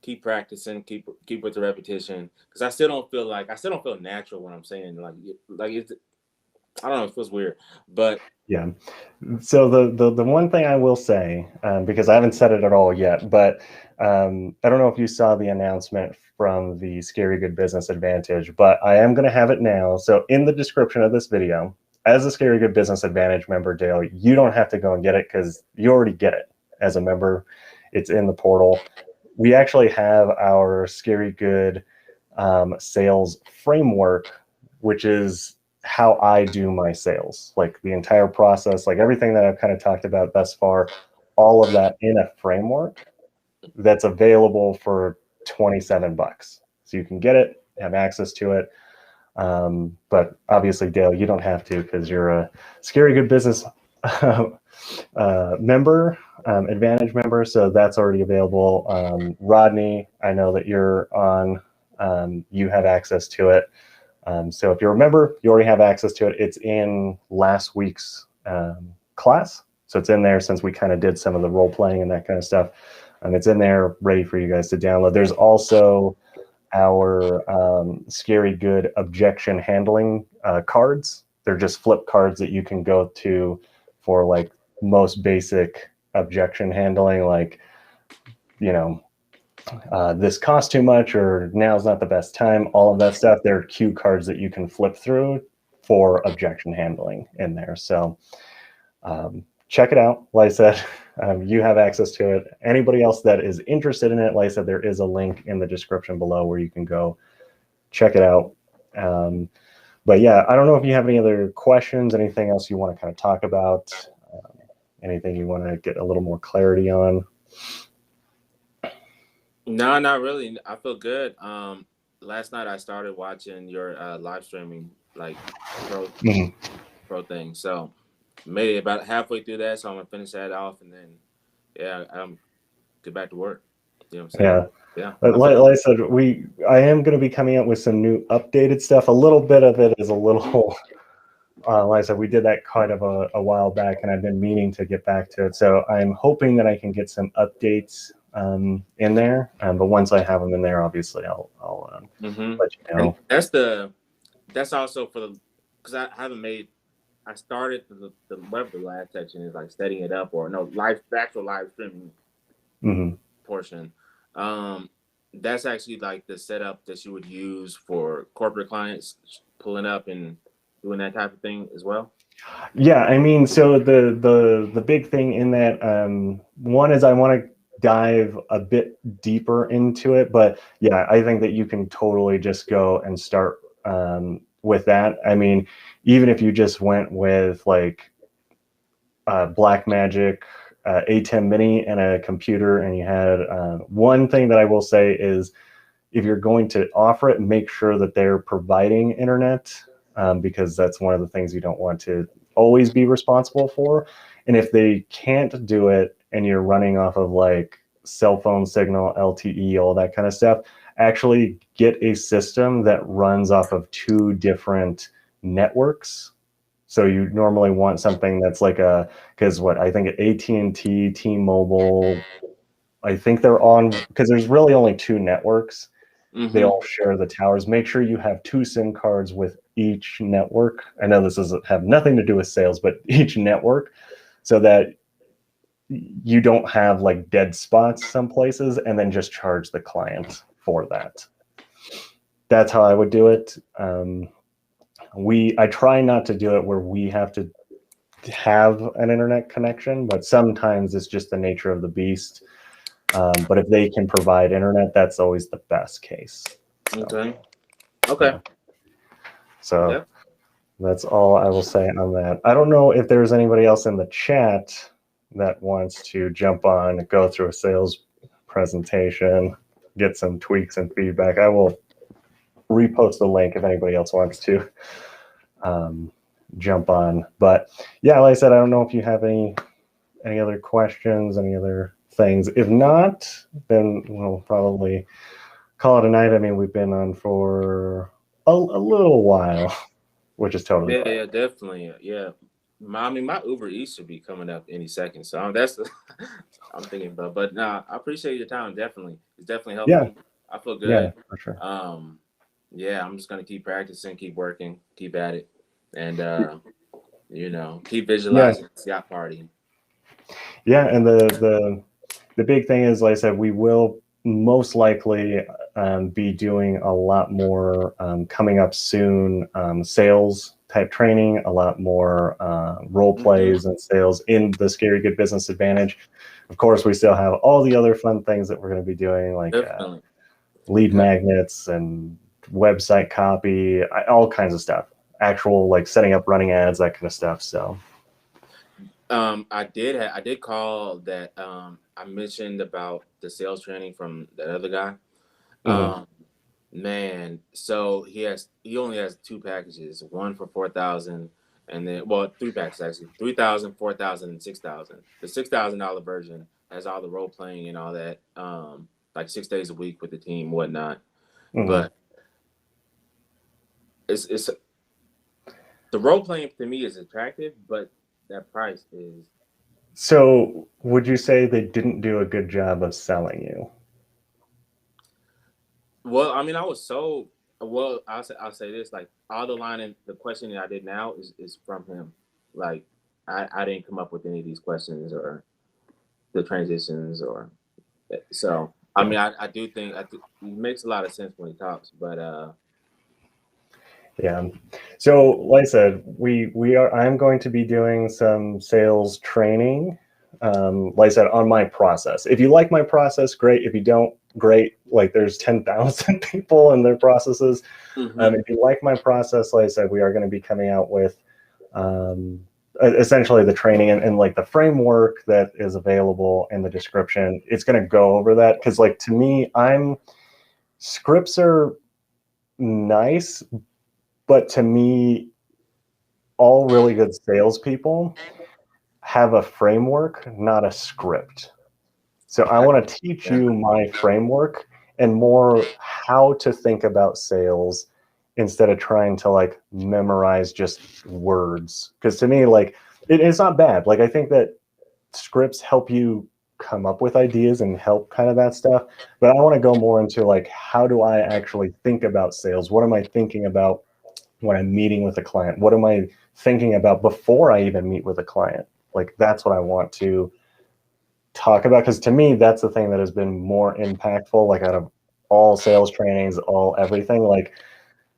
keep practicing, keep with the repetition, because I still don't feel natural when I'm saying like it's, I don't know, it feels weird, but Yeah. So the one thing I will say, because I haven't said it at all yet, but I don't know if you saw the announcement from the Scary Good Business Advantage, but I am going to have it now. So in the description of this video, as a Scary Good Business Advantage member, Dale, you don't have to go and get it because you already get it as a member. It's in the portal. We actually have our Scary Good sales framework, which is how I do my sales, like the entire process, like everything that I've kind of talked about thus far, all of that in a framework that's available for 27 bucks. So you can get it, have access to it. But obviously, Dale, you don't have to because you're a Scary Good Business member, Advantage member. So that's already available. Rodney, I know that you're on, you have access to it. So if you're a member, you already have access to it. It's in last week's class. So it's in there since we kind of did some of the role playing and that kind of stuff. It's in there ready for you guys to download. There's also our Scary Good objection handling cards. They're just flip cards that you can go to for like most basic objection handling, like, you know, this costs too much, or now's not the best time, all of that stuff. There are cue cards that you can flip through for objection handling in there. So check it out. Like I said, you have access to it. Anybody else that is interested in it, like I said, there is a link in the description below where you can go check it out. But yeah, I don't know if you have any other questions, anything else you want to kind of talk about, anything you want to get a little more clarity on. no, not really. I feel good. Last night I started watching your live streaming, like pro thing. So made it about halfway through that, so I'm gonna finish that off, and then get back to work. You know what I'm saying? Yeah. Yeah. Like I said, I am going to be coming out with some new updated stuff. A little bit of it is a little, like I said, we did that kind of a while back, and I've been meaning to get back to it. So I'm hoping that I can get some updates in there. But once I have them in there, obviously I'll let you know. And that's also because I haven't made. I started the last section is like setting it up, or no, actual live streaming portion. That's actually like the setup that you would use for corporate clients pulling up and doing that type of thing as well. Yeah, I mean, so the big thing in that, one is I want to dive a bit deeper into it, but yeah, I think that you can totally just go and start with that. I mean, even if you just went with like Blackmagic A10 Mini and a computer, and you had one thing that I will say is, if you're going to offer it, make sure that they're providing internet, because that's one of the things you don't want to always be responsible for. And if they can't do it and you're running off of like cell phone signal, LTE, all that kind of stuff, actually get a system that runs off of 2 different networks. So you normally want something that's like because I think AT&T, T-Mobile, I think they're on, because there's really only 2 networks. They all share the towers. Make sure you have 2 SIM cards with each network. I know this doesn't have nothing to do with sales, but each network, so that you don't have like dead spots some places and then just charge the client for that. That's how I would do it. I try not to do it where we have to have an internet connection, but sometimes it's just the nature of the beast. But if they can provide internet, that's always the best case. So, Okay. yeah. So Yep. that's all I will say on that. I don't know if there's anybody else in the chat that wants to jump on, go through a sales presentation, get some tweaks and feedback. I will repost the link if anybody else wants to jump on. But yeah, like I said, I don't know if you have any other questions, any other things. If not, then we'll probably call it a night. I mean, we've been on for a little while, which is totally fine. Yeah, definitely. Yeah. I mean, my Uber Eats should be coming up any second. So that's I'm thinking about. But nah, I appreciate your time. Definitely. It's definitely helping. Yeah. I feel good. Yeah, for sure. Yeah, I'm just gonna keep practicing, keep working, keep at it, and keep visualizing the yacht party. Yeah, and the big thing is, like I said, we will most likely be doing a lot more coming up soon, sales type training, a lot more role plays and sales in the Scary Good Business Advantage. Of course, we still have all the other fun things that we're going to be doing, like lead magnets and website copy, all kinds of stuff, actual like setting up running ads, that kind of stuff. So I did call that. I mentioned about the sales training from that other guy. Man, so he only has 2 packages, one for 4,000, and then 3 packages actually, 3,000, 4,000, and 6,000. The $6,000 version has all the role playing and all that, like 6 days a week with the team, whatnot. But it's the role playing to me is attractive, but that price is. So would you say they didn't do a good job of selling you? Well, I mean, I was so well. I'll say this: like all the question that I did now is from him. Like I didn't come up with any of these questions or the transitions or so. I mean, I do think it makes a lot of sense when he talks, but yeah. So like I said, I'm going to be doing some sales training. Like I said, on my process. If you like my process, great. If you don't, great. Like there's 10,000 people and their processes. If you like my process, like I said, we are going to be coming out with essentially the training and like the framework that is available in the description. It's going to go over that because, like, to me, scripts are nice, but to me, all really good salespeople have a framework, not a script. So I want to teach you my framework and more how to think about sales instead of trying to like memorize just words. Because to me, like it's not bad. Like I think that scripts help you come up with ideas and help kind of that stuff. But I want to go more into like, how do I actually think about sales? What am I thinking about when I'm meeting with a client? What am I thinking about before I even meet with a client? Like that's what I want to talk about, because to me that's the thing that has been more impactful, like out of all sales trainings, all everything, like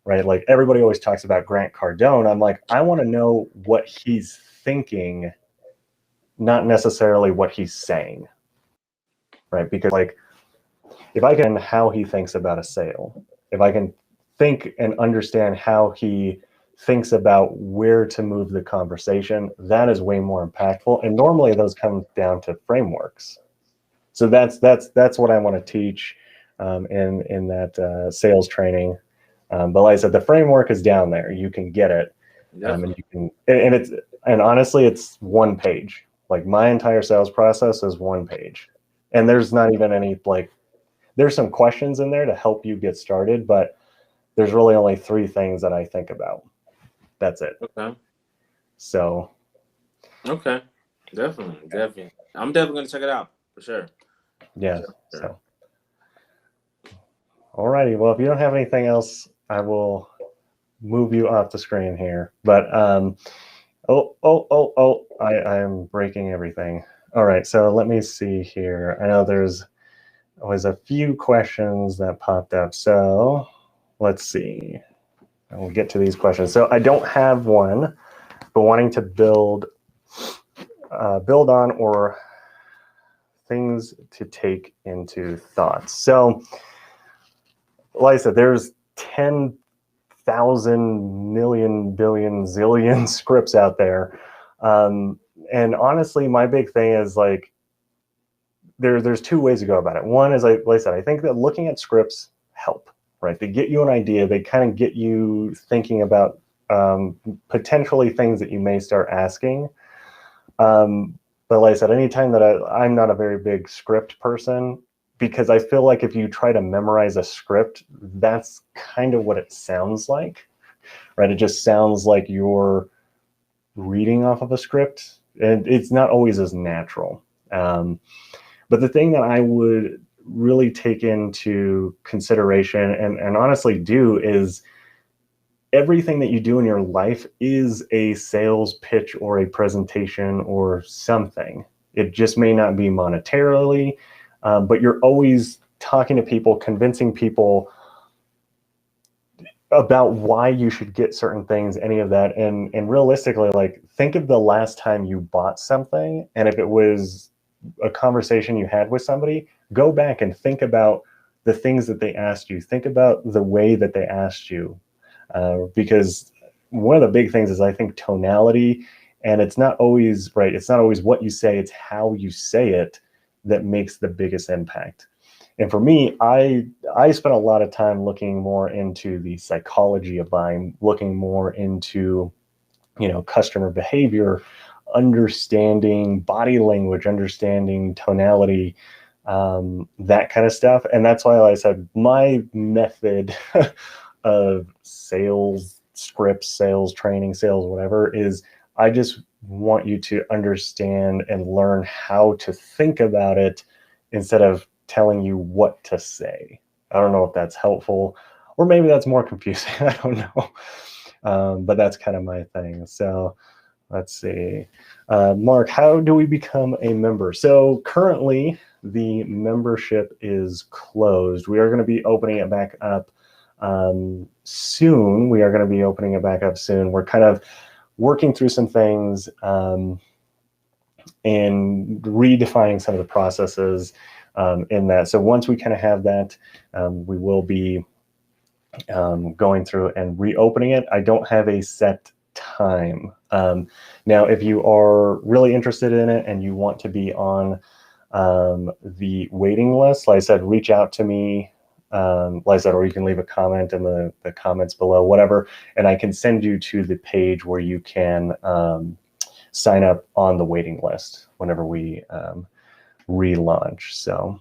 right, like everybody always talks about Grant Cardone. I'm like, I want to know what he's thinking, not necessarily what he's saying, right? Because like if I can how he thinks about a sale, if I can think and understand how he thinks about where to move the conversation, that is way more impactful. And normally those come down to frameworks. So that's what I want to teach in that sales training. But like I said, the framework is down there. You can get it, and you can, and honestly, it's 1 page. Like my entire sales process is 1 page, and there's not even any like. There's some questions in there to help you get started, but there's really only 3 things that I think about. That's it. Okay. So. Okay. Definitely. I'm definitely gonna check it out for sure. Yeah. So. Alrighty, well, if you don't have anything else, I will move you off the screen here. But I am breaking everything. All right, so let me see here. I know there's was a few questions that popped up. So let's see. We'll get to these questions. So I don't have one, but wanting to build on or things to take into thoughts. So like I said, there's 10,000 million, billion, zillion scripts out there. And honestly, my big thing is like, there's two ways to go about it. One is, like I said, I think that looking at scripts help, right? They get you an idea. They kind of get you thinking about potentially things that you may start asking. But like I said, anytime that I'm not a very big script person, because I feel like if you try to memorize a script, that's kind of what it sounds like, right? It just sounds like you're reading off of a script, and it's not always as natural. But the thing that I would really take into consideration and honestly do is everything that you do in your life is a sales pitch or a presentation or something. It just may not be monetarily, but you're always talking to people, convincing people about why you should get certain things, any of that. And realistically, like, think of the last time you bought something, and if it was a conversation you had with somebody, go back and think about the things that they asked you. Think about the way that they asked you, because one of the big things is, I think, tonality, and it's not always right. It's not always what you say, it's how you say it that makes the biggest impact. And for me, I spent a lot of time looking more into the psychology of buying, looking more into, customer behavior, understanding body language, understanding tonality, that kind of stuff. And that's why, like I said, my method of sales scripts, sales training, sales whatever is, I just want you to understand and learn how to think about it instead of telling you what to say. I don't know if that's helpful, or maybe that's more confusing. I don't know. But that's kind of my thing. So let's see. Mark, how do we become a member? So currently the membership is closed. We are going to be opening it back up soon. We're kind of working through some things and redefining some of the processes in that. So once we kind of have that, we will be going through and reopening it. I don't have a set time. Now, if you are really interested in it and you want to be on the waiting list, like I said, reach out to me, like I said, or you can leave a comment in the comments below, whatever, and I can send you to the page where you can sign up on the waiting list whenever we relaunch. So,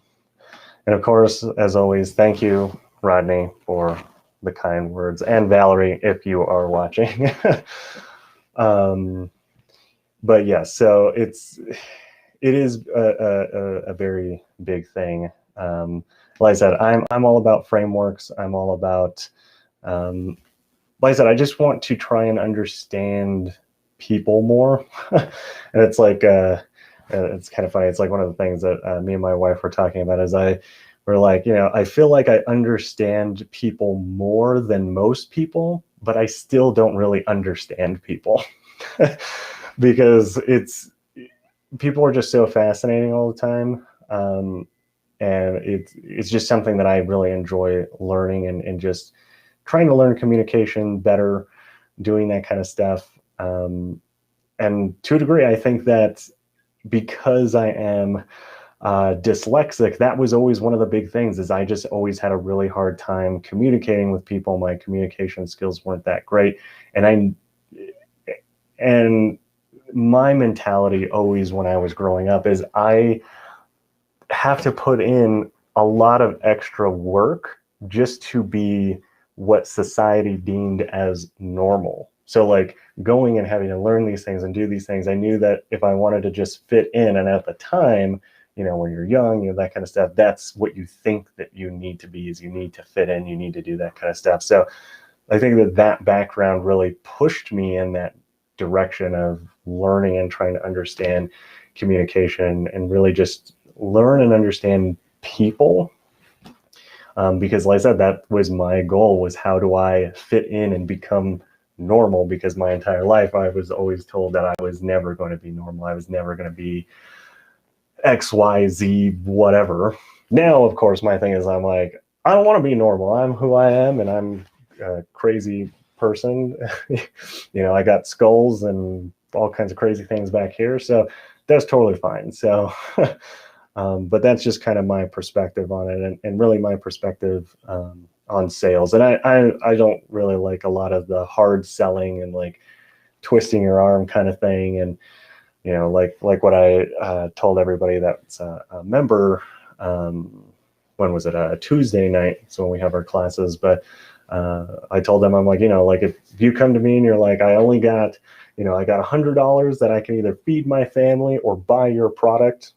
and of course, as always, thank you, Rodney, for the kind words, and Valerie, if you are watching. But yes, so it is a very big thing. Like I said, I'm all about frameworks. I'm all about, like I said, I just want to try and understand people more. And it's like, it's kind of funny. It's like one of the things that me and my wife were talking about is we're like, I feel like I understand people more than most people, but I still don't really understand people. Because people are just so fascinating all the time. And it's just something that I really enjoy learning and just trying to learn communication better, doing that kind of stuff. And to a degree, I think that because I am dyslexic, that was always one of the big things, is I just always had a really hard time communicating with people. My communication skills weren't that great. And my mentality always when I was growing up is I have to put in a lot of extra work just to be what society deemed as normal. So like going and having to learn these things and do these things, I knew that if I wanted to just fit in, and at the time, when you're young, that kind of stuff. That's what you think that you need to be, is you need to fit in, you need to do that kind of stuff. So I think that background really pushed me in that direction of learning and trying to understand communication and really just learn and understand people. Because like I said, that was my goal, was how do I fit in and become normal? Because my entire life I was always told that I was never going to be normal. I was never going to be X, Y, Z, whatever. Now, of course, my thing is I'm like, I don't want to be normal. I'm who I am, and I'm a crazy person. I got skulls and all kinds of crazy things back here. So that's totally fine. So, but that's just kind of my perspective on it, and really my perspective on sales. And I don't really like a lot of the hard selling and like twisting your arm kind of thing. And, like what I told everybody that's a member, when was it? Tuesday night. So when we have our classes, but I told them, I'm like, like if you come to me and you're like, I only got, I got $100 that I can either feed my family or buy your product.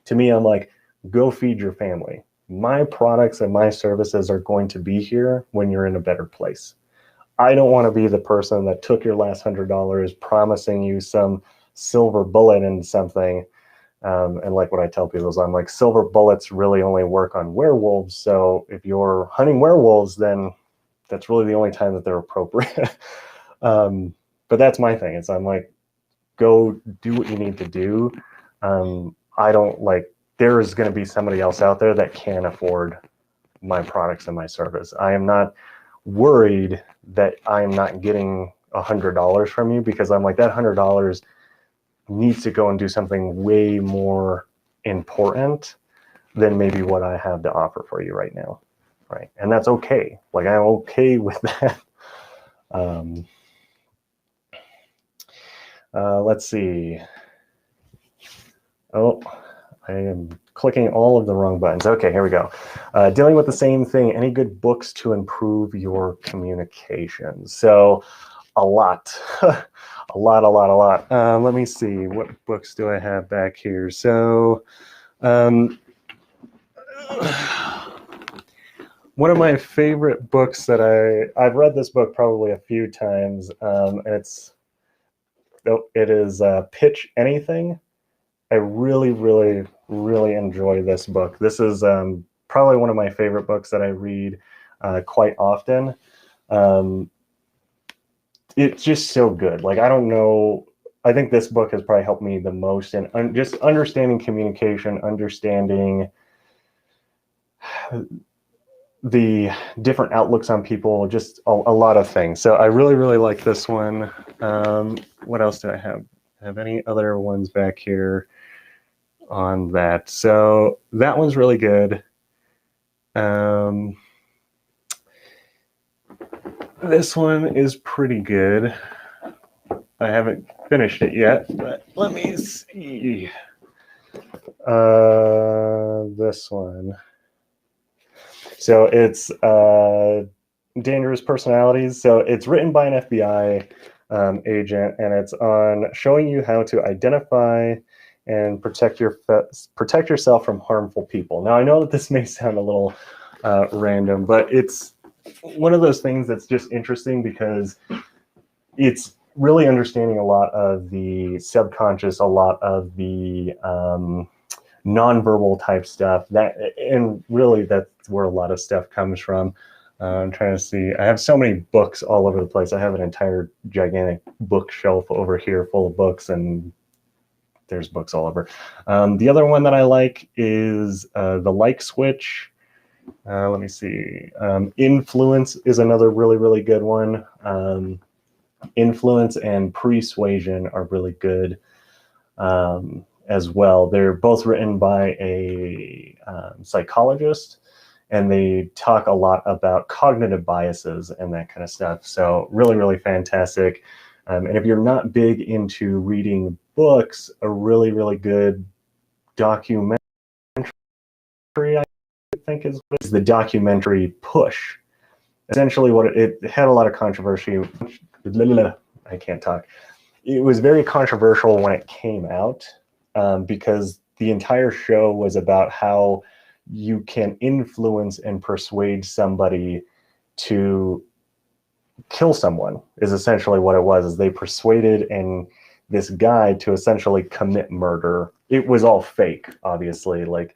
To me, I'm like, go feed your family. My products and my services are going to be here when you're in a better place. I don't want to be the person that took your last $100 promising you some silver bullet in something. And like what I tell people is I'm like, silver bullets really only work on werewolves. So if you're hunting werewolves, then that's really the only time that they're appropriate. But that's my thing. It's I'm like, go do what you need to do. I don't like, there is going to be somebody else out there that can afford my products and my service. I am not worried that I'm not getting $100 from you, because I'm like, that $100 needs to go and do something way more important than maybe what I have to offer for you right now. Right. And that's okay. Like, I'm okay with that. Let's see. Oh, I am clicking all of the wrong buttons. Okay, here we go. Dealing with the same thing. Any good books to improve your communication? So a lot, a lot. Let me see. What books do I have back here? So one of my favorite books that I've read this book probably a few times, and it is Pitch Anything. I really enjoy this book. This is probably one of my favorite books that I read quite often. It's just so good. Like, I don't know. I think this book has probably helped me the most in just understanding communication, understanding the different outlooks on people, just a lot of things. So I really like this one. What else do I have? Have any other ones back here on that? So that one's really good. This one is pretty good. I haven't finished it yet, but let me see. This one. So it's Dangerous Personalities. So it's written by an FBI agent, and it's on showing you how to identify and protect yourself from harmful people. Now, I know that this may sound a little random, but it's one of those things that's just interesting because it's really understanding a lot of the subconscious, a lot of the nonverbal type stuff, and really that's where a lot of stuff comes from. I'm trying to see. I have so many books all over the place. I have an entire gigantic bookshelf over here full of books, and there's books all over. The other one that I like is The Like Switch. Let me see. Influence is another really good one. Influence and Persuasion are really good as well. They're both written by a psychologist, and they talk a lot about cognitive biases and that kind of stuff. So really fantastic. And if you're not big into reading books, a really good documentary, I think is the documentary Push. Essentially what it had a lot of controversy. I can't talk. It was very controversial when it came out because the entire show was about how you can influence and persuade somebody to kill someone, is essentially what it was. Is they persuaded this guy to essentially commit murder. It was all fake, obviously, like,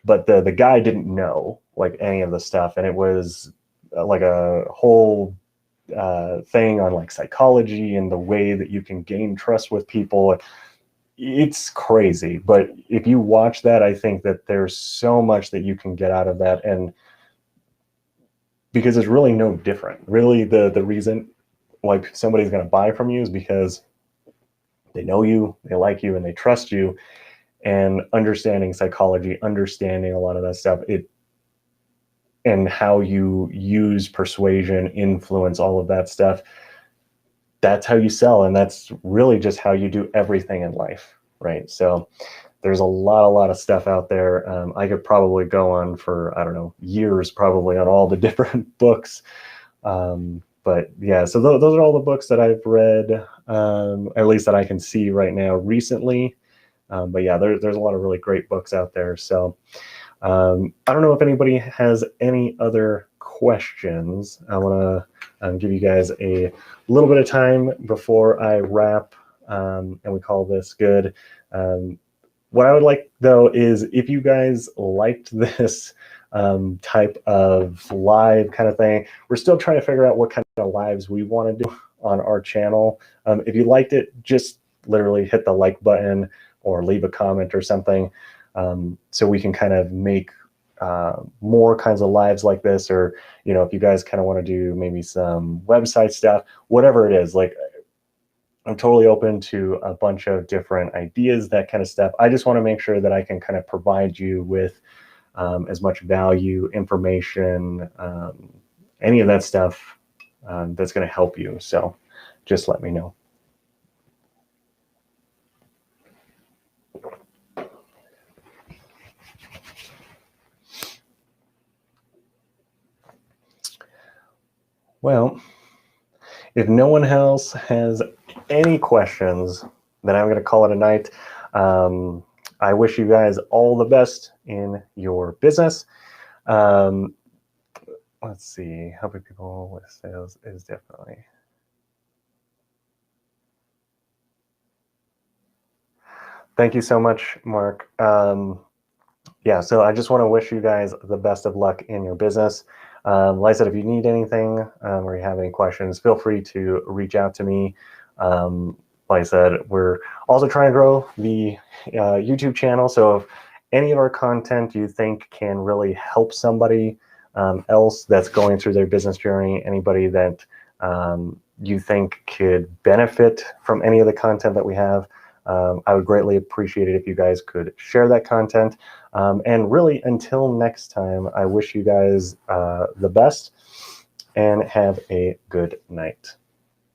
but the guy didn't know like any of the stuff, and it was like a whole thing on like psychology and the way that you can gain trust with people. It's crazy, but if you watch that, I think that there's so much that you can get out of that, and because it's really no different. Really, the reason why somebody's going to buy from you is because they know you, they like you, and they trust you. And understanding psychology, understanding a lot of that stuff, and how you use persuasion, influence, all of that stuff, that's how you sell. And that's really just how you do everything in life, right? So there's a lot of stuff out there. I could probably go on for, I don't know, years probably on all the different books. But yeah, so those are all the books that I've read, at least that I can see right now recently. But yeah, there's a lot of really great books out there. So I don't know if anybody has any other questions. I want to give you guys a little bit of time before I wrap, and we call this good. What I would like, though, is if you guys liked this type of live kind of thing, we're still trying to figure out what kind of lives we want to do on our channel. If you liked it, just literally hit the like button or leave a comment or something, so we can kind of make more kinds of lives like this. Or, you know, if you guys kind of want to do maybe some website stuff, whatever it is, like, I'm totally open to a bunch of different ideas, that kind of stuff. I just want to make sure that I can kind of provide you with as much value, information, any of that stuff that's going to help you. So just let me know. Well, if no one else has any questions, then I'm going to call it a night. I wish you guys all the best in your business. Let's see, helping people with sales is definitely. Thank you so much, Mark. Yeah, so I just want to wish you guys the best of luck in your business. Like I said, if you need anything or you have any questions, feel free to reach out to me. Like I said, we're also trying to grow the YouTube channel. So if any of our content you think can really help somebody else that's going through their business journey, anybody that you think could benefit from any of the content that we have, I would greatly appreciate it if you guys could share that content. And really, until next time, I wish you guys the best and have a good night.